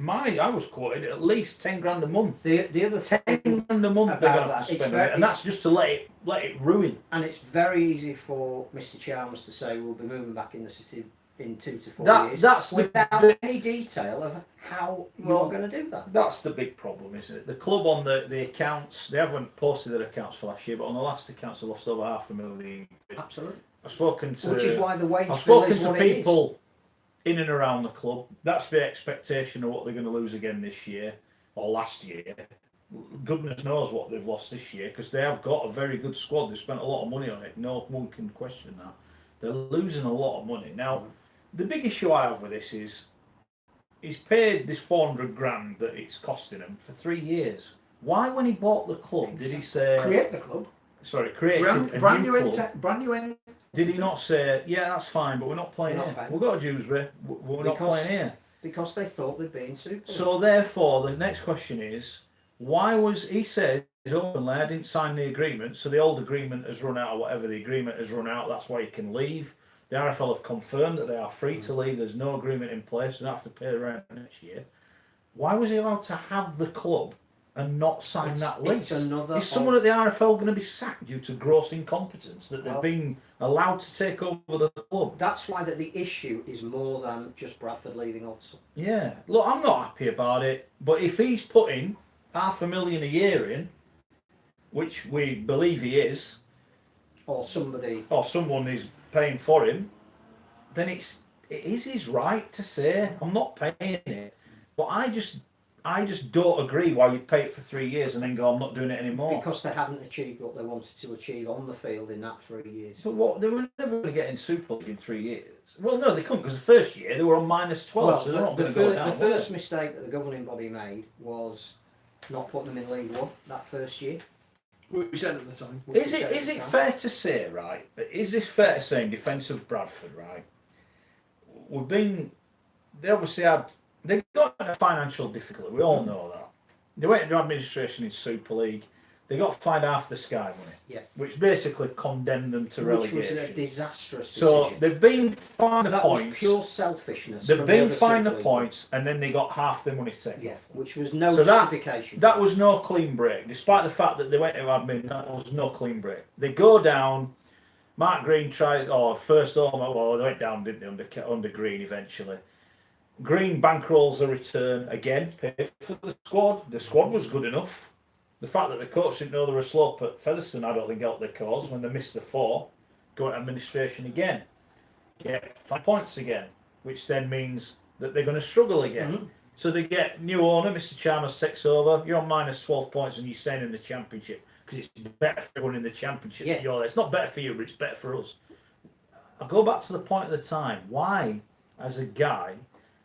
I was quoted at least 10 grand a month. The other 10 thing grand a month they're going to about have to that, spend on it, and that's just to let it ruin. and it's very easy for Mr. Chalmers to say we'll be moving back in the city in 2 to 4 years, That's without any detail of how you're going to do that. That's the big problem, isn't it? The club on the accounts, they haven't posted their accounts for last year, but on the last accounts they lost over £500,000. Absolutely. I've spoken to Which is why the wage I've bill spoken is to what it is. people in and around the club. That's the expectation of what they're going to lose again this year or last year. Goodness knows what they've lost this year because they have got a very good squad. They spent a lot of money on it. No one can question that. They're losing a lot of money now. The big issue I have with this is he's paid this 400 grand that it's costing him for 3 years. Why, when he bought the club, did he say Create the club. Sorry, create Brand a new new club? brand new entity. Did he not say, yeah, that's fine, but we're not playing We're not here. playing. We've got a Dewsbury, we're not playing here. Because they thought they'd be in Super League. So therefore, the next question is, why was he said openly, I didn't sign the agreement, so the old agreement has run out, or whatever the agreement has run out, that's why he can leave. The RFL have confirmed that they are free to leave, there's no agreement in place, they don't have to pay the rent next year. Why was he allowed to have the club and not sign that lease? It's another Is someone at the RFL going to be sacked due to gross incompetence that they've Well- been allowed to take over the club? That's why that the issue is more than just Bradford leaving Odsal. Yeah. Look, I'm not happy about it, but if he's putting $500,000 a year in, which we believe he is, Or somebody. or someone is paying for him, then it is his right to say, I'm not paying it. But I just don't agree why you pay it for 3 years and then go, I'm not doing it anymore. Because they haven't achieved what they wanted to achieve on the field in that 3 years. But what, they were never going to get in Super League in 3 years. Well, no, they couldn't, because the first year they were on -12, Well, so they're not the, going to go down. the first mistake that the governing body made was not putting them in League One that first year. We said at the time. Is it fair to say, right? Is this fair to say in defence of Bradford, right? They obviously they got a financial difficulty. We all know that. They went into administration in Super League. They got fined half the Sky money, Yeah. which basically condemned them to Which relegation. was a disastrous So decision. they've been fined the That was points. pure selfishness. They've from been the other fined the Super League. points, and then they got half the money taken Yeah, off them. which was no So justification. That was no clean break, despite the fact that they went to admin. That was no clean break. They go down. Mark Green tried, first home. Well, they went down, didn't they, under Green eventually. Green bankrolls a return again, paid for the squad. The squad was good enough. The fact that the coach didn't know there was a slope at Featherstone, I don't think helped their cause when they missed the 4. Go into administration again. Get 5 points again, which then means that they're going to struggle again. Mhm. So they get new owner, Mr. Chalmers takes over. You're on -12 points and you're staying in the championship because it's better for everyone in the championship. Yeah. That you're there. It's not better for you, but it's better for us. I go back to the point at the time. Why, as a guy,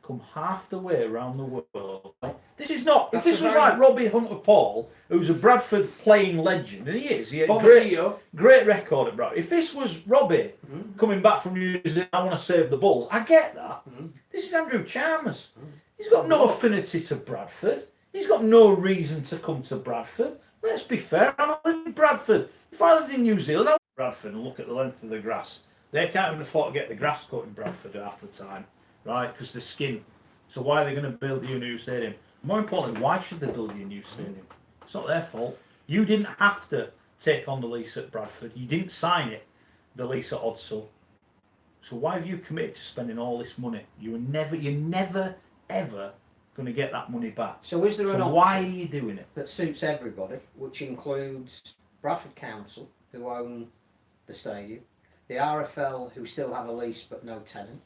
come half the way around the world? This is not. If this was like Robbie Hunter-Paul, who's a Bradford playing legend, and he is, he had a great record at Bradford. If this was Robbie coming back from New Zealand, I want to save the Bulls. I get that. This is Andrew Chalmers. He's got no affinity to Bradford. He's got no reason to come to Bradford. Let's be fair. I live in Bradford. If I lived in New Zealand, I would Bradford and look at the length of the grass. They can't even afford to get the grass cut in Bradford half the time, right? Because the skin. So why are they going to build you a new stadium? More importantly, why should they build you a new stadium? It's not their fault. You didn't have to take on the lease at Bradford. You didn't sign it, the lease at Odsal. So why have you committed to spending all this money? You're never, ever going to get that money back. So is there an option why are you doing it? that suits everybody, which includes Bradford Council, who own the stadium, the RFL, who still have a lease but no tenant,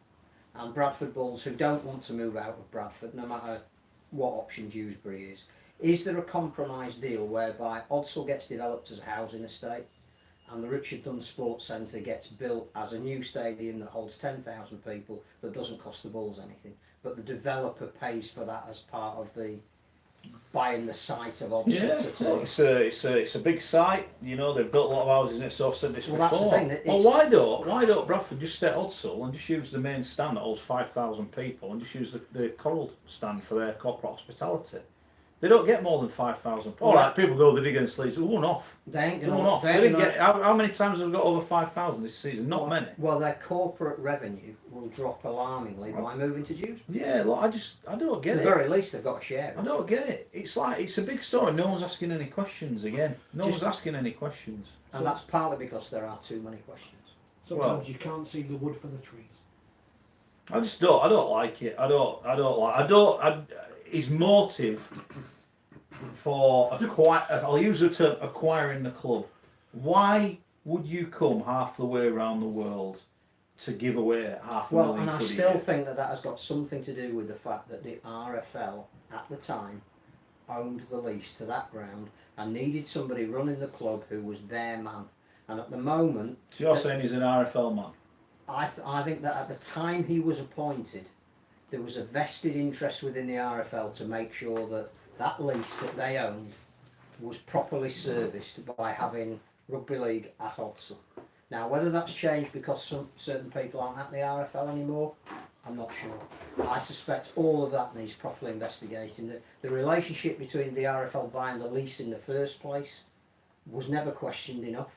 and Bradford Bulls, who don't want to move out of Bradford, no matter what option Dewsbury is? Is there a compromise deal whereby Odsal gets developed as a housing estate and the Richard Dunn Sports Centre gets built as a new stadium that holds 10,000 people that doesn't cost the Bulls anything, but the developer pays for that as part of the buying the site of Odsal Yeah, to turn? it's a big site. You know, they've built a lot of houses in it. So I've said this Well, before. that's the thing, that Well, why don't Bradford just stay at Odsal and just use the main stand that holds 5,000 people and just use the Coral stand for their corporate hospitality? They don't get more than 5,000. All right, people go the digging sleeves. One off. They ain't One gonna, off. they They ain't didn't gonna, get. How many times have we got over 5,000 this season? Not many. Well, their corporate revenue will drop alarmingly by moving to Dewsbury. Yeah, look, I don't At get the it. very least, they've got a share. I don't get it. It's like it's a big story. No one's asking any questions again. No Just- one's asking any questions. And that's partly because there are too many questions. Sometimes you can't see the wood for the trees. I just don't. I don't like it. His motive for I'll use the term acquiring the club. Why would you come half the way around the world to give away half a Well, million and I quid a still year? think that has got something to do with the fact that the RFL at the time owned the lease to that ground and needed somebody running the club who was their man. And at the moment, So you're saying he's an RFL man? I think that at the time he was appointed, there was a vested interest within the RFL to make sure that that lease that they owned was properly serviced by having rugby league at Odsal. Now, whether that's changed because some certain people aren't at the RFL anymore, I'm not sure. I suspect all of that needs properly investigating. The relationship between the RFL buying the lease in the first place was never questioned enough.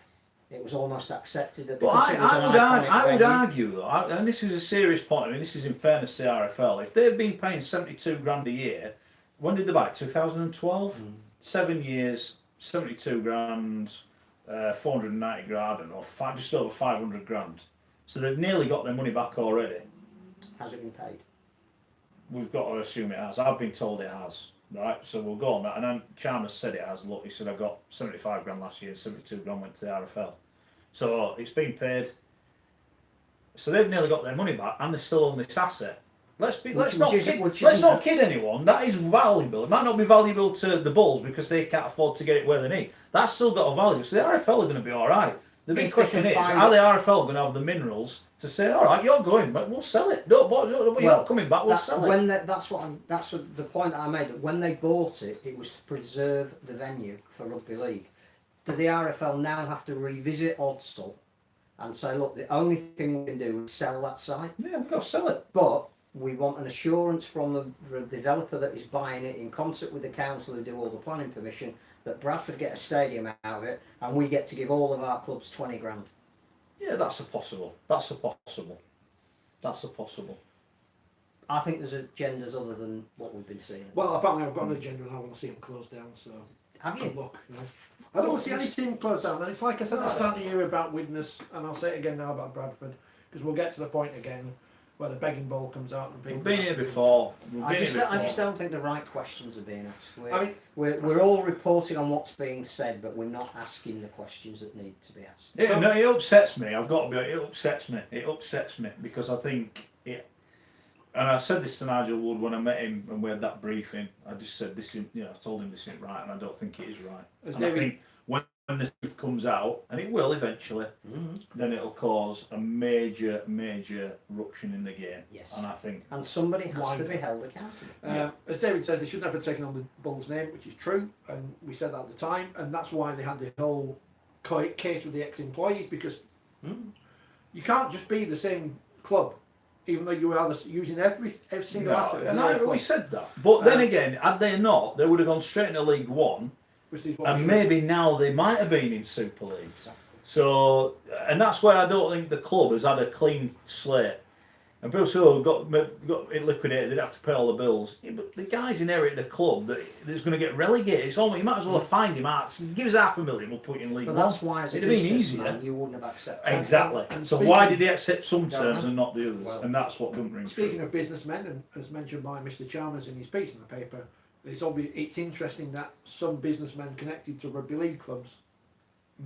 It was almost accepted that But because it was an iconic I would venue- argue though, and this is a serious point. I mean, this is in fairness to the RFL. If they've been paying 72 grand a year, when did they buy it? 2012. 7 years, 72 grand, 490 grand, or just over 500 grand. So they've nearly got their money back already. Has it been paid? We've got to assume it has. I've been told it has. Right, so we'll go on that. And then Chalmers said it has. Look, he said I got 75 grand last year and 72 grand went to the RFL. So it's been paid. So they've nearly got their money back and they're still on this asset. Let's not kid anyone. That is valuable. It might not be valuable to the Bulls because they can't afford to get it where they need. That's still got a value. So the RFL are going to be all right. The big question is, are the RFL going to have the minerals to say, all right, you're going, but we'll sell it. You're not coming back. We'll sell it. That's the point that I made. That when they bought it, it was to preserve the venue for rugby league. Do the RFL now have to revisit Odsal and say, look, the only thing we can do is sell that site? Yeah, we've got to sell it. But we want an assurance from the developer that is buying it in concert with the council who do all the planning permission that Bradford get a stadium out of it and we get to give all of our clubs 20 grand. Yeah, that's a possible. That's a possible. I think there's agendas other than what we've been seeing. Well, apparently I've got an agenda and I want to see them closed down, so... Have you? Good luck, you know. I don't want to see any team closed down, and it's like I said at the start of the year about Widnes, and I'll say it again now about Bradford, because we'll get to the point again where the begging ball comes out and people... We've been here before. I just don't think the right questions are being asked. We're all reporting on what's being said, but we're not asking the questions that need to be asked. It upsets me. It upsets me because I think it. And I said this to Nigel Wood when I met him and we had that briefing. I just said this isn't, I told him this isn't right, and I don't think it is right. I think when the truth comes out, and it will eventually, then it'll cause a major ruction in the game. Yes. And somebody has to be held accountable. As David says, they should never have taken on the Bulls' name, which is true, and we said that at the time, and that's why they had the whole case with the ex-employees, because you can't just be the same club, even though you are using every single asset. And we said that. But then again, had they not, they would have gone straight into League One. And maybe now they might have been in Super League. Exactly. So, and that's where I don't think the club has had a clean slate. And people say, oh, got it liquidated, they'd have to pay all the bills. Yeah, but the guy's inherited a club that's going to get relegated. It's almost, you might as well have fined him out. Give us $500,000, we'll put you in League One. But that's why, as a businessman, you wouldn't have accepted. Exactly. And so why did he accept some terms and not the others? Well, and that's what doesn't ring true. Speaking of businessmen, and as mentioned by Mr. Chalmers in his piece in the paper, it's interesting that some businessmen connected to rugby league clubs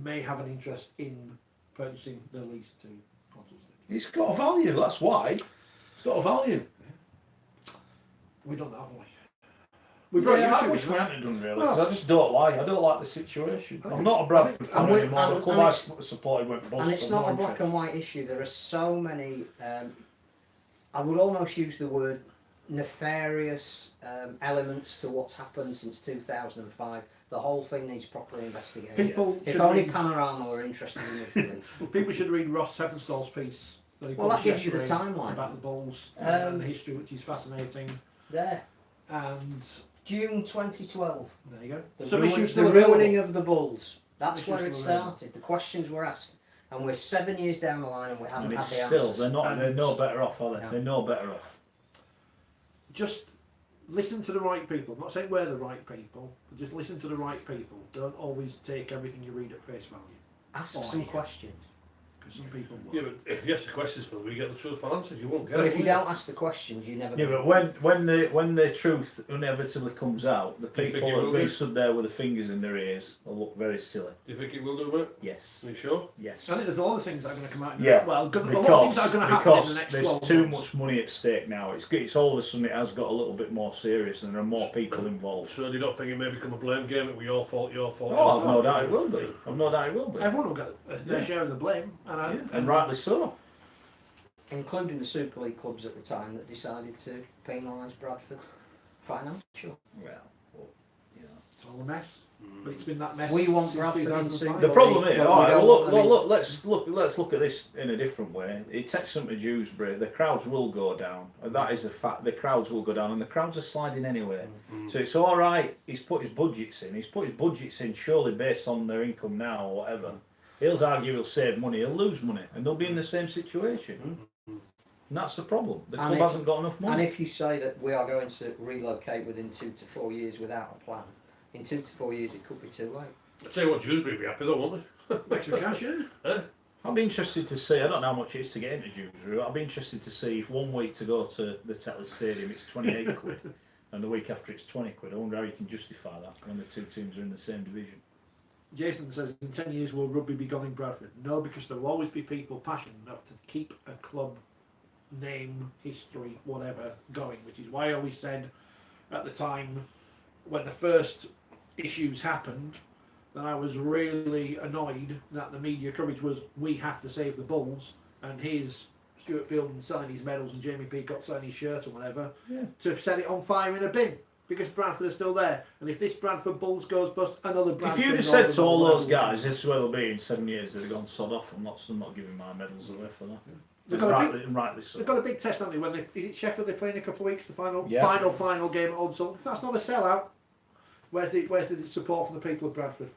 may have an interest in purchasing the lease to Odsal. It's got a value, that's why. It's got a value. We've done that, haven't we? I wish we hadn't done really, because I just don't like the situation. I'm not a Bradford fan anymore. The club I supported went bust. And it's not a black and white issue. There are so many, I would almost use the word nefarious elements to what's happened since 2005. The whole thing needs proper investigation. If only Panorama were interested in it. People should read Ross Heppenstall's piece. That gives you the timeline about the Bulls and the history, which is fascinating. There. And June 2012. there you go. The ruining of the Bulls. That's where it started. The questions were asked, and we're 7 years down the line, and we haven't had the answers. They're no better off, are they? No. They're no better off. Just listen to the right people. I'm not saying we're the right people, but just listen to the right people. Don't always take everything you read at face value. Ask some questions. Because some people will. Yeah, but if you ask the questions for we get the truthful answers, you won't get it. But if you don't ask the questions, you never. Yeah, but when the truth inevitably comes out, the people that be stood there with their fingers in their ears will look very silly. Do you think it will do, mate? Yes. Are you sure? Yes. I think there's a lot of things that are going to come out. Yeah. Well, a lot of things that are going to happen in the next 12 months. There's too much money at stake now. It's all of a sudden it has got a little bit more serious and there are more people involved. So you don't think it may become a blame game? It was your fault, your fault. Oh, I've no doubt it will be. I've no doubt it will be. Everyone will get their share of the blame, and rightly so. Including the Super League clubs at the time that decided to penalise Bradford financially. Well, it's all a mess. But it's been that mess. We want since Bradford in 2005. Super the problem is, Well, let's look at this in a different way. It takes them to Dewsbury. The crowds will go down. That is a fact. The crowds will go down, and the crowds are sliding anyway. So it's all right. He's put his budgets in. He's put his budgets in surely based on their income now or whatever. He'll argue he'll save money. He'll lose money, and they'll be in the same situation. And that's the problem. The club hasn't got enough money. And if you say that we are going to relocate within 2 to 4 years without a plan, in 2 to 4 years it could be too late. I tell you what, Dewsbury would be happy though, won't Extra cash, yeah. they? I'll be interested to see. I don't know how much it is to get into Dewsbury. I'll be interested to see if 1 week to go to the Tetler Stadium it's 28 quid, and the week after it's 20 quid. I wonder how you can justify that when the two teams are in the same division. Jason says, in 10 years will rugby be gone in Bradford? No, because there will always be people passionate enough to keep a club name, history, whatever going, which is why I always said at the time when the first issues happened that I was really annoyed that the media coverage was we have to save the Bulls, and here's Stuart Fielding selling his medals and Jamie Peacock selling his shirt or whatever, to set it on fire in a bin because Bradford are still there. And if this Bradford Bulls goes bust, another Bradford. If you'd have said to all those guys, this is where they'll be in 7 years, they'd have gone sod off. I'm not giving my medals away for that. Rightly so. They've got a big test, haven't they? When is it Sheffield they're playing in a couple of weeks? The final game at Old Salt. If that's not a sellout, where's the support from the people of Bradford?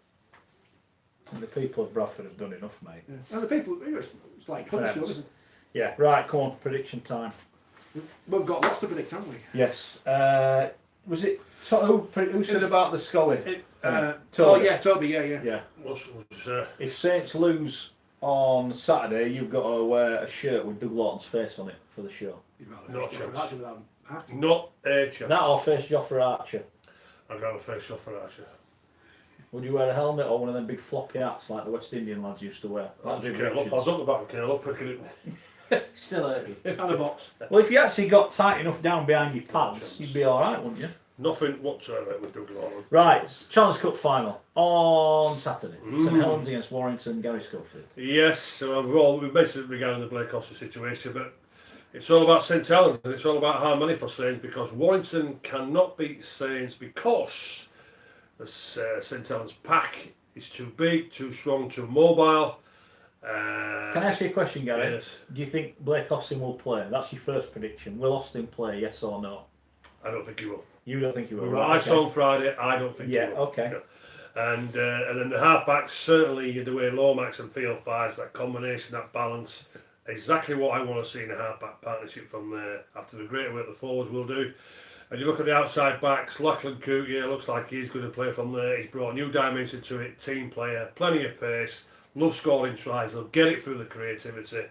And the people of Bradford have done enough, mate. Yeah. And the people, it's like fun stuff, isn't it? Yeah, right, come on, prediction time. We've got lots to predict, haven't we? Yes. Was it who said about the Scully? Toby. Toby, yeah. Yeah. What's If Saints lose on Saturday, you've got to wear a shirt with Doug Lawton's face on it for the show. Not a chance. Archie. Not a chance. That or face Joffrey Archer. I'd rather face off for Archer. Would you wear a helmet or one of them big floppy hats like the West Indian lads used to wear? I was up the back, I love picking it. Still hurt you. And a box. Well, if you actually got tight enough down behind your pads, you'd be alright, wouldn't you? Nothing whatsoever with Doug Lawton. Right, Challenge Cup final on Saturday. St Helens against Warrington, Gary Schofield. Yes, so we've mentioned it regarding the Blake Austin situation, but it's all about St Helens and it's all about hard money for Saints because Warrington cannot beat Saints because the St Helens pack is too big, too strong, too mobile. Can I ask you a question, Gary? Yes. Do you think Blake Austin will play? That's your first prediction. Will Austin play, yes or no? I don't think he will. You don't think he will? Right, I saw on Friday, I don't think he will. Okay. No. And then the halfbacks, certainly the way Lomax and Field fires, that combination, that balance, exactly what I want to see in a halfback partnership from there after the great work the forwards will do. And you look at the outside backs, Lachlan Coote, looks like he's going to play from there. He's brought a new dimension to it, team player, plenty of pace, loves scoring tries, they'll get it through the creativity.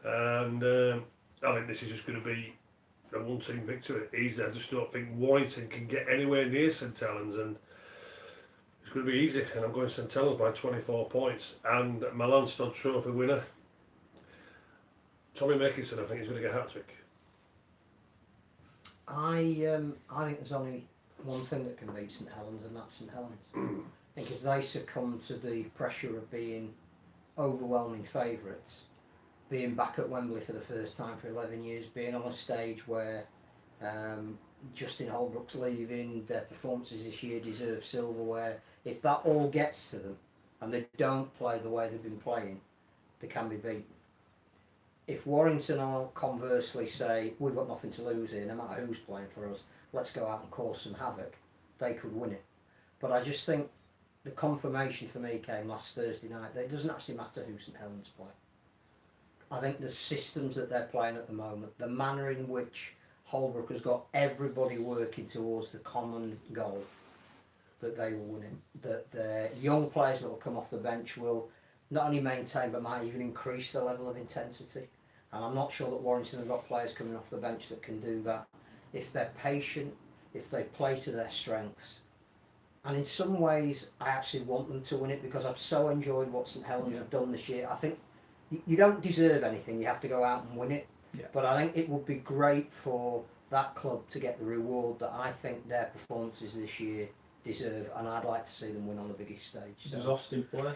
And I think this is just going to be a one-team victory. Easy. I just don't think Warrington can get anywhere near St Helens, and it's going to be easy. And I'm going St Helens by 24 points. And my Lansdowne Trophy winner, Tommy Makinson, I think he's going to get a hat-trick. I think there's only one thing that can beat St Helens, and that's St Helens. I think if they succumb to the pressure of being overwhelming favourites, being back at Wembley for the first time for 11 years, being on a stage where Justin Holbrook's leaving, their performances this year deserve silverware. If that all gets to them and they don't play the way they've been playing, they can be beaten. If Warrington will conversely say, we've got nothing to lose here, no matter who's playing for us, let's go out and cause some havoc, they could win it. But I just think the confirmation for me came last Thursday night that it doesn't actually matter who St Helens play. I think the systems that they're playing at the moment, the manner in which Holbrook has got everybody working towards the common goal, that they will win it. That the young players that will come off the bench will not only maintain but might even increase the level of intensity. And I'm not sure that Warrington have got players coming off the bench that can do that. If they're patient, if they play to their strengths. And in some ways, I actually want them to win it because I've so enjoyed what St Helens have done this year. I think you don't deserve anything, you have to go out and win it. Yeah. But I think it would be great for that club to get the reward that I think their performances this year deserve, and I'd like to see them win on the biggest stage. Does Austin play?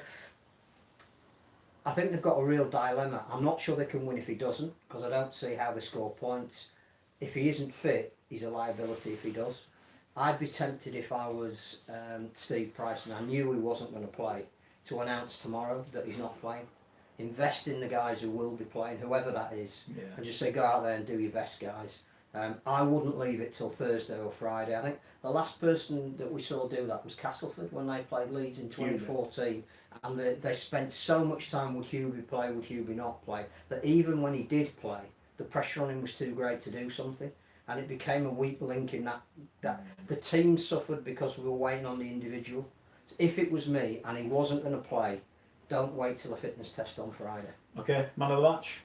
I think they've got a real dilemma. I'm not sure they can win if he doesn't, because I don't see how they score points. If he isn't fit, he's a liability if he does. I'd be tempted if I was Steve Price and I knew he wasn't going to play, to announce tomorrow that he's not playing. Invest in the guys who will be playing, whoever that is, and just say, go out there and do your best, guys. I wouldn't leave it till Thursday or Friday. I think the last person that we saw do that was Castleford when they played Leeds in 2014, and they spent so much time would Hubie play, would Hubie not play, that even when he did play, the pressure on him was too great to do something. and it became a weak link in that the team suffered because we were waiting on the individual. If it was me and he wasn't going to play, don't wait till a fitness test on Friday. Okay, man of the match.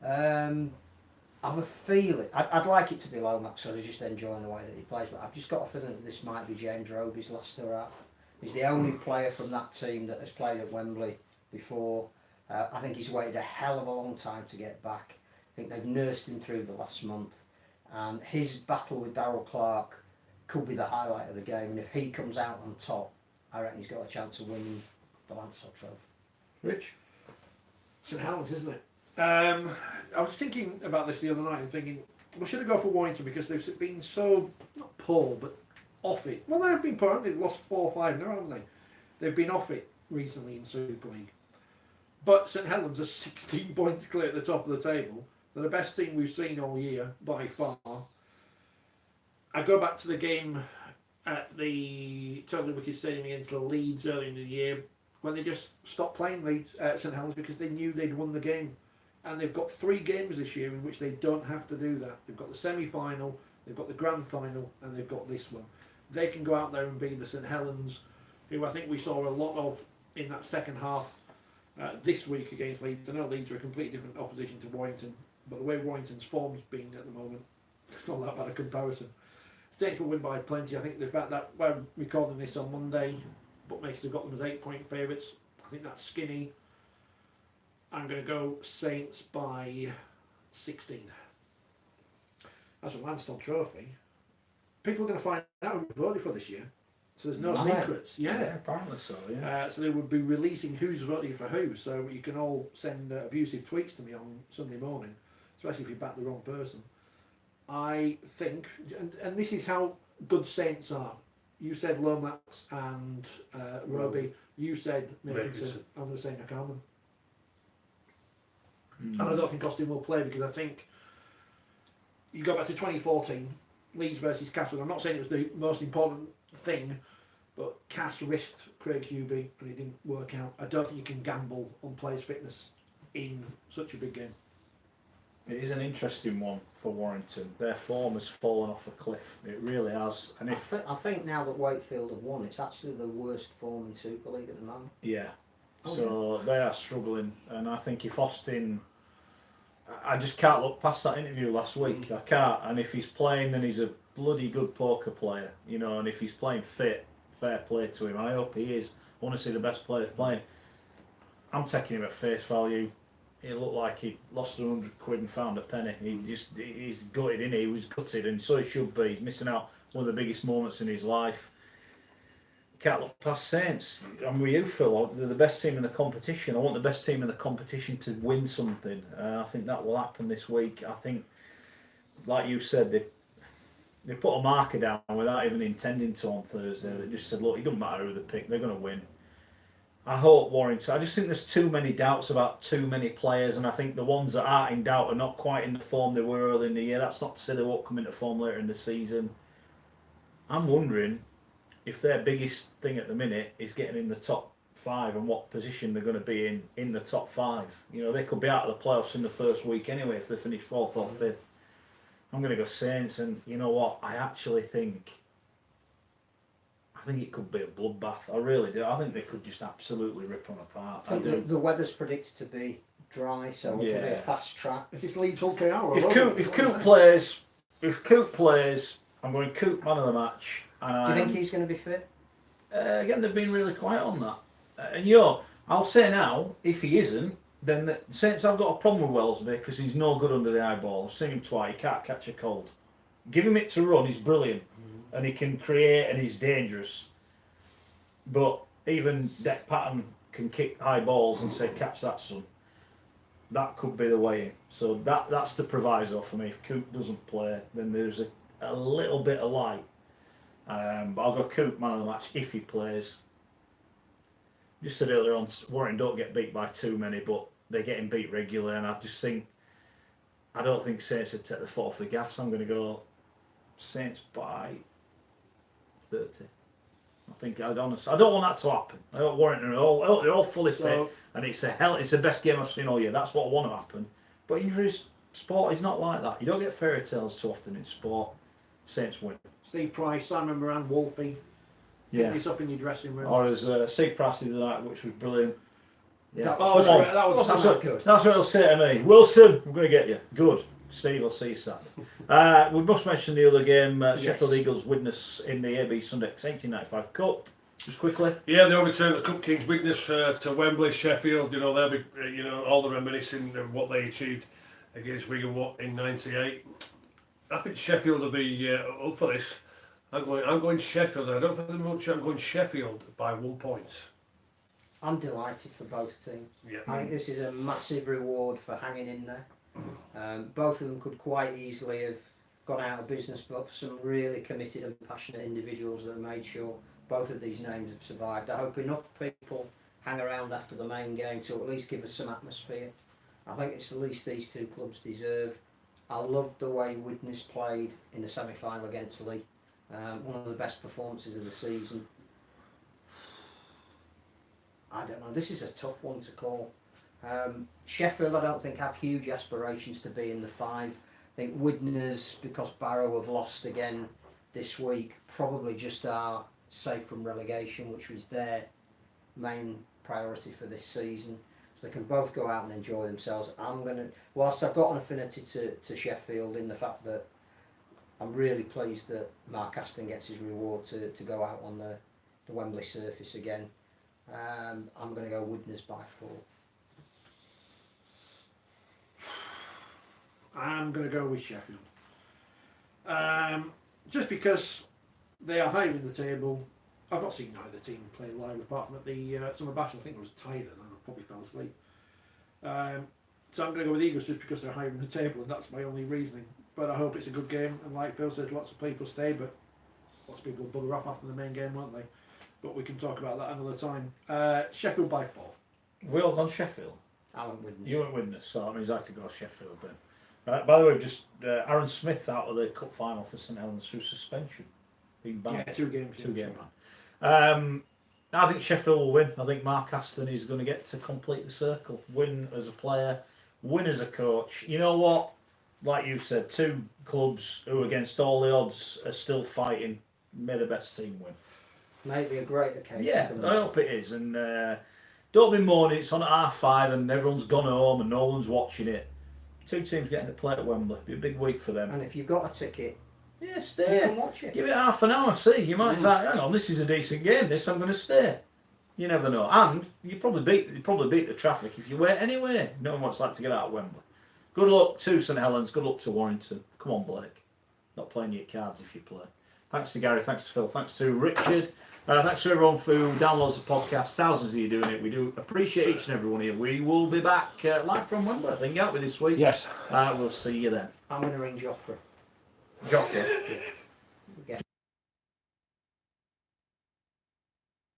I have a feeling I'd like it to be Lomax because I was just enjoying the way that he plays, but I've just got a feeling that this might be James Roby's last hurrah. He's the only player from that team that has played at Wembley before. I think he's waited a hell of a long time to get back. I think they've nursed him through the last month, and his battle with Darryl Clark could be the highlight of the game. And if he comes out on top, I reckon he's got a chance of winning the Lancel Trophy. Rich? St Helens, isn't it? I was thinking about this the other night and thinking we should have gone for Warrington because they've been so, not poor, but off it. Well, they've been poor, they've lost 4 or 5 now, haven't they? They've been off it recently in Super League. But St Helens are 16 points clear at the top of the table. They're the best team we've seen all year, by far. I go back to the game at the Totally Wicked Stadium against the Leeds earlier in the year when they just stopped playing Leeds at St Helens because they knew they'd won the game. And they've got 3 games this year in which they don't have to do that. They've got the semi-final, they've got the grand final, and they've got this one. They can go out there and beat the St Helens, who I think we saw a lot of in that second half this week against Leeds. I know Leeds are a completely different opposition to Warrington, but the way Warrington's form's been at the moment, it's not that bad a comparison. Saints will win by plenty. I think the fact that we're recording this on Monday, bookmakers have got them as 8-point favourites. I think that's skinny. I'm going to go Saints by 16. That's a Lancel Trophy. People are going to find out who voted for this year. So there's no secrets. Yeah, apparently so, yeah. So they would be releasing who's voting for who. So you can all send abusive tweets to me on Sunday morning, especially if you back the wrong person. I think, and this is how good Saints are. You said Lomax and Roby. You said Makinson. I'm going to say Nakaman. And I don't think Austin will play because I think you go back to 2014, Leeds versus Cass. I'm not saying it was the most important thing, but Cass risked Craig Hubie and it didn't work out. I don't think you can gamble on players' fitness in such a big game. It is an interesting one for Warrington. Their form has fallen off a cliff. It really has. And if I think now that Wakefield have won, it's actually the worst form in Super League at the moment. yeah, so they are struggling. And I think if Austin, I just can't look past that interview last week. I can't. And if he's playing, then he's a bloody good poker player, you know. And if he's playing fit, fair play to him. I hope he is. I want to see the best players playing. I'm taking him at face value. It looked like he lost 100 quid and found a penny. He's gutted, innit? He was gutted, and so he should be. He's missing out one of the biggest moments in his life. Can't look past Saints. I'm with you, Phil. They're the best team in the competition. I want the best team in the competition to win something. I think that will happen this week. I think, like you said, they put a marker down without even intending to on Thursday. They just said, look, it doesn't matter who they pick, they're going to win. I hope Warrington. I just think there's too many doubts about too many players, and I think the ones that aren't in doubt are not quite in the form they were early in the year. That's not to say they won't come into form later in the season. I'm wondering if their biggest thing at the minute is getting in the top 5 and what position they're going to be in the top 5. You know, they could be out of the playoffs in the first week anyway if they finish 4th or 5th. I'm going to go Saints, and you know what? I actually think it could be a bloodbath. I really do. I think they could just absolutely rip them apart. I think the weather's predicted to be dry, so it'll be a fast track. Is this Leeds Hull KR? If Coop plays, I'm going Coop man of the match. And do you think he's going to be fit? Again, they've been really quiet on that. And you know, I'll say now, if he isn't, then the Saints have got a problem with Wellesby because he's no good under the eyeball. I've seen him twice. He can't catch a cold. Give him it to run. He's brilliant. And he can create and he's dangerous. But even Deck Patton can kick high balls and say, catch that, son. That could be the way in. So that's the proviso for me. If Coop doesn't play, then there's a little bit of light. But I'll go Coop man of the match if he plays. Just said earlier on, Warren don't get beat by too many, but they're getting beat regularly. And I don't think Saints would take the foot off the gas. I'm going to go Saints by 30. I think I don't want that to happen. I don't Warrington they're all fully fit, and it's the best game I've seen all year. That's what I want to happen. But injuries Sport is not like that. You don't get fairy tales too often in sport. Saints win. Steve Price, Simon Moran, Wolfie. Get Yeah. this up in your dressing room. Or as Steve Price did that, which was brilliant. Yeah. That was Come on. great. That was That's not what, good. that's what he'll say to me. Wilson, I'm going to get you. Good. Steve, I'll see you Saturday. We must mention the other game, Sheffield Eagles witness in the AB Sundex 1895 Cup. Just quickly. Yeah, they overturned the Cup Kings' weakness to Wembley, Sheffield. You know, they'll be, all the reminiscing of what they achieved against Wigan in '98. I think Sheffield will be up for this. I'm going Sheffield. I don't think they're much. I'm going Sheffield by 1 point. I'm delighted for both teams. Yeah. I think this is a massive reward for hanging in there. Both of them could quite easily have gone out of business, but for some really committed and passionate individuals that have made sure both of these names have survived. I hope enough people hang around after the main game to at least give us some atmosphere. I think it's the least these two clubs deserve. I loved the way Widnes played in the semi-final against Lee. One of the best performances of the season. I don't know, this is a tough one to call. Sheffield, I don't think, have huge aspirations to be in the 5. I think Widnes, because Barrow have lost again this week, probably just are safe from relegation, which was their main priority for this season. So they can both go out and enjoy themselves. Whilst I've got an affinity to Sheffield in the fact that I'm really pleased that Mark Aston gets his reward to go out on the Wembley surface again. I'm going to go Widnes by 4. I'm going to go with Sheffield. Just because they are higher in the table. I've not seen either team play live apart from at the Summer Bash. I think I was tired and I probably fell asleep. So I'm going to go with Eagles just because they're higher in the table, and that's my only reasoning. But I hope it's a good game, and like Phil said, lots of people stay, but lots of people will bugger off after the main game, won't they? But we can talk about that another time. Sheffield by 4. Have we all gone Sheffield? I went Widnes. You went Widnes, so that means I could go Sheffield then. By the way, just Aaron Smith out of the cup final for St Helens through suspension. Being banned. Yeah, 2 games. 2 game ban. I think Sheffield will win. I think Mark Aston is going to get to complete the circle. Win as a player, win as a coach. You know what? Like you said, 2 clubs who against all the odds are still fighting. May the best team win. Maybe a great occasion Yeah, for them. I hope it is. And don't be moaning, it's on at 5:30 and everyone's gone home and no one's watching it. 2 teams getting to play at Wembley. Be a big week for them. And if you've got a ticket, Yeah, you stay. can watch it. Give it half an hour, see. You might think, hang on, this is a decent game, I'm going to stay. You never know. And you probably beat the traffic if you wait anyway. No one wants like to get out of Wembley. Good luck to St Helens, good luck to Warrington. Come on, Blake. Not playing your cards if you play. Thanks to Gary, thanks to Phil, thanks to Richard. Thanks to everyone who downloads the podcast. Thousands of you doing it. We do appreciate each and every one of you. We will be back live from Wembley, I think, aren't we, this week? Yes. We'll see you then. I'm going to ring Joffrey. Joffrey.